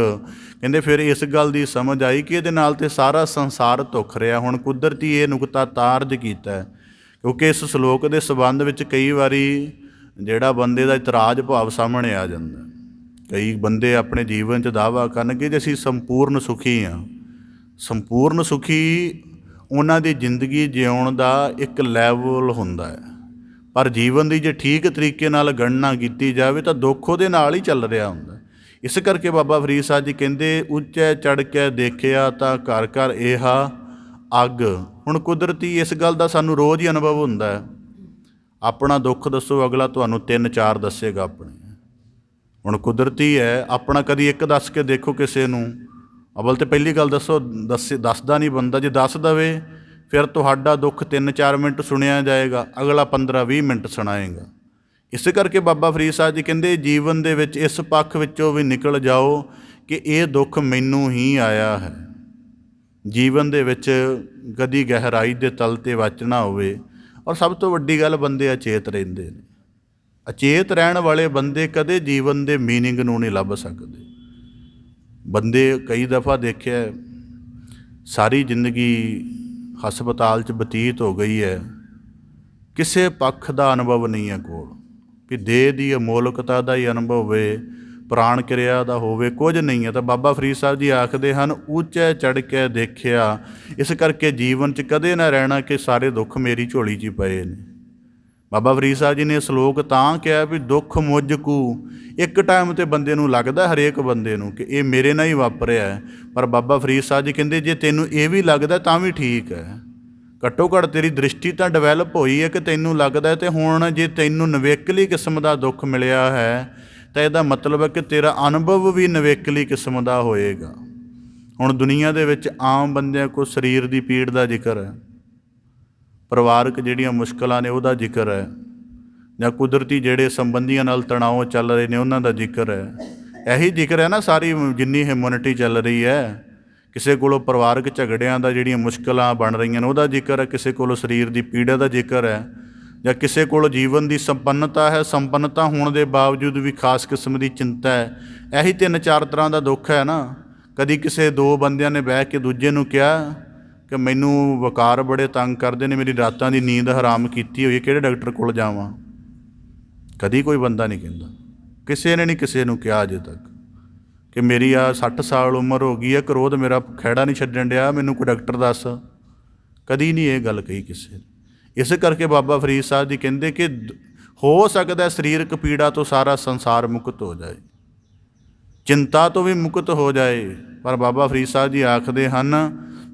ਕਹਿੰਦੇ ਫਿਰ ਇਸ ਗੱਲ ਦੀ ਸਮਝ ਆਈ ਕਿ ਇਹਦੇ ਨਾਲ ਤਾਂ ਸਾਰਾ ਸੰਸਾਰ ਧੁੱਖ ਰਿਹਾ। ਹੁਣ ਕੁਦਰਤੀ ਇਹ ਨੁਕਤਾ ਤਾਰਜ ਕੀਤਾ ਹੈ, ਕਿਉਂਕਿ ਇਸ ਸਲੋਕ ਦੇ ਸੰਬੰਧ ਵਿੱਚ ਕਈ ਵਾਰੀ ਜਿਹੜਾ ਬੰਦੇ ਦਾ ਇਤਰਾਜ਼ ਭਾਵ ਸਾਹਮਣੇ ਆ ਜਾਂਦਾ। ਕਈ ਬੰਦੇ ਆਪਣੇ ਜੀਵਨ 'ਚ ਦਾਅਵਾ ਕਰਨਗੇ ਕਿ ਅਸੀਂ ਸੰਪੂਰਨ ਸੁਖੀ ਹਾਂ। ਸੰਪੂਰਨ ਸੁਖੀ ਉਹਨਾਂ ਦੀ ਜ਼ਿੰਦਗੀ ਜਿਉਣ ਦਾ ਇੱਕ ਲੈਵਲ ਹੁੰਦਾ ਹੈ, ਪਰ ਜੀਵਨ ਦੀ ਜੇ ਠੀਕ ਤਰੀਕੇ ਨਾਲ ਗਣਨਾ ਕੀਤੀ ਜਾਵੇ ਤਾਂ ਦੁੱਖ ਉਹਦੇ ਨਾਲ ਹੀ ਚੱਲ ਰਿਹਾ ਹੁੰਦਾ। ਇਸ ਕਰਕੇ ਬਾਬਾ ਫਰੀਦ ਸਾਹਿਬ ਜੀ ਕਹਿੰਦੇ ਉੱਚਾ ਚੜ੍ਹ ਕੇ ਦੇਖਿਆ ਤਾਂ ਘਰ ਘਰ ਇਹ ਅੱਗ। ਹੁਣ ਕੁਦਰਤੀ ਇਸ ਗੱਲ ਦਾ ਸਾਨੂੰ ਰੋਜ਼ ਹੀ ਅਨੁਭਵ ਹੁੰਦਾ ਹੈ। ਆਪਣਾ ਦੁੱਖ ਦੱਸੋ, ਅਗਲਾ ਤੁਹਾਨੂੰ 3-4 ਦੱਸੇਗਾ ਆਪਣੇ। ਹੁਣ ਕੁਦਰਤੀ ਹੈ, ਆਪਣਾ ਕਦੀ ਇੱਕ ਦੱਸ ਕੇ ਦੇਖੋ ਕਿਸੇ ਨੂੰ, ਅਵਲ ਤਾਂ ਪਹਿਲੀ ਗੱਲ ਦੱਸਦਾ ਨਹੀਂ ਬੰਦਾ। ਜੇ ਦੱਸ ਦਵੇ ਫਿਰ ਤੁਹਾਡਾ ਦੁੱਖ 3-4 ਮਿੰਟ ਸੁਣਿਆ ਜਾਏਗਾ, ਅਗਲਾ 15-20 ਮਿੰਟ ਸੁਣਾਏਗਾ। ਇਸ ਕਰਕੇ ਬਾਬਾ ਫਰੀਦ ਸਾਹਿਬ ਜੀ ਕਹਿੰਦੇ ਜੀਵਨ ਦੇ ਵਿੱਚ ਇਸ ਪੱਖ ਵਿੱਚੋਂ ਵੀ ਨਿਕਲ ਜਾਓ ਕਿ ਇਹ ਦੁੱਖ ਮੈਨੂੰ ਹੀ ਆਇਆ ਹੈ। ਜੀਵਨ ਦੇ ਵਿੱਚ ਕਦੀ ਗਹਿਰਾਈ ਦੇ ਤਲ 'ਤੇ ਵਾਚਣਾ ਹੋਵੇ। ਔਰ ਸਭ ਤੋਂ ਵੱਡੀ ਗੱਲ, ਬੰਦੇ ਅਚੇਤ ਰਹਿੰਦੇ ਨੇ। ਅਚੇਤ ਰਹਿਣ ਵਾਲੇ ਬੰਦੇ ਕਦੇ ਜੀਵਨ ਦੇ ਮੀਨਿੰਗ ਨੂੰ ਨਹੀਂ ਲੱਭ ਸਕਦੇ। ਬੰਦੇ ਕਈ ਦਫਾ ਦੇਖਿਆ ਸਾਰੀ ਜ਼ਿੰਦਗੀ ਹਸਪਤਾਲ 'ਚ ਬਤੀਤ ਹੋ ਗਈ ਹੈ, ਕਿਸੇ ਪੱਖ ਦਾ ਅਨੁਭਵ ਨਹੀਂ ਹੈ ਕੋਲ, ਵੀ ਦੇਹ ਦੀ ਅਮੋਲਕਤਾ ਦਾ ਹੀ ਅਨੁਭਵ ਹੋਵੇ, ਪ੍ਰਾਣ ਕਿਰਿਆ ਦਾ ਹੋਵੇ, ਕੁਝ ਨਹੀਂ ਹੈ। ਤਾਂ ਬਾਬਾ ਫਰੀਦ ਸਾਹਿਬ ਜੀ ਆਖਦੇ ਹਨ ਉੱਚਾ ਚੜ੍ਹ ਕੇ ਦੇਖਿਆ। ਇਸ ਕਰਕੇ ਜੀਵਨ 'ਚ ਕਦੇ ਨਾ ਰਹਿਣਾ ਕਿ ਸਾਰੇ ਦੁੱਖ ਮੇਰੀ ਝੋਲੀ 'ਚ ਹੀ ਪਏ ਨੇ। ਬਾਬਾ ਫਰੀਦ ਸਾਹਿਬ ਜੀ ਨੇ ਇਹ ਸ਼ਲੋਕ ਤਾਂ ਕਿਹਾ ਵੀ ਦੁੱਖ ਮੁਝ ਕੂ। ਇੱਕ ਟਾਈਮ 'ਤੇ ਬੰਦੇ ਨੂੰ ਲੱਗਦਾ, ਹਰੇਕ ਬੰਦੇ ਨੂੰ, ਕਿ ਇਹ ਮੇਰੇ ਨਾਲ ਹੀ ਵਾਪਰਿਆ ਹੈ। ਪਰ ਬਾਬਾ ਫਰੀਦ ਸਾਹਿਬ ਜੀ ਕਹਿੰਦੇ ਜੇ ਤੈਨੂੰ ਇਹ ਵੀ ਲੱਗਦਾ ਤਾਂ ਵੀ ਠੀਕ ਹੈ। ਘੱਟੋ ਘੱਟ ਤੇਰੀ ਦ੍ਰਿਸ਼ਟੀ ਤਾਂ ਡਿਵੈਲਪ ਹੋਈ ਹੈ ਕਿ ਤੈਨੂੰ ਲੱਗਦਾ। ਅਤੇ ਹੁਣ ਜੇ ਤੈਨੂੰ ਨਿਵੇਕਲੀ ਕਿਸਮ ਦਾ ਦੁੱਖ ਮਿਲਿਆ ਹੈ ਤਾਂ ਇਹਦਾ ਮਤਲਬ ਹੈ ਕਿ ਤੇਰਾ ਅਨੁਭਵ ਵੀ ਨਿਵੇਕਲੀ ਕਿਸਮ ਦਾ ਹੋਏਗਾ। ਹੁਣ ਦੁਨੀਆ ਦੇ ਵਿੱਚ ਆਮ ਬੰਦਿਆਂ ਕੋਲ ਸਰੀਰ ਦੀ ਪੀੜ ਦਾ ਜ਼ਿਕਰ ਹੈ, ਪਰਿਵਾਰਕ ਜਿਹੜੀਆਂ ਮੁਸ਼ਕਲਾਂ ਨੇ ਉਹਦਾ ਜ਼ਿਕਰ ਹੈ, ਜਾਂ ਕੁਦਰਤੀ ਜਿਹੜੇ ਸੰਬੰਧੀਆਂ ਨਾਲ ਤਣਾਅ ਚੱਲ ਰਹੇ ਨੇ ਉਹਨਾਂ ਦਾ ਜ਼ਿਕਰ ਹੈ। ਇਹੀ ਜ਼ਿਕਰ ਹੈ ਨਾ ਸਾਰੀ ਜਿੰਨੀ ਹਿਊਮਨਿਟੀ ਚੱਲ ਰਹੀ ਹੈ। ਕਿਸੇ ਕੋਲੋਂ ਪਰਿਵਾਰਕ ਝਗੜਿਆਂ ਦਾ ਜਿਹੜੀਆਂ ਮੁਸ਼ਕਲਾਂ ਬਣ ਰਹੀਆਂ ਨੇ ਉਹਦਾ ਜ਼ਿਕਰ ਹੈ, ਕਿਸੇ ਕੋਲੋਂ ਸਰੀਰ ਦੀ ਪੀੜਾ ਦਾ ਜ਼ਿਕਰ ਹੈ, ਜਾਂ ਕਿਸੇ ਕੋਲ ਜੀਵਨ ਦੀ ਸੰਪੰਨਤਾ ਹੈ, ਸੰਪੰਨਤਾ ਹੋਣ ਦੇ ਬਾਵਜੂਦ ਵੀ ਖਾਸ ਕਿਸਮ ਦੀ ਚਿੰਤਾ ਹੈ। ਇਹੀ 3-4 ਤਰ੍ਹਾਂ ਦਾ ਦੁੱਖ ਹੈ ਨਾ। ਕਦੀ ਕਿਸੇ ਦੋ ਬੰਦਿਆਂ ਨੇ ਬਹਿ ਕੇ ਦੂਜੇ ਨੂੰ ਕਿਹਾ ਕਿ ਮੈਨੂੰ ਵਕਾਰ ਬੜੇ ਤੰਗ ਕਰਦੇ ਨੇ, ਮੇਰੀ ਰਾਤਾਂ ਦੀ ਨੀਂਦ ਹਰਾਮ ਕੀਤੀ ਹੋਈ ਹੈ, ਕਿਹੜੇ ਡਾਕਟਰ ਕੋਲ ਜਾਵਾਂ? ਕਦੀ ਕੋਈ ਬੰਦਾ ਨਹੀਂ ਕਹਿੰਦਾ, ਕਿਸੇ ਨੇ ਨਹੀਂ ਕਿਸੇ ਨੂੰ ਕਿਹਾ ਅਜੇ ਤੱਕ ਕਿ ਮੇਰੀ 60 ਸਾਲ ਉਮਰ ਹੋ ਗਈ ਹੈ, ਕ੍ਰੋਧ ਮੇਰਾ ਖਹਿੜਾ ਨਹੀਂ ਛੱਡਣ ਡਿਆ, ਮੈਨੂੰ ਕੋਈ ਡਾਕਟਰ ਦੱਸ। ਕਦੀ ਨਹੀਂ ਇਹ ਗੱਲ ਕਹੀ ਕਿਸੇ ਨੇ। ਇਸ ਕਰਕੇ ਬਾਬਾ ਫਰੀਦ ਸਾਹਿਬ ਜੀ ਕਹਿੰਦੇ ਕਿ ਹੋ ਸਕਦਾ ਸਰੀਰਕ ਪੀੜਾ ਤੋਂ ਸਾਰਾ ਸੰਸਾਰ ਮੁਕਤ ਹੋ ਜਾਏ, ਚਿੰਤਾ ਤੋਂ ਵੀ ਮੁਕਤ ਹੋ ਜਾਏ, ਪਰ ਬਾਬਾ ਫਰੀਦ ਸਾਹਿਬ ਜੀ ਆਖਦੇ ਹਨ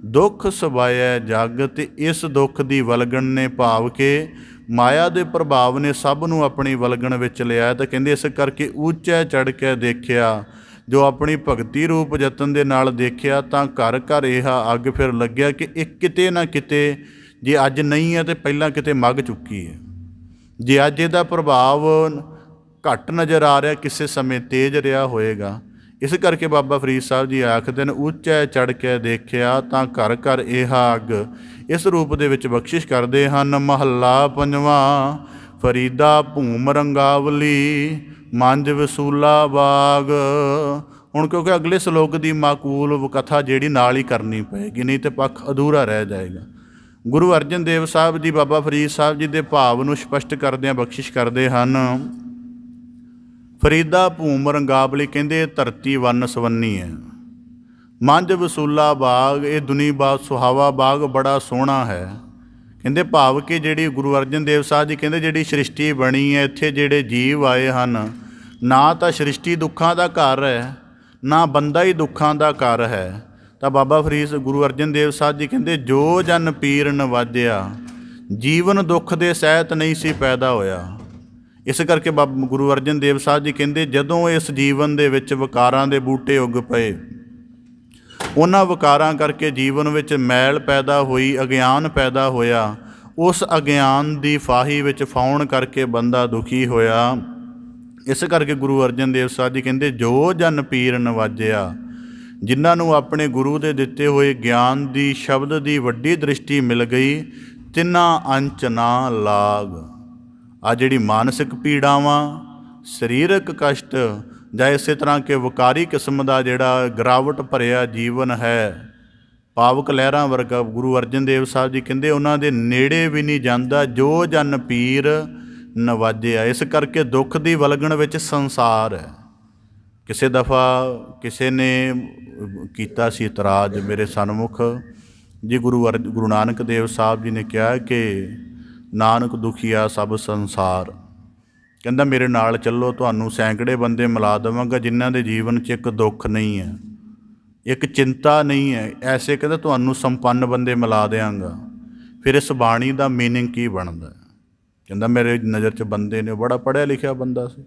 ਦੁੱਖ ਸਬਾਇਆ ਜਗ, ਤੇ ਇਸ ਦੁੱਖ ਦੀ ਵਲਗਣ ਨੇ ਭਾਵ ਕਿ ਮਾਇਆ ਦੇ ਪ੍ਰਭਾਵ ਨੇ ਸਭ ਨੂੰ ਆਪਣੀ ਵਲਗਣ ਵਿੱਚ ਲਿਆ। ਤਾਂ ਕਹਿੰਦੇ ਇਸ ਕਰਕੇ ਉੱਚਾ ਚੜ੍ਹ ਕੇ ਦੇਖਿਆ, ਜੋ ਆਪਣੀ ਭਗਤੀ ਰੂਪ ਯਤਨ ਦੇ ਨਾਲ ਦੇਖਿਆ ਤਾਂ ਘਰ ਘਰ ਇਹ ਅੱਗ ਫਿਰ ਲੱਗਿਆ ਕਿ ਇਹ ਕਿਤੇ ਨਾ ਕਿਤੇ ਜੇ ਅੱਜ ਨਹੀਂ ਹੈ ਤਾਂ ਪਹਿਲਾਂ ਕਿਤੇ ਮੱਗ ਚੁੱਕੀ ਹੈ। ਜੇ ਅੱਜ ਇਹਦਾ ਪ੍ਰਭਾਵ ਘੱਟ ਨਜ਼ਰ ਆ ਰਿਹਾ, ਕਿਸੇ ਸਮੇਂ ਤੇਜ਼ ਰਿਹਾ ਹੋਏਗਾ। ਇਸ ਕਰਕੇ ਬਾਬਾ ਫਰੀਦ ਸਾਹਿਬ ਜੀ ਆਖਦੇ ਨੇ ਉੱਚਾ ਚੜ੍ਹ ਕੇ ਦੇਖਿਆ ਤਾਂ ਘਰ ਘਰ ਇਹ ਅੱਗ। ਇਸ ਰੂਪ ਦੇ ਵਿੱਚ ਬਖਸ਼ਿਸ਼ ਕਰਦੇ ਹਨ। ਮਹੱਲਾ ਪੰਜਵਾਂ। ਫਰੀਦਾ ਭੂਮ ਰੰਗਾਵਲੀ, ਮੰਝ ਵਸੂਲਾ ਬਾਗ। ਹੁਣ ਕਿਉਂਕਿ ਅਗਲੇ ਸ਼ਲੋਕ ਦੀ ਮਾਕੂਲ ਕਥਾ ਜਿਹੜੀ ਨਾਲ ਹੀ ਕਰਨੀ ਪਏਗੀ, ਨਹੀਂ ਤਾਂ ਪੱਖ ਅਧੂਰਾ ਰਹਿ ਜਾਏਗਾ। ਗੁਰੂ ਅਰਜਨ ਦੇਵ ਸਾਹਿਬ ਜੀ ਬਾਬਾ ਫਰੀਦ ਸਾਹਿਬ ਜੀ ਦੇ ਭਾਵ ਨੂੰ ਸਪਸ਼ਟ ਕਰਦਿਆਂ ਬਖਸ਼ਿਸ਼ ਕਰਦੇ ਹਨ। ਫਰੀਦਾ ਭੂਮ ਰੰਗਾਵਲੀ ਕਹਿੰਦੇ ਧਰਤੀ ਵੰਨ ਸਵੰਨੀ ਹੈ। ਮੰਝ ਵਸੂਲਾ ਬਾਗ, ਇਹ ਦੁਨੀ ਬਾਗ ਸੁਹਾਵਾ ਬਾਗ ਬੜਾ ਸੋਹਣਾ ਹੈ। ਕਹਿੰਦੇ ਭਾਵ ਕਿ ਜਿਹੜੀ ਗੁਰੂ ਅਰਜਨ ਦੇਵ ਸਾਹਿਬ ਜੀ ਕਹਿੰਦੇ ਜਿਹੜੀ ਸ੍ਰਿਸ਼ਟੀ ਬਣੀ ਹੈ, ਇੱਥੇ ਜਿਹੜੇ ਜੀਵ ਆਏ ਹਨ, ਨਾ ਤਾਂ ਸ੍ਰਿਸ਼ਟੀ ਦੁੱਖਾਂ ਦਾ ਘਰ ਹੈ, ਨਾ ਬੰਦਾ ਹੀ ਦੁੱਖਾਂ ਦਾ ਘਰ ਹੈ। ਤਾਂ ਬਾਬਾ ਫਰੀਦ ਗੁਰੂ ਅਰਜਨ ਦੇਵ ਸਾਹਿਬ ਜੀ ਕਹਿੰਦੇ ਜੋ ਜਨ ਪੀਰ ਨਵਾਜਿਆ, ਜੀਵਨ ਦੁੱਖ ਦੇ ਸਹਿਤ ਨਹੀਂ ਸੀ ਪੈਦਾ ਹੋਇਆ। ਇਸ ਕਰਕੇ ਬਾਬਾ ਗੁਰੂ ਅਰਜਨ ਦੇਵ ਸਾਹਿਬ ਜੀ ਕਹਿੰਦੇ ਜਦੋਂ ਇਸ ਜੀਵਨ ਦੇ ਵਿੱਚ ਵਿਕਾਰਾਂ ਦੇ ਬੂਟੇ ਉੱਗ ਪਏ, ਉਹਨਾਂ ਵਿਕਾਰਾਂ ਕਰਕੇ ਜੀਵਨ ਵਿੱਚ ਮੈਲ ਪੈਦਾ ਹੋਈ, ਅਗਿਆਨ ਪੈਦਾ ਹੋਇਆ, ਉਸ ਅਗਿਆਨ ਦੀ ਫਾਹੀ ਵਿੱਚ ਫਾਉਣ ਕਰਕੇ ਬੰਦਾ ਦੁਖੀ ਹੋਇਆ। ਇਸ ਕਰਕੇ ਗੁਰੂ ਅਰਜਨ ਦੇਵ ਸਾਹਿਬ ਜੀ ਕਹਿੰਦੇ ਜੋ ਜਨ ਪੀਰ ਨਵਾਜਿਆ, ਜਿਨ੍ਹਾਂ ਨੂੰ ਆਪਣੇ ਗੁਰੂ ਦੇ ਦਿੱਤੇ ਹੋਏ ਗਿਆਨ ਦੀ ਸ਼ਬਦ ਦੀ ਵੱਡੀ ਦ੍ਰਿਸ਼ਟੀ ਮਿਲ ਗਈ, ਤਿੰਨਾਂ ਅੰਚ ਨਾ ਲਾਗ। ਆ ਜਿਹੜੀ ਮਾਨਸਿਕ ਪੀੜਾਵਾਂ, ਸਰੀਰਕ ਕਸ਼ਟ, ਜਾਂ ਇਸੇ ਤਰ੍ਹਾਂ ਕਿ ਵਿਕਾਰੀ ਕਿਸਮ ਦਾ ਜਿਹੜਾ ਗਿਰਾਵਟ ਭਰਿਆ ਜੀਵਨ ਹੈ, ਪਾਵਕ ਲਹਿਰਾਂ ਵਰਗਾ, ਗੁਰੂ ਅਰਜਨ ਦੇਵ ਸਾਹਿਬ ਜੀ ਕਹਿੰਦੇ ਉਹਨਾਂ ਦੇ ਨੇੜੇ ਵੀ ਨਹੀਂ ਜਾਂਦਾ ਜੋ ਜਨ ਪੀਰ ਨਵਾਜਿਆ। ਇਸ ਕਰਕੇ ਦੁੱਖ ਦੀ ਵਲਗਣ ਵਿੱਚ ਸੰਸਾਰ ਹੈ। ਕਿਸੇ ਦਫਾ ਕਿਸੇ ਨੇ ਕੀਤਾ ਸੀ ਇਤਰਾਜ਼ ਮੇਰੇ ਸਨਮੁਖ ਜੀ, ਗੁਰੂ ਨਾਨਕ ਦੇਵ ਸਾਹਿਬ ਜੀ ਨੇ ਕਿਹਾ ਕਿ ਨਾਨਕ ਦੁਖੀਆ ਸਭ ਸੰਸਾਰ। ਕਹਿੰਦਾ ਮੇਰੇ ਨਾਲ ਚੱਲੋ, ਤੁਹਾਨੂੰ ਸੈਂਕੜੇ ਬੰਦੇ ਮਿਲਾ ਦੇਵਾਂਗਾ ਜਿਨ੍ਹਾਂ ਦੇ ਜੀਵਨ 'ਚ ਇੱਕ ਦੁੱਖ ਨਹੀਂ ਹੈ, ਇੱਕ ਚਿੰਤਾ ਨਹੀਂ ਹੈ। ਐਸੇ ਕਹਿੰਦਾ ਤੁਹਾਨੂੰ ਸੰਪੰਨ ਬੰਦੇ ਮਿਲਾ ਦਿਆਂਗਾ। ਫਿਰ ਇਸ ਬਾਣੀ ਦਾ ਮੀਨਿੰਗ ਕੀ ਬਣਦਾ? ਕਹਿੰਦਾ ਮੇਰੇ ਨਜ਼ਰ 'ਚ ਬੰਦੇ ਨੇ, ਬੜਾ ਪੜ੍ਹਿਆ ਲਿਖਿਆ ਬੰਦਾ ਸੀ।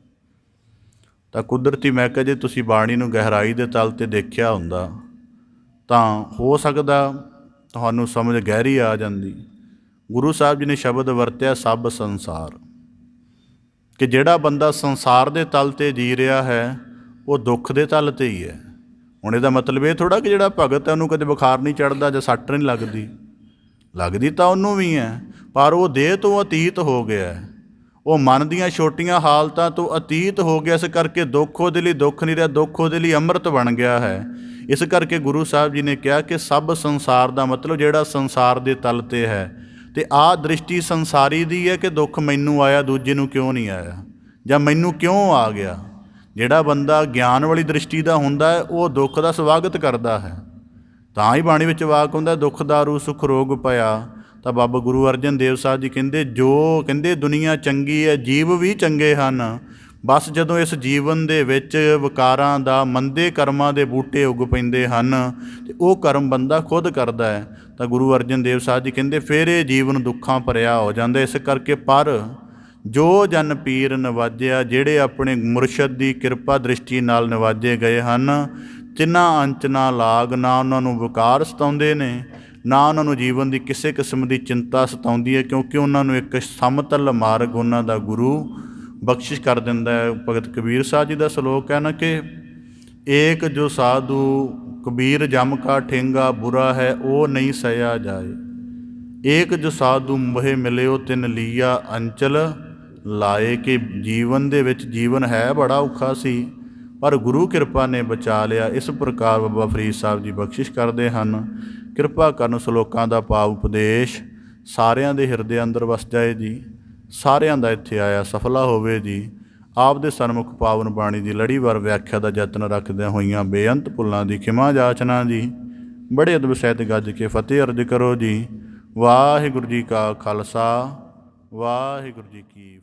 ਤਾਂ ਕੁਦਰਤੀ ਮੈਂ ਕਿਹਾ ਜੇ ਤੁਸੀਂ ਬਾਣੀ ਨੂੰ ਗਹਿਰਾਈ ਦੇ ਤਲ 'ਤੇ ਦੇਖਿਆ ਹੁੰਦਾ ਤਾਂ ਹੋ ਸਕਦਾ ਤੁਹਾਨੂੰ ਸਮਝ ਗਹਿਰੀ ਆ ਜਾਂਦੀ। ਗੁਰੂ ਸਾਹਿਬ ਜੀ ਨੇ ਸ਼ਬਦ ਵਰਤਿਆ ਸਭ ਸੰਸਾਰ, ਕਿ ਜਿਹੜਾ ਬੰਦਾ ਸੰਸਾਰ ਦੇ ਤਲ 'ਤੇ ਜੀ ਰਿਹਾ ਹੈ ਉਹ ਦੁੱਖ ਦੇ ਤਲ 'ਤੇ ਹੀ ਹੈ। ਹੁਣ ਇਹਦਾ ਮਤਲਬ ਇਹ ਥੋੜ੍ਹਾ ਕਿ ਜਿਹੜਾ ਭਗਤ ਹੈ ਉਹਨੂੰ ਕਦੇ ਬੁਖਾਰ ਨਹੀਂ ਚੜ੍ਹਦਾ ਜਾਂ ਸੱਟ ਨਹੀਂ ਲੱਗਦੀ, ਲੱਗਦੀ ਤਾਂ ਉਹਨੂੰ ਵੀ ਹੈ, ਪਰ ਉਹ ਦੇਹ ਤੋਂ ਅਤੀਤ ਹੋ ਗਿਆ, ਉਹ ਮਨ ਦੀਆਂ ਛੋਟੀਆਂ ਹਾਲਤਾਂ ਤੋਂ ਅਤੀਤ ਹੋ ਗਿਆ। ਇਸ ਕਰਕੇ ਦੁੱਖ ਉਹਦੇ ਲਈ ਦੁੱਖ ਨਹੀਂ ਰਿਹਾ, ਦੁੱਖ ਉਹਦੇ ਲਈ ਅੰਮ੍ਰਿਤ ਬਣ ਗਿਆ ਹੈ। ਇਸ ਕਰਕੇ ਗੁਰੂ ਸਾਹਿਬ ਜੀ ਨੇ ਕਿਹਾ ਕਿ ਸਭ ਸੰਸਾਰ ਦਾ ਮਤਲਬ ਜਿਹੜਾ ਸੰਸਾਰ ਦੇ ਤਲ 'ਤੇ ਹੈ। ਅਤੇ ਆਹ ਦ੍ਰਿਸ਼ਟੀ ਸੰਸਾਰੀ ਦੀ ਹੈ ਕਿ ਦੁੱਖ ਮੈਨੂੰ ਆਇਆ, ਦੂਜੇ ਨੂੰ ਕਿਉਂ ਨਹੀਂ ਆਇਆ, ਜਾਂ ਮੈਨੂੰ ਕਿਉਂ ਆ ਗਿਆ। ਜਿਹੜਾ ਬੰਦਾ ਗਿਆਨ ਵਾਲੀ ਦ੍ਰਿਸ਼ਟੀ ਦਾ ਹੁੰਦਾ ਹੈ ਉਹ ਦੁੱਖ ਦਾ ਸਵਾਗਤ ਕਰਦਾ ਹੈ। ਤਾਂ ਹੀ ਬਾਣੀ ਵਿੱਚ ਵਾਕ ਹੁੰਦਾ ਦੁੱਖ ਦਾਰੂ ਸੁਖ ਰੋਗ ਪਿਆ, ਤਾਂ ਬਾਬਾ ਗੁਰੂ ਅਰਜਨ ਦੇਵ ਸਾਹਿਬ ਜੀ ਕਹਿੰਦੇ ਜੋ ਕਹਿੰਦੇ ਦੁਨੀਆ ਚੰਗੀ ਹੈ, ਜੀਵ ਵੀ ਚੰਗੇ ਹਨ, ਬਸ ਜਦੋਂ ਇਸ ਜੀਵਨ ਦੇ ਵਿੱਚ ਵਿਕਾਰਾਂ ਦਾ, ਮੰਦੇ ਕਰਮਾਂ ਦੇ ਬੂਟੇ ਉੱਗ ਪੈਂਦੇ ਹਨ ਅਤੇ ਉਹ ਕਰਮ ਬੰਦਾ ਖੁਦ ਕਰਦਾ ਹੈ, ਤਾਂ ਗੁਰੂ ਅਰਜਨ ਦੇਵ ਸਾਹਿਬ ਜੀ ਕਹਿੰਦੇ ਫਿਰ ਇਹ ਜੀਵਨ ਦੁੱਖਾਂ ਭਰਿਆ ਹੋ ਜਾਂਦਾ। ਇਸ ਕਰਕੇ ਪਰ ਜੋ ਜਨ ਪੀਰ ਨਵਾਜਿਆ, ਜਿਹੜੇ ਆਪਣੇ ਮੁਰਸ਼ਦ ਦੀ ਕਿਰਪਾ ਦ੍ਰਿਸ਼ਟੀ ਨਾਲ ਨਵਾਜੇ ਗਏ ਹਨ, ਤਿੰਨਾਂ ਅੰਚ ਨਾ ਲਾਗ, ਨਾ ਉਹਨਾਂ ਨੂੰ ਵਿਕਾਰ ਸਤਾਉਂਦੇ ਨੇ, ਨਾ ਉਹਨਾਂ ਨੂੰ ਜੀਵਨ ਦੀ ਕਿਸੇ ਕਿਸਮ ਦੀ ਚਿੰਤਾ ਸਤਾਉਂਦੀ ਹੈ, ਕਿਉਂਕਿ ਉਹਨਾਂ ਨੂੰ ਇੱਕ ਸਮਤਲ ਮਾਰਗ ਉਹਨਾਂ ਦਾ ਗੁਰੂ ਬਖਸ਼ਿਸ਼ ਕਰ ਦਿੰਦਾ ਹੈ। ਭਗਤ ਕਬੀਰ ਸਾਹਿਬ ਜੀ ਦਾ ਸ਼ਲੋਕ ਹੈ ਨਾ ਕਿ ਏਕ ਜੋ ਸਾਧੂ ਕਬੀਰ ਜਮ ਕਾ ਠੇਂਗਾ, ਬੁਰਾ ਹੈ ਉਹ ਨਹੀਂ ਸਹਿਆ ਜਾਏ, ਏਕ ਜੋ ਸਾਧੂ ਮੋਹਿ ਮਿਲਿਓ ਤਿਨ ਲੀਆ ਅੰਚਲ ਲਾਏ। ਕਿ ਜੀਵਨ ਦੇ ਵਿੱਚ ਜੀਵਨ ਹੈ ਬੜਾ ਔਖਾ ਸੀ, ਪਰ ਗੁਰੂ ਕਿਰਪਾ ਨੇ ਬਚਾ ਲਿਆ। ਇਸ ਪ੍ਰਕਾਰ ਬਾਬਾ ਫਰੀਦ ਸਾਹਿਬ ਜੀ ਬਖਸ਼ਿਸ਼ ਕਰਦੇ ਹਨ। ਕਿਰਪਾ ਕਰਨ ਸ਼ਲੋਕਾਂ ਦਾ ਭਾਵ ਉਪਦੇਸ਼ ਸਾਰਿਆਂ ਦੇ ਹਿਰਦੇ ਅੰਦਰ ਵਸ ਜਾਏ ਜੀ, ਸਾਰਿਆਂ ਦਾ ਇੱਥੇ ਆਇਆ ਸਫਲਾ ਹੋਵੇ ਜੀ। ਆਪ ਦੇ ਸਨਮੁਖ ਪਾਵਨ ਬਾਣੀ ਦੀ ਲੜੀਵਾਰ ਵਿਆਖਿਆ ਦਾ ਯਤਨ ਰੱਖਦਿਆਂ ਹੋਈਆਂ ਬੇਅੰਤ ਭੁੱਲਾਂ ਦੀ ਖਿਮਾ ਜਾਚਨਾ ਜੀ। ਬੜੇ ਅਦਬ ਸਹਿਤ ਗੱਜ ਕੇ ਫਤਿਹ ਅਰਜ ਕਰੋ ਜੀ। ਵਾਹਿਗੁਰੂ ਜੀ ਕਾ ਖਾਲਸਾ, ਵਾਹਿਗੁਰੂ ਜੀ ਕੀ